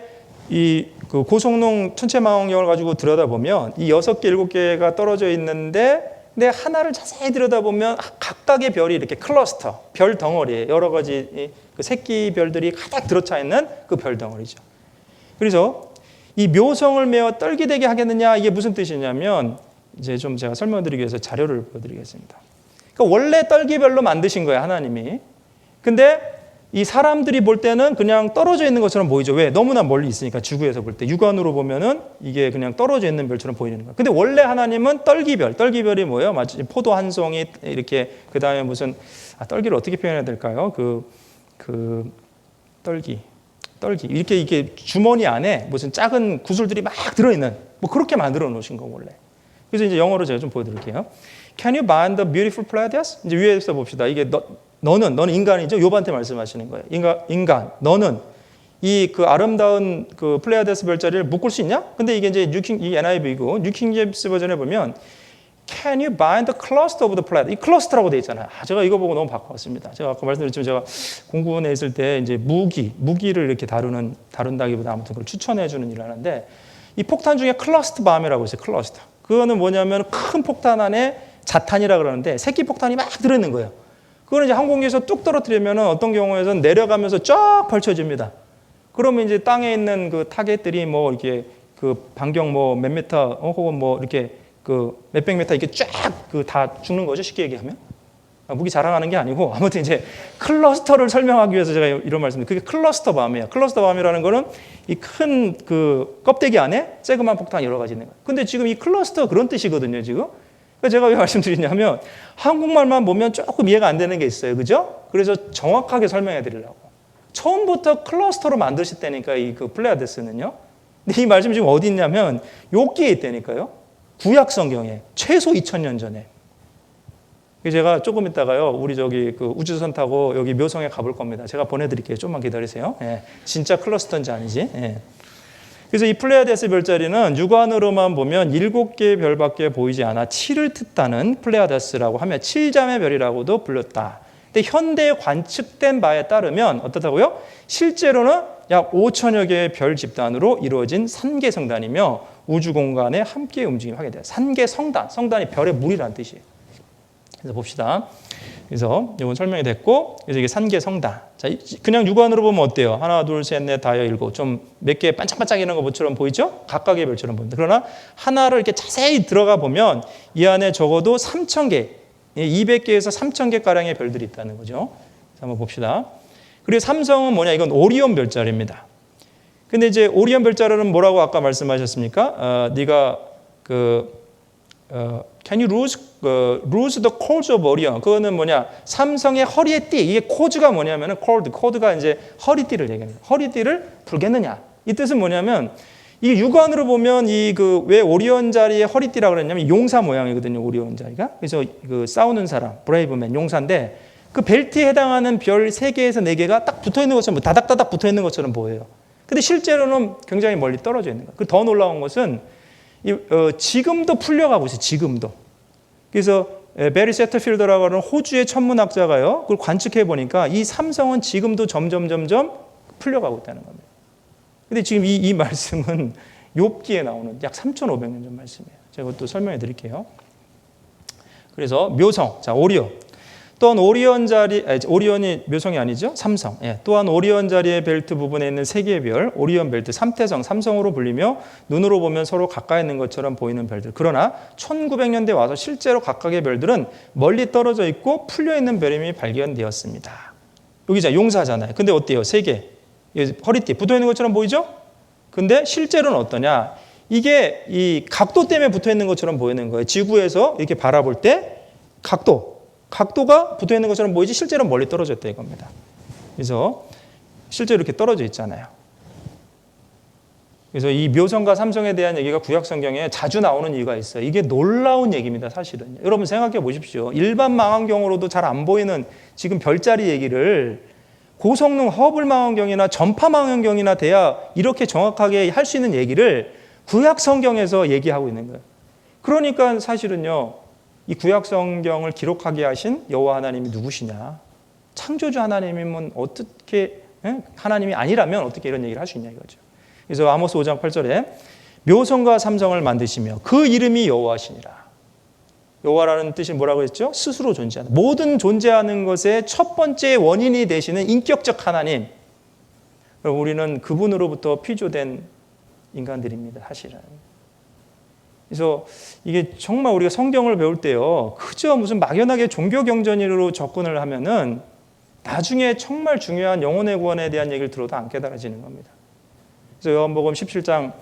이 그 고성능 천체망원경을 가지고 들여다보면 이 6개, 7개가 떨어져 있는데, 근데 하나를 자세히 들여다보면 각각의 별이 이렇게 클러스터, 별 덩어리, 여러 가지 그 새끼 별들이 가득 들어차 있는 그 별 덩어리죠. 그래서 이 묘성을 메어 떨게 되게 하겠느냐, 이게 무슨 뜻이냐면 이제 좀 제가 설명드리기 위해서 자료를 보여드리겠습니다. 그러니까 원래 떨기별로 만드신 거예요, 하나님이. 근데 이 사람들이 볼 때는 그냥 떨어져 있는 것처럼 보이죠. 왜? 너무나 멀리 있으니까 지구에서 볼 때. 육안으로 보면은 이게 그냥 떨어져 있는 별처럼 보이는 거예요. 근데 원래 하나님은 떨기별. 떨기별이 뭐예요? 마치 포도 한 송이 이렇게 그다음에 무슨 떨기를 어떻게 표현해야 될까요? 떨기 이렇게 주머니 안에 무슨 작은 구슬들이 막 들어있는 뭐 그렇게 만들어 놓으신 거 원래. 그래서 이제 영어로 제가 좀 보여드릴게요. Can you bind the beautiful Pleiades? 이제 위에서 봅시다. 이게 너는 인간이죠. 욥한테 말씀하시는 거예요. 인간, 너는 이 그 아름다운 그 플레이아데스 별자리를 묶을 수 있냐? 근데 이게 이제 이 NIV이고 뉴킹 제임스 버전에 보면 Can you bind the cluster of the Pleiades? 이 클러스터라고 돼 있잖아요. 제가 이거 보고 너무 바꿨습니다. 제가 아까 말씀드렸지만 제가 공군에 있을 때 이제 무기를 이렇게 다룬다기보다 아무튼 그걸 추천해 주는 일을 하는데 이 폭탄 중에 클러스터 밤이라고 있어요. 클러스터. 그거는 뭐냐면 큰 폭탄 안에 자탄이라 그러는데 새끼 폭탄이 막 들어있는 거예요. 그거는 이제 항공기에서 뚝 떨어뜨리면 어떤 경우에는 내려가면서 쫙 펼쳐집니다. 그러면 이제 땅에 있는 그 타겟들이 뭐 이렇게 그 반경 뭐 몇 미터 혹은 뭐 이렇게 그 몇백 미터 이렇게 쫙 그 다 죽는 거죠. 쉽게 얘기하면. 무기 자랑하는 게 아니고 아무튼 이제 클러스터를 설명하기 위해서 제가 이런 말씀드립니다. 그게 클러스터 밤이에요. 클러스터 밤이라는 거는 이 큰 그 껍데기 안에 쬐그만 폭탄이 여러 가지 있는 거예요. 근데 지금 이 클러스터 그런 뜻이거든요, 지금. 제가 왜 말씀드리냐면 한국말만 보면 조금 이해가 안 되는 게 있어요. 그죠? 그래서 정확하게 설명해 드리려고. 처음부터 클러스터로 만드셨다니까 이 그 플레이아데스는요. 근데 이 말씀이 지금 어디 있냐면 욥기에 있다니까요. 구약 성경에 최소 2000년 전에. 제가 조금 있다가요. 우리 저기 그 우주선 타고 여기 묘성에 가볼 겁니다. 제가 보내드릴게요. 좀만 기다리세요. 예. 진짜 클러스터인지 아니지. 예. 그래서 이 플레이아데스 별자리는 육안으로만 보면 7개의 별밖에 보이지 않아 7을 뜻하는 플레이아데스라고 하며 7잠의 별이라고도 불렸다. 근데 현대에 관측된 바에 따르면 어떻다고요? 실제로는 약 5천여 개의 별 집단으로 이루어진 산계 성단이며 우주 공간에 함께 움직임이 하게 돼요. 산계 성단, 성단이 별의 무리라는 뜻이에요. 그래서 봅시다. 그래서 이건 설명이 됐고, 그래서 이게 산계 성단. 자, 그냥 육안으로 보면 어때요? 하나, 둘, 셋, 넷, 다여, 일곱. 좀 몇 개 반짝반짝이는 것처럼 보이죠? 각각의 별처럼 보인다. 그러나 하나를 이렇게 자세히 들어가 보면 이 안에 적어도 3,000개, 200개에서 3,000개 가량의 별들이 있다는 거죠. 한번 봅시다. 그리고 삼성은 뭐냐? 이건 오리온 별자리입니다. 근데 이제 오리온 별자리는 뭐라고 아까 말씀하셨습니까? 네가 Can you lose the cords of Orion? 그거는 뭐냐? 삼성의 허리의 띠. 이게 코드가 뭐냐면은 코드가 이제 허리띠를 얘기합니다. 허리띠를 풀겠느냐? 이 뜻은 뭐냐면 이 육안으로 보면 이 그 왜 오리온 자리의 허리띠라고 그랬냐면 용사 모양이거든요. 오리온 자리가. 그래서 그 싸우는 사람, 브레이브맨 용사인데 그 벨트에 해당하는 별 3개에서 4개가 딱 붙어 있는 것처럼 다닥다닥 붙어 있는 것처럼 보여요. 근데 실제로는 굉장히 멀리 떨어져 있는 거예요. 더 놀라운 것은 지금도 풀려가고 있어요. 지금도. 그래서 베리 세터필더라고 하는 호주의 천문학자가요. 그걸 관측해 보니까 이 삼성은 지금도 점점 풀려가고 있다는 겁니다. 근데 지금 이 말씀은 욥기에 나오는 약 3,500년 전 말씀이에요. 제가 그것도 설명해 드릴게요. 그래서 묘성, 자 오리온. 또한 오리온이 묘성이 아니죠? 삼성. 예. 또한 오리온 자리의 벨트 부분에 있는 3개의 별, 오리온 벨트, 삼태성, 삼성으로 불리며 눈으로 보면 서로 가까이 있는 것처럼 보이는 별들. 그러나 1900년대에 와서 실제로 각각의 별들은 멀리 떨어져 있고 풀려 있는 별임이 발견되었습니다. 여기 자 용사잖아요. 근데 어때요? 3개. 허리띠 붙어 있는 것처럼 보이죠? 근데 실제로는 어떠냐? 이게 이 각도 때문에 붙어 있는 것처럼 보이는 거예요. 지구에서 이렇게 바라볼 때 각도가 붙어 있는 것처럼 보이지 실제로는 멀리 떨어져 있다 이겁니다. 그래서 실제로 이렇게 떨어져 있잖아요. 그래서 이 묘성과 삼성에 대한 얘기가 구약 성경에 자주 나오는 이유가 있어요. 이게 놀라운 얘기입니다, 사실은. 여러분 생각해 보십시오. 일반 망원경으로도 잘 안 보이는 지금 별자리 얘기를 고성능 허블 망원경이나 전파 망원경이나 돼야 이렇게 정확하게 할 수 있는 얘기를 구약 성경에서 얘기하고 있는 거예요. 그러니까 사실은요. 이 구약 성경을 기록하게 하신 여호와 하나님이 누구시냐? 창조주 하나님이면 어떻게 하나님이 아니라면 어떻게 이런 얘기를 할 수 있냐 이거죠. 그래서 아모스 5장 8절에 묘성과 삼성을 만드시며 그 이름이 여호와시니라. 여호와라는 뜻이 뭐라고 했죠? 스스로 존재하는 모든 존재하는 것의 첫 번째 원인이 되시는 인격적 하나님. 우리는 그분으로부터 피조된 인간들입니다. 사실은. 그래서 이게 정말 우리가 성경을 배울 때요, 그저 무슨 막연하게 종교 경전으로 접근을 하면은 나중에 정말 중요한 영혼의 구원에 대한 얘기를 들어도 안 깨달아지는 겁니다. 그래서 요한복음 17장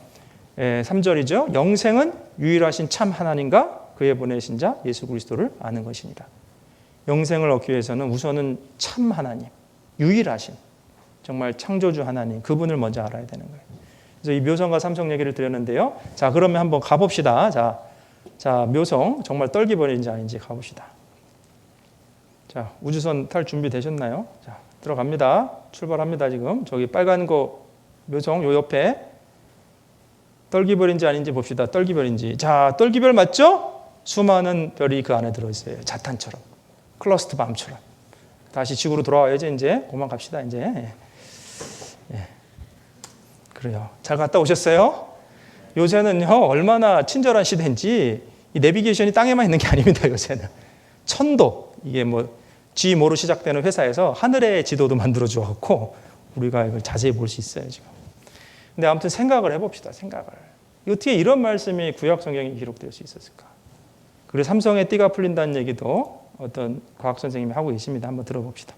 3절이죠. 영생은 유일하신 참 하나님과 그의 보내신 자 예수 그리스도를 아는 것이니라. 영생을 얻기 위해서는 우선은 참 하나님, 유일하신 정말 창조주 하나님, 그분을 먼저 알아야 되는 거예요. 그래서 이 묘성과 삼성 얘기를 드렸는데요. 자, 그러면 한번 가봅시다. 자, 묘성 정말 떨기버린지 아닌지 가봅시다. 자, 우주선 탈 준비 되셨나요? 자, 들어갑니다. 출발합니다. 지금 저기 빨간 거 묘성 요 옆에 떨기별인지 아닌지 봅시다. 떨기별인지. 자, 떨기별 맞죠? 수많은 별이 그 안에 들어있어요. 자탄처럼, 클러스트 밤처럼. 다시 지구로 돌아와야지. 이제 그만 갑시다. 이제. 예. 그래요. 잘 갔다 오셨어요? 요새는요 얼마나 친절한 시대인지 이 내비게이션이 땅에만 있는 게 아닙니다. 요새는 천도, 이게 뭐 G모로 시작되는 회사에서 하늘의 지도도 만들어 주었고 우리가 이걸 자세히 볼 수 있어요 지금. 근데 아무튼 생각을 해봅시다. 생각을. 어떻게 이런 말씀이 구약 성경에 기록될 수 있었을까? 그리고 삼성의 띠가 풀린다는 얘기도 어떤 과학 선생님이 하고 계십니다. 한번 들어봅시다.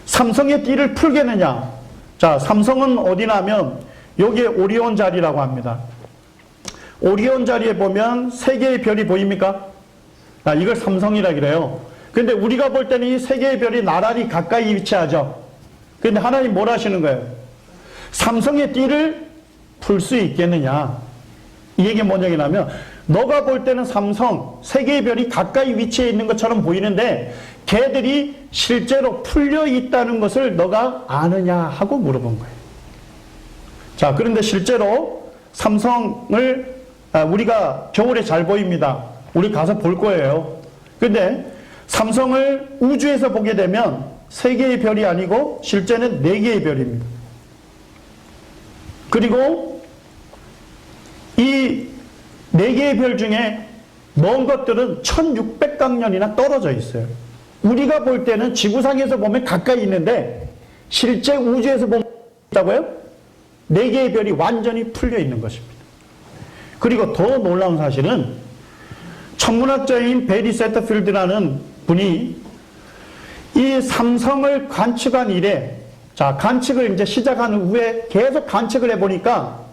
삼성의 띠를 풀겠느냐? 자, 삼성은 어디냐면 여기에 오리온 자리라고 합니다. 오리온 자리에 보면 세 개의 별이 보입니까? 이걸 삼성이라 그래요. 근데 우리가 볼 때는 이 세 개의 별이 나란히 가까이 위치하죠. 근데 하나님 뭘 하시는 거예요? 삼성의 띠를 풀 수 있겠느냐? 이 얘기 뭔 얘기냐면 너가 볼 때는 삼성 세 개의 별이 가까이 위치해 있는 것처럼 보이는데 걔들이 실제로 풀려 있다는 것을 너가 아느냐 하고 물어본 거예요. 자, 그런데 실제로 삼성을 우리가 겨울에 잘 보입니다. 우리 가서 볼 거예요. 근데 삼성을 우주에서 보게 되면 세 개의 별이 아니고 실제는 네 개의 별입니다. 그리고 이 네 개의 별 중에 먼 것들은 1600강년이나 떨어져 있어요. 우리가 볼 때는 지구상에서 보면 가까이 있는데 실제 우주에서 보면 있다고요? 네 개의 별이 완전히 풀려 있는 것입니다. 그리고 더 놀라운 사실은 천문학자인 베리 세터필드라는 분이 이 삼성을 관측한 이래, 자, 관측을 이제 시작한 후에 계속 관측을 해보니까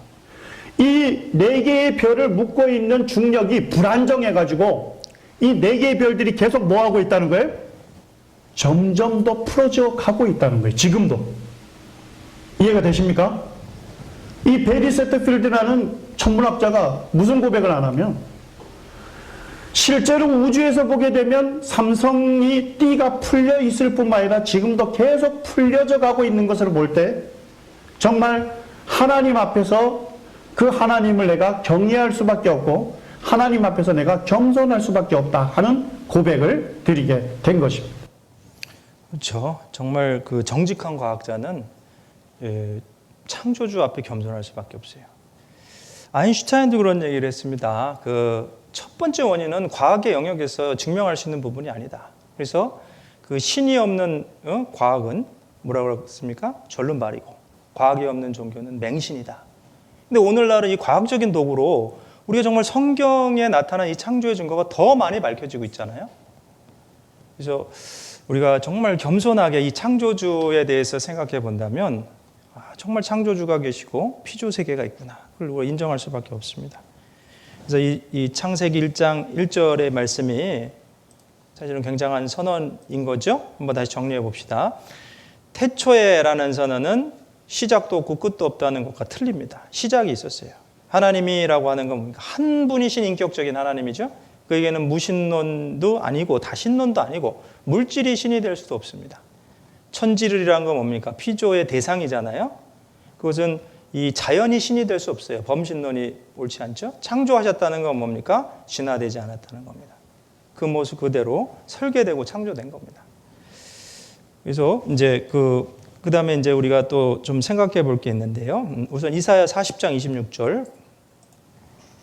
이 네 개의 별을 묶고 있는 중력이 불안정해가지고 이 네 개의 별들이 계속 뭐 하고 있다는 거예요? 점점 더 풀어져 가고 있다는 거예요. 지금도. 이해가 되십니까? 이 베리 세터필드라는 천문학자가 무슨 고백을 하냐면 실제로 우주에서 보게 되면 삼성이 띠가 풀려 있을 뿐만 아니라 지금도 계속 풀려져 가고 있는 것을 볼 때 정말 하나님 앞에서 그 하나님을 내가 경외할 수밖에 없고 하나님 앞에서 내가 겸손할 수밖에 없다 하는 고백을 드리게 된 것입니다. 그렇죠. 정말 그 정직한 과학자는 창조주 앞에 겸손할 수밖에 없어요. 아인슈타인도 그런 얘기를 했습니다. 그 첫 번째 원인은 과학의 영역에서 증명할 수 있는 부분이 아니다. 그래서 그 신이 없는 과학은 뭐라고 그랬습니까? 절름발이고 과학이 없는 종교는 맹신이다. 근데 오늘날은 이 과학적인 도구로 우리가 정말 성경에 나타난 이 창조의 증거가 더 많이 밝혀지고 있잖아요. 그래서 우리가 정말 겸손하게 이 창조주에 대해서 생각해 본다면 정말 창조주가 계시고 피조세계가 있구나. 그걸 우리가 인정할 수밖에 없습니다. 그래서 이 창세기 1장 1절의 말씀이 사실은 굉장한 선언인 거죠. 한번 다시 정리해 봅시다. 태초에라는 선언은 시작도 없고 끝도 없다는 것과 틀립니다. 시작이 있었어요. 하나님이라고 하는 건 뭡니까? 한 분이신 인격적인 하나님이죠. 그에게는 무신론도 아니고 다신론도 아니고 물질이 신이 될 수도 없습니다. 천지를이라는 건 뭡니까? 피조의 대상이잖아요. 그것은 이 자연이 신이 될 수 없어요. 범신론이 옳지 않죠? 창조하셨다는 건 뭡니까? 진화되지 않았다는 겁니다. 그 모습 그대로 설계되고 창조된 겁니다. 그래서 이제 그 다음에 이제 우리가 또 좀 생각해 볼 게 있는데요. 우선 이사야 40장 26절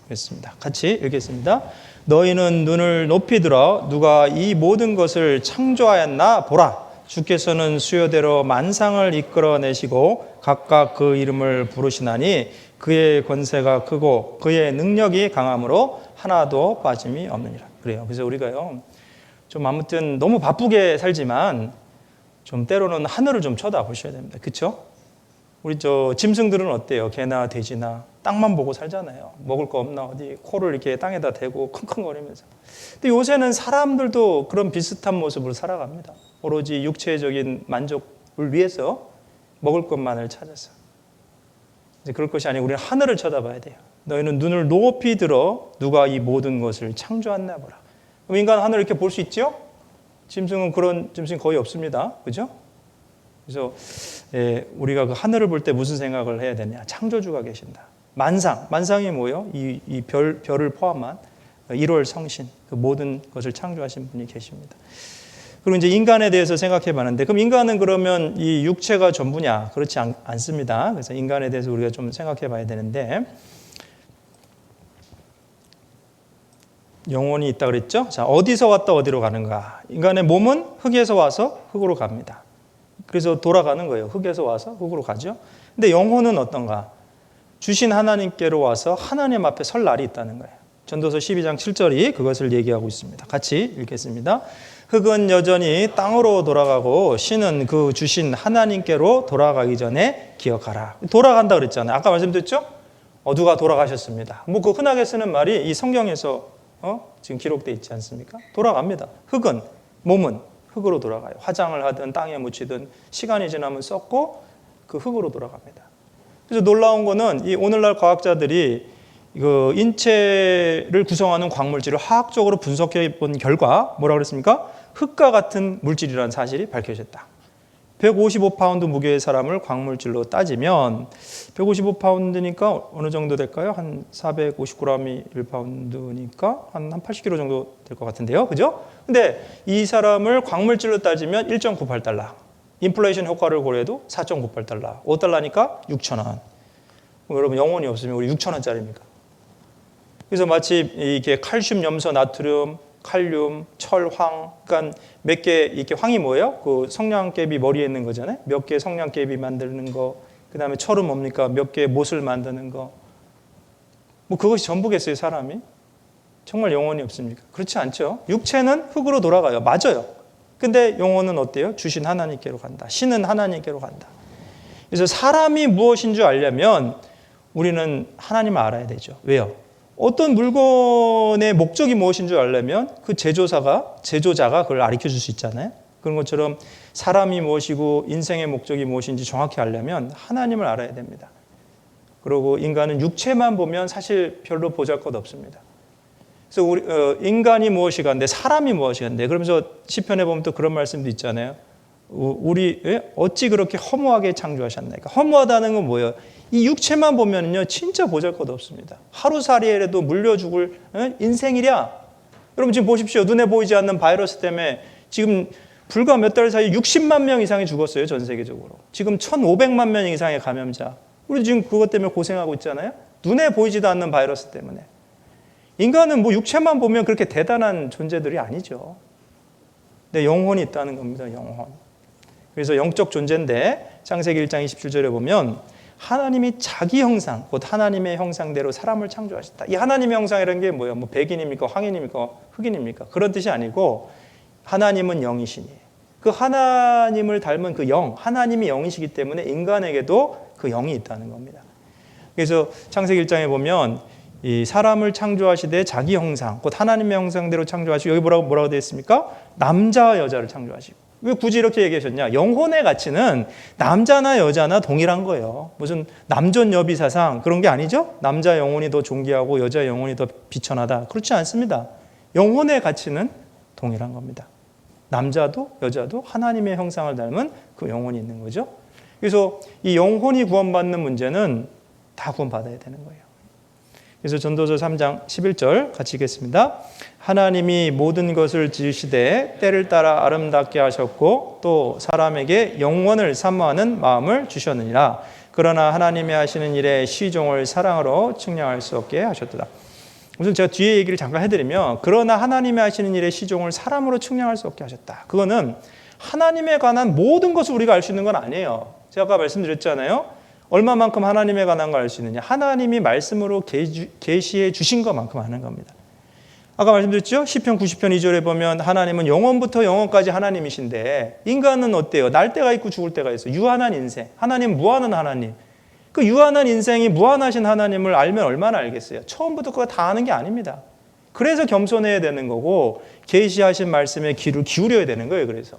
읽겠습니다. 같이 읽겠습니다. 너희는 눈을 높이 들어 누가 이 모든 것을 창조하였나 보라. 주께서는 수요대로 만상을 이끌어내시고 각각 그 이름을 부르시나니 그의 권세가 크고 그의 능력이 강함으로 하나도 빠짐이 없느니라. 그래요. 그래서 우리가요 좀 아무튼 너무 바쁘게 살지만 좀 때로는 하늘을 좀 쳐다보셔야 됩니다. 그렇죠? 우리 짐승들은 어때요? 개나 돼지나 땅만 보고 살잖아요. 먹을 거 없나 어디 코를 이렇게 땅에다 대고 킁킁거리면서. 근데 요새는 사람들도 그런 비슷한 모습으로 살아갑니다. 오로지 육체적인 만족을 위해서 먹을 것만을 찾아서. 이제 그럴 것이 아니고 우리는 하늘을 쳐다봐야 돼요. 너희는 눈을 높이 들어 누가 이 모든 것을 창조했나 보라. 그럼 인간 하늘을 이렇게 볼 수 있죠? 짐승은 그런 짐승이 거의 없습니다. 그죠? 그래서 우리가 그 하늘을 볼 때 무슨 생각을 해야 되냐? 창조주가 계신다. 만상이 뭐예요? 이 별을 포함한 1월 성신, 그 모든 것을 창조하신 분이 계십니다. 그리고 이제 인간에 대해서 생각해 봤는데, 그럼 인간은 그러면 이 육체가 전부냐? 그렇지 않습니다. 그래서 인간에 대해서 우리가 좀 생각해 봐야 되는데, 영혼이 있다 그랬죠? 자, 어디서 왔다 어디로 가는가? 인간의 몸은 흙에서 와서 흙으로 갑니다. 그래서 돌아가는 거예요. 흙에서 와서 흙으로 가죠. 근데 영혼은 어떤가? 주신 하나님께로 와서 하나님 앞에 설 날이 있다는 거예요. 전도서 12장 7절이 그것을 얘기하고 있습니다. 같이 읽겠습니다. 흙은 여전히 땅으로 돌아가고 신은 그 주신 하나님께로 돌아가기 전에 기억하라. 돌아간다 그랬잖아요. 아까 말씀드렸죠? 누가 돌아가셨습니다. 뭐 그 흔하게 쓰는 말이 이 성경에서 지금 기록되어 있지 않습니까? 돌아갑니다. 흙은, 몸은 흙으로 돌아가요. 화장을 하든 땅에 묻히든 시간이 지나면 썩고 그 흙으로 돌아갑니다. 그래서 놀라운 거는 이 오늘날 과학자들이 그 인체를 구성하는 광물질을 화학적으로 분석해 본 결과 뭐라고 그랬습니까? 흙과 같은 물질이라는 사실이 밝혀졌다. 155파운드 무게의 사람을 광물질로 따지면 155파운드니까 어느 정도 될까요? 한 450g이 1파운드니까 한 80kg 정도 될 것 같은데요. 그죠? 근데 이 사람을 광물질로 따지면 1.98달러. 인플레이션 효과를 고려해도 4.98달러. 5달러니까 6,000원. 여러분 영혼이 없으면 우리 6,000원짜리입니까? 그래서 마치 이게 칼슘, 염소, 나트륨, 칼륨, 철, 황, 그러니까 몇 개 이렇게 황이 뭐예요? 그 성냥개비 머리에 있는 거잖아요. 몇 개 성냥개비 만드는 거, 그 다음에 철은 뭡니까? 몇 개의 못을 만드는 거. 뭐 그것이 전부겠어요, 사람이? 정말 영혼이 없습니까? 그렇지 않죠. 육체는 흙으로 돌아가요. 맞아요. 근데 영혼은 어때요? 주신 하나님께로 간다. 신은 하나님께로 간다. 그래서 사람이 무엇인 줄 알려면 우리는 하나님을 알아야 되죠. 왜요? 어떤 물건의 목적이 무엇인 줄 알려면 그 제조자가 그걸 가르쳐 줄 수 있잖아요. 그런 것처럼 사람이 무엇이고 인생의 목적이 무엇인지 정확히 알려면 하나님을 알아야 됩니다. 그리고 인간은 육체만 보면 사실 별로 보잘것 없습니다. 그래서 인간이 무엇이간데 사람이 무엇이간데 그러면서 시편에 보면 또 그런 말씀도 있잖아요. 우리 어찌 그렇게 허무하게 창조하셨나이까? 허무하다는 건 뭐예요? 이 육체만 보면요 진짜 보잘것 없습니다. 하루살이라도 물려 죽을 인생이랴. 여러분 지금 보십시오. 눈에 보이지 않는 바이러스 때문에 지금 불과 몇 달 사이 60만 명 이상이 죽었어요. 전 세계적으로. 지금 1,500만 명 이상의 감염자. 우리 지금 그것 때문에 고생하고 있잖아요. 눈에 보이지도 않는 바이러스 때문에. 인간은 뭐 육체만 보면 그렇게 대단한 존재들이 아니죠. 근데 영혼이 있다는 겁니다. 영혼. 그래서 영적 존재인데 창세기 1장 27절에 보면 하나님이 자기 형상, 곧 하나님의 형상대로 사람을 창조하셨다. 이 하나님의 형상이라는 게 뭐예요? 뭐 백인입니까? 황인입니까? 흑인입니까? 그런 뜻이 아니고 하나님은 영이시니 그 하나님을 닮은 그 영, 하나님이 영이시기 때문에 인간에게도 그 영이 있다는 겁니다. 그래서 창세기 1장에 보면 이 사람을 창조하시되 자기 형상, 곧 하나님의 형상대로 창조하시고 여기 뭐라고 되어 있습니까? 남자와 여자를 창조하시고. 왜 굳이 이렇게 얘기하셨냐? 영혼의 가치는 남자나 여자나 동일한 거예요. 무슨 남존 여비 사상 그런 게 아니죠? 남자 영혼이 더 존귀하고 여자 영혼이 더 비천하다. 그렇지 않습니다. 영혼의 가치는 동일한 겁니다. 남자도 여자도 하나님의 형상을 닮은 그 영혼이 있는 거죠. 그래서 이 영혼이 구원받는 문제는 다 구원받아야 되는 거예요. 그래서 전도서 3장 11절 같이 읽겠습니다. 하나님이 모든 것을 지으시되 때를 따라 아름답게 하셨고 또 사람에게 영원을 사모하는 마음을 주셨느니라. 그러나 하나님이 하시는 일에 시종을 사랑으로 측량할 수 없게 하셨도다. 우선 제가 뒤에 얘기를 잠깐 해드리면 그러나 하나님이 하시는 일에 시종을 사람으로 측량할 수 없게 하셨다. 그거는 하나님에 관한 모든 것을 우리가 알 수 있는 건 아니에요. 제가 아까 말씀드렸잖아요. 얼마만큼 하나님에 관한 걸 알 수 있느냐. 하나님이 말씀으로 계시해 주신 것만큼 아는 겁니다. 아까 말씀드렸죠? 시편 90편 2절에 보면 하나님은 영원부터 영원까지 하나님이신데 인간은 어때요? 날 때가 있고 죽을 때가 있어요. 유한한 인생. 하나님 무한한 하나님. 그 유한한 인생이 무한하신 하나님을 알면 얼마나 알겠어요? 처음부터 그거 다 아는 게 아닙니다. 그래서 겸손해야 되는 거고 계시하신 말씀에 귀를 기울여야 되는 거예요. 그래서.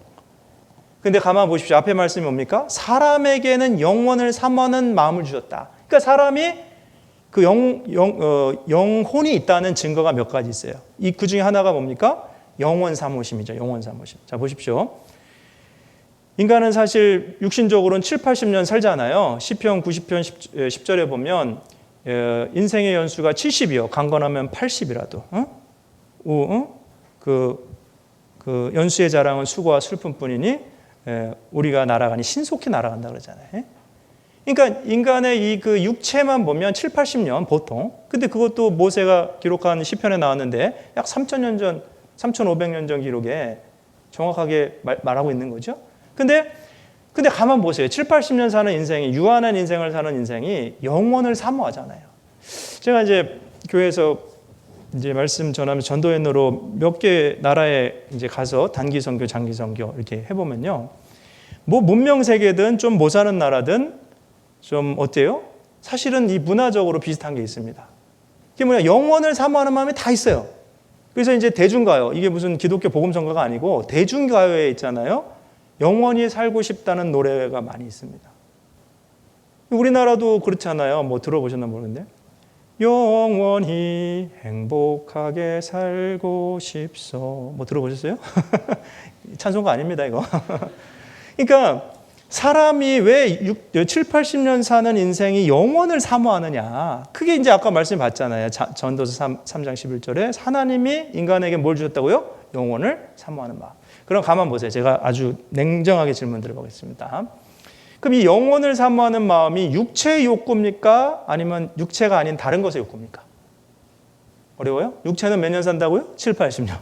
근데 가만 보십시오. 앞에 말씀이 뭡니까? 사람에게는 영원을 사모하는 마음을 주셨다. 그러니까 사람이 그 영혼이 있다는 증거가 몇 가지 있어요. 그 중에 하나가 뭡니까? 영원 사모심이죠. 영원 사모심. 자, 보십시오. 인간은 사실 육신적으로는 7, 80년 살잖아요. 시편 90편 10절에 보면 인생의 연수가 70이요. 강건하면 80이라도. 그 연수의 자랑은 수고와 슬픔뿐이니 우리가 날아가니 신속히 날아간다 그러잖아요. 그러니까 인간의 이 그 육체만 보면 7, 80년 보통. 근데 그것도 모세가 기록한 시편에 나왔는데 약 3,000년 전, 3,500년 전 기록에 정확하게 말하고 있는 거죠. 근데 가만 보세요. 7, 80년 사는 인생이, 유한한 인생을 사는 인생이 영원을 사모하잖아요. 제가 이제 교회에서 이제 말씀 전하면서 전도연으로 몇 개 나라에 이제 가서 단기 선교, 장기 선교 이렇게 해보면요. 뭐 문명 세계든 좀 못 사는 나라든 좀 어때요? 사실은 이 문화적으로 비슷한 게 있습니다. 이게 뭐냐? 영원을 사모하는 마음이 다 있어요. 그래서 이제 대중가요. 이게 무슨 기독교 복음성가가 아니고 대중가요에 있잖아요. 영원히 살고 싶다는 노래가 많이 있습니다. 우리나라도 그렇잖아요. 뭐 들어보셨나 모르는데. 영원히 행복하게 살고 싶소. 뭐 들어보셨어요? 찬송가 아닙니다, 이거. 그러니까 사람이 왜 7, 80년 사는 인생이 영원을 사모하느냐. 그게 이제 아까 말씀 봤잖아요. 전도서 3장 11절에 하나님이 인간에게 뭘 주셨다고요? 영원을 사모하는 마음. 그럼 가만 보세요. 제가 아주 냉정하게 질문 드려보겠습니다. 그럼 이 영혼을 사모하는 마음이 육체의 욕구입니까? 아니면 육체가 아닌 다른 것의 욕구입니까? 어려워요? 육체는 몇 년 산다고요? 7, 80년.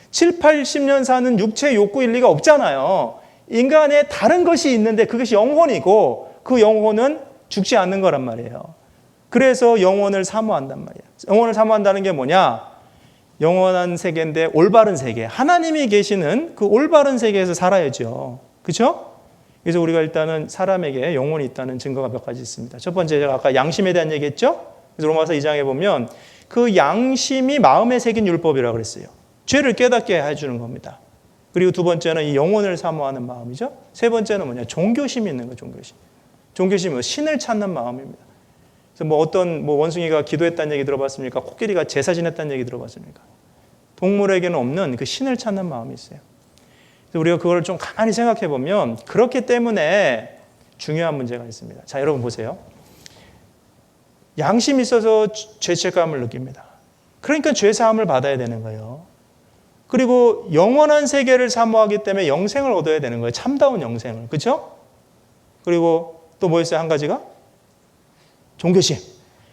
7, 80년 사는 육체의 욕구일 리가 없잖아요. 인간의 다른 것이 있는데 그것이 영혼이고 그 영혼은 죽지 않는 거란 말이에요. 그래서 영혼을 사모한단 말이에요. 영혼을 사모한다는 게 뭐냐? 영원한 세계인데 올바른 세계. 하나님이 계시는 그 올바른 세계에서 살아야죠. 그렇죠? 그래서 우리가 일단은 사람에게 영혼이 있다는 증거가 몇 가지 있습니다. 첫 번째, 제가 아까 양심에 대한 얘기했죠? 그래서 로마서 2장에 보면 그 양심이 마음에 새긴 율법이라고 그랬어요. 죄를 깨닫게 해주는 겁니다. 그리고 두 번째는 이 영혼을 사모하는 마음이죠. 세 번째는 뭐냐? 종교심이 있는 거예요. 종교심. 종교심은 신을 찾는 마음입니다. 그래서 뭐 어떤 원숭이가 기도했다는 얘기 들어봤습니까? 코끼리가 제사 지냈다는 얘기 들어봤습니까? 동물에게는 없는 그 신을 찾는 마음이 있어요. 그래서 우리가 그걸 좀 가만히 생각해 보면 그렇기 때문에 중요한 문제가 있습니다. 자, 여러분 보세요. 양심이 있어서 죄책감을 느낍니다. 그러니까 죄사함을 받아야 되는 거예요. 그리고 영원한 세계를 사모하기 때문에 영생을 얻어야 되는 거예요. 참다운 영생을. 그렇죠? 그리고 또 뭐 있어요? 한 가지가? 종교심.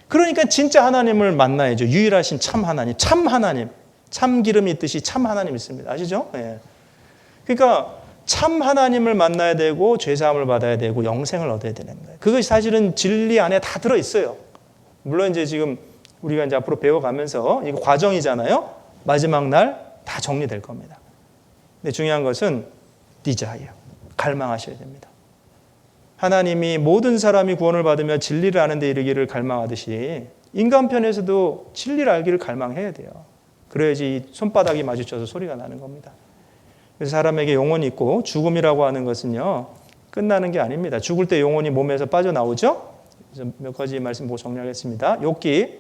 그러니까 진짜 하나님을 만나야죠. 유일하신 참 하나님. 참 하나님. 참 기름이 있듯이 참 하나님 있습니다. 아시죠? 예. 그러니까 참 하나님을 만나야 되고 죄사함을 받아야 되고 영생을 얻어야 되는 거예요. 그것이 사실은 진리 안에 다 들어있어요. 물론 이제 지금 우리가 이제 앞으로 배워가면서 이거 과정이잖아요. 마지막 날 다 정리될 겁니다. 근데 중요한 것은 desire, 갈망하셔야 됩니다. 하나님이 모든 사람이 구원을 받으며 진리를 아는 데 이르기를 갈망하듯이 인간 편에서도 진리를 알기를 갈망해야 돼요. 그래야지 손바닥이 마주쳐서 소리가 나는 겁니다. 그래서 사람에게 영혼이 있고 죽음이라고 하는 것은요, 끝나는 게 아닙니다. 죽을 때 영혼이 몸에서 빠져나오죠? 그래서 몇 가지 말씀 보고 정리하겠습니다. 욥기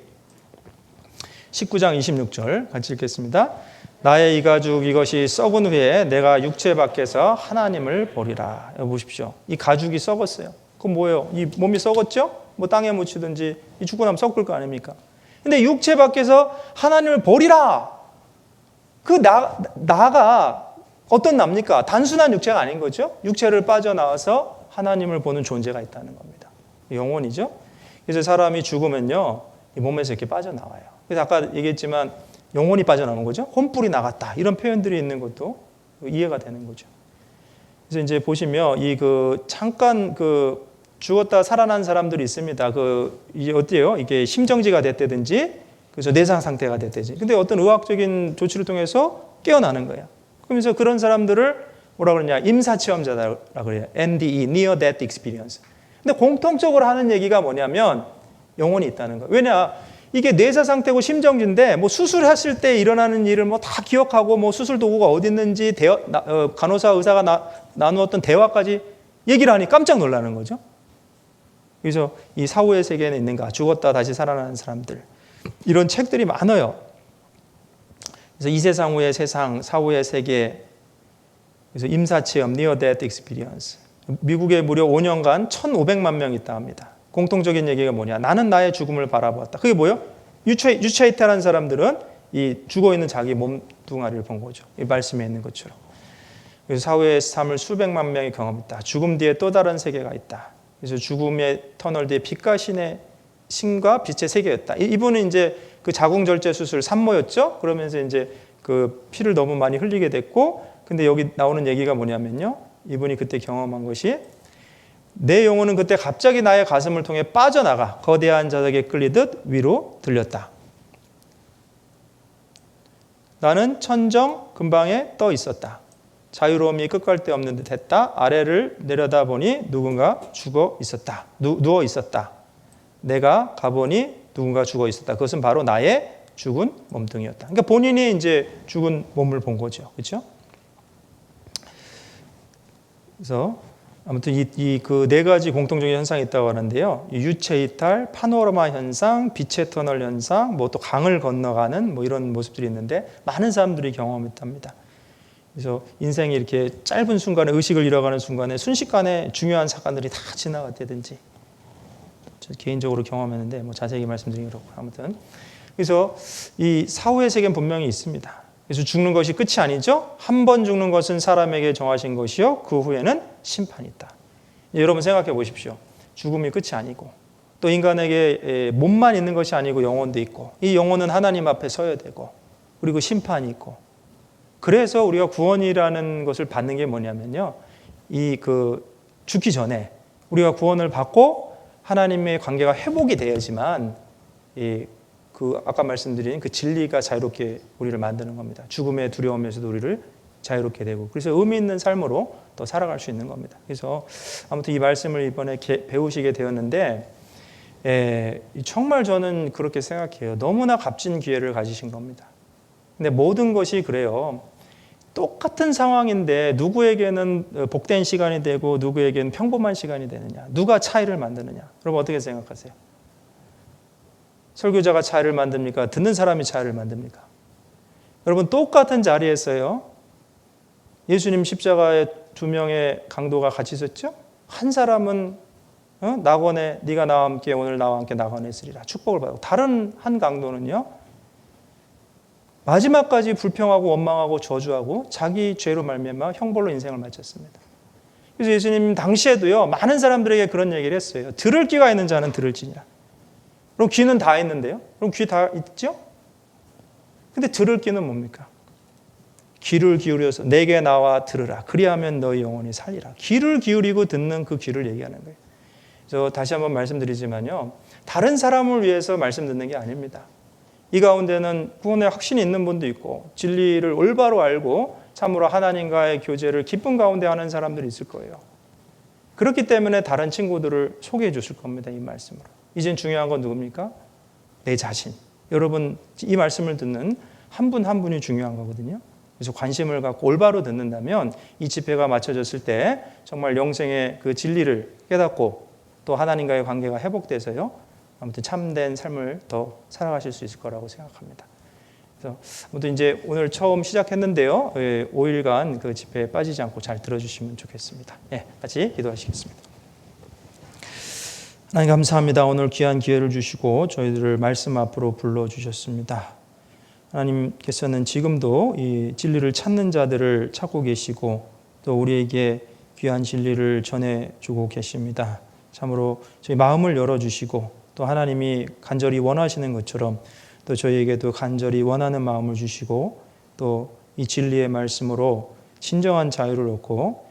19장 26절 같이 읽겠습니다. 나의 이 가죽 이것이 썩은 후에 내가 육체 밖에서 하나님을 보리라. 여기 보십시오. 이 가죽이 썩었어요. 그건 뭐예요? 이 몸이 썩었죠? 뭐 땅에 묻히든지 이 죽고 나면 썩을 거 아닙니까? 근데 육체 밖에서 하나님을 보리라. 그 나가 어떤 납니까? 단순한 육체가 아닌 거죠. 육체를 빠져나와서 하나님을 보는 존재가 있다는 겁니다. 영혼이죠. 그래서 사람이 죽으면요, 이 몸에서 이렇게 빠져나와요. 그래서 아까 얘기했지만 영혼이 빠져나오는 거죠. 혼불이 나갔다. 이런 표현들이 있는 것도 이해가 되는 거죠. 그래서 이제 보시면 잠깐 죽었다 살아난 사람들이 있습니다. 이게 어때요? 이게 심정지가 됐다든지 그래서 내상 상태가 됐대지. 근데 어떤 의학적인 조치를 통해서 깨어나는 거야. 그러면서 그런 사람들을 뭐라 그러냐? 임사체험자라고 그래요. NDE, Near Death Experience. 근데 공통적으로 하는 얘기가 뭐냐면 영혼이 있다는 거예요. 왜냐? 이게 뇌사 상태고 심정지인데 뭐 수술했을 때 일어나는 일을 뭐 다 기억하고 뭐 수술 도구가 어디 있는지 간호사 의사가 나누었던 대화까지 얘기를 하니 깜짝 놀라는 거죠. 그래서 이 사후의 세계에는 있는가? 죽었다 다시 살아나는 사람들. 이런 책들이 많아요. 그래서 이 세상 후의 세상, 사후의 세계, 그래서 임사체험, Near Death Experience. 미국에 무려 5년간 1,500만 명이 있다 합니다. 공통적인 얘기가 뭐냐? 나는 나의 죽음을 바라보았다. 그게 뭐예요? 유체이탈한 사람들은 이 죽어있는 자기 몸뚱아리를 본 거죠. 이 말씀에 있는 것처럼. 그래서 사후의 삶을 수백만 명이 경험했다. 죽음 뒤에 또 다른 세계가 있다. 그래서 죽음의 터널 뒤에 빛과 신과 빛의 세계였다. 이분은 이제 그 자궁절제 수술 산모였죠. 그러면서 이제 그 피를 너무 많이 흘리게 됐고, 근데 여기 나오는 얘기가 뭐냐면요. 이분이 그때 경험한 것이 내 영혼은 그때 갑자기 나의 가슴을 통해 빠져나가 거대한 자석에 끌리듯 위로 들렸다. 나는 천정 근방에 떠 있었다. 자유로움이 끝갈 데 없는 듯 했다. 아래를 내려다보니 누군가 죽어 있었다. 누워 있었다. 내가 가보니 누군가 죽어 있었다. 그것은 바로 나의 죽은 몸뚱이였다. 그러니까 본인이 이제 죽은 몸을 본 거죠. 그렇죠? 그래서 아무튼 이 그 네 가지 공통적인 현상이 있다고 하는데요. 유체 이탈, 파노라마 현상, 빛의 터널 현상, 뭐 또 강을 건너가는 뭐 이런 모습들이 있는데 많은 사람들이 경험했답니다. 그래서 인생이 이렇게 짧은 순간에 의식을 잃어가는 순간에 순식간에 중요한 사건들이 다 지나갔다든지 저 개인적으로 경험했는데 뭐 자세히 말씀드리기 그렇고 아무튼 그래서 이 사후의 세계는 분명히 있습니다. 그래서 죽는 것이 끝이 아니죠. 한 번 죽는 것은 사람에게 정하신 것이요. 그 후에는 심판이 있다. 여러분 생각해 보십시오. 죽음이 끝이 아니고 또 인간에게 몸만 있는 것이 아니고 영혼도 있고 이 영혼은 하나님 앞에 서야 되고 그리고 심판이 있고 그래서 우리가 구원이라는 것을 받는 게 뭐냐면요. 이 그 죽기 전에 우리가 구원을 받고 하나님의 관계가 회복이 되어야지만 그 아까 말씀드린 그 진리가 자유롭게 우리를 만드는 겁니다. 죽음의 두려움에서도 우리를 자유롭게 되고 그래서 의미 있는 삶으로 또 살아갈 수 있는 겁니다. 그래서 아무튼 이 말씀을 이번에 배우시게 되었는데 정말 저는 그렇게 생각해요. 너무나 값진 기회를 가지신 겁니다. 근데 모든 것이 그래요. 똑같은 상황인데 누구에게는 복된 시간이 되고 누구에게는 평범한 시간이 되느냐. 누가 차이를 만드느냐. 여러분 어떻게 생각하세요? 설교자가 차이를 만듭니까? 듣는 사람이 차이를 만듭니까? 여러분 똑같은 자리에서요. 예수님 십자가에 두 명의 강도가 같이 있었죠? 한 사람은 낙원에 네가 나와 함께 오늘 나와 함께 낙원에 있으리라 축복을 받고 다른 한 강도는요. 마지막까지 불평하고 원망하고 저주하고 자기 죄로 말미암아 형벌로 인생을 마쳤습니다. 그래서 예수님 당시에도요. 많은 사람들에게 그런 얘기를 했어요. 들을 귀가 있는 자는 들을지니라. 그럼 귀는 다 있는데요. 그럼 귀 다 있죠? 근데 들을 귀는 뭡니까? 귀를 기울여서 내게 나와 들으라. 그리하면 너희 영혼이 살리라. 귀를 기울이고 듣는 그 귀를 얘기하는 거예요. 그래서 다시 한번 말씀드리지만요. 다른 사람을 위해서 말씀 듣는 게 아닙니다. 이 가운데는 구원의 확신이 있는 분도 있고 진리를 올바로 알고 참으로 하나님과의 교제를 기쁨 가운데 하는 사람들이 있을 거예요. 그렇기 때문에 다른 친구들을 소개해 주실 겁니다. 이 말씀으로. 이젠 중요한 건 누굽니까? 내 자신. 여러분 이 말씀을 듣는 한 분 한 분이 중요한 거거든요. 그래서 관심을 갖고 올바로 듣는다면 이 집회가 마쳐졌을 때 정말 영생의 그 진리를 깨닫고 또 하나님과의 관계가 회복돼서요. 아무튼 참된 삶을 더 살아가실 수 있을 거라고 생각합니다. 그래서 아무튼 이제 오늘 처음 시작했는데요. 5일간 그 집회에 빠지지 않고 잘 들어주시면 좋겠습니다. 같이 기도하시겠습니다. 하나님 감사합니다. 오늘 귀한 기회를 주시고 저희들을 말씀 앞으로 불러주셨습니다. 하나님께서는 지금도 이 진리를 찾는 자들을 찾고 계시고 또 우리에게 귀한 진리를 전해주고 계십니다. 참으로 저희 마음을 열어주시고 또 하나님이 간절히 원하시는 것처럼 또 저희에게도 간절히 원하는 마음을 주시고 또 이 진리의 말씀으로 진정한 자유를 얻고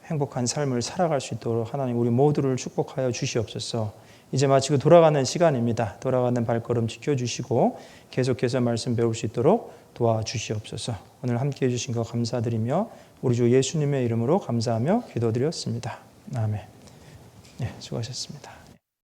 행복한 삶을 살아갈 수 있도록 하나님 우리 모두를 축복하여 주시옵소서. 이제 마치고 돌아가는 시간입니다. 돌아가는 발걸음 지켜주시고 계속해서 말씀 배울 수 있도록 도와주시옵소서. 오늘 함께해 주신 것 감사드리며 우리 주 예수님의 이름으로 감사하며 기도드렸습니다. 아멘. 네, 수고하셨습니다.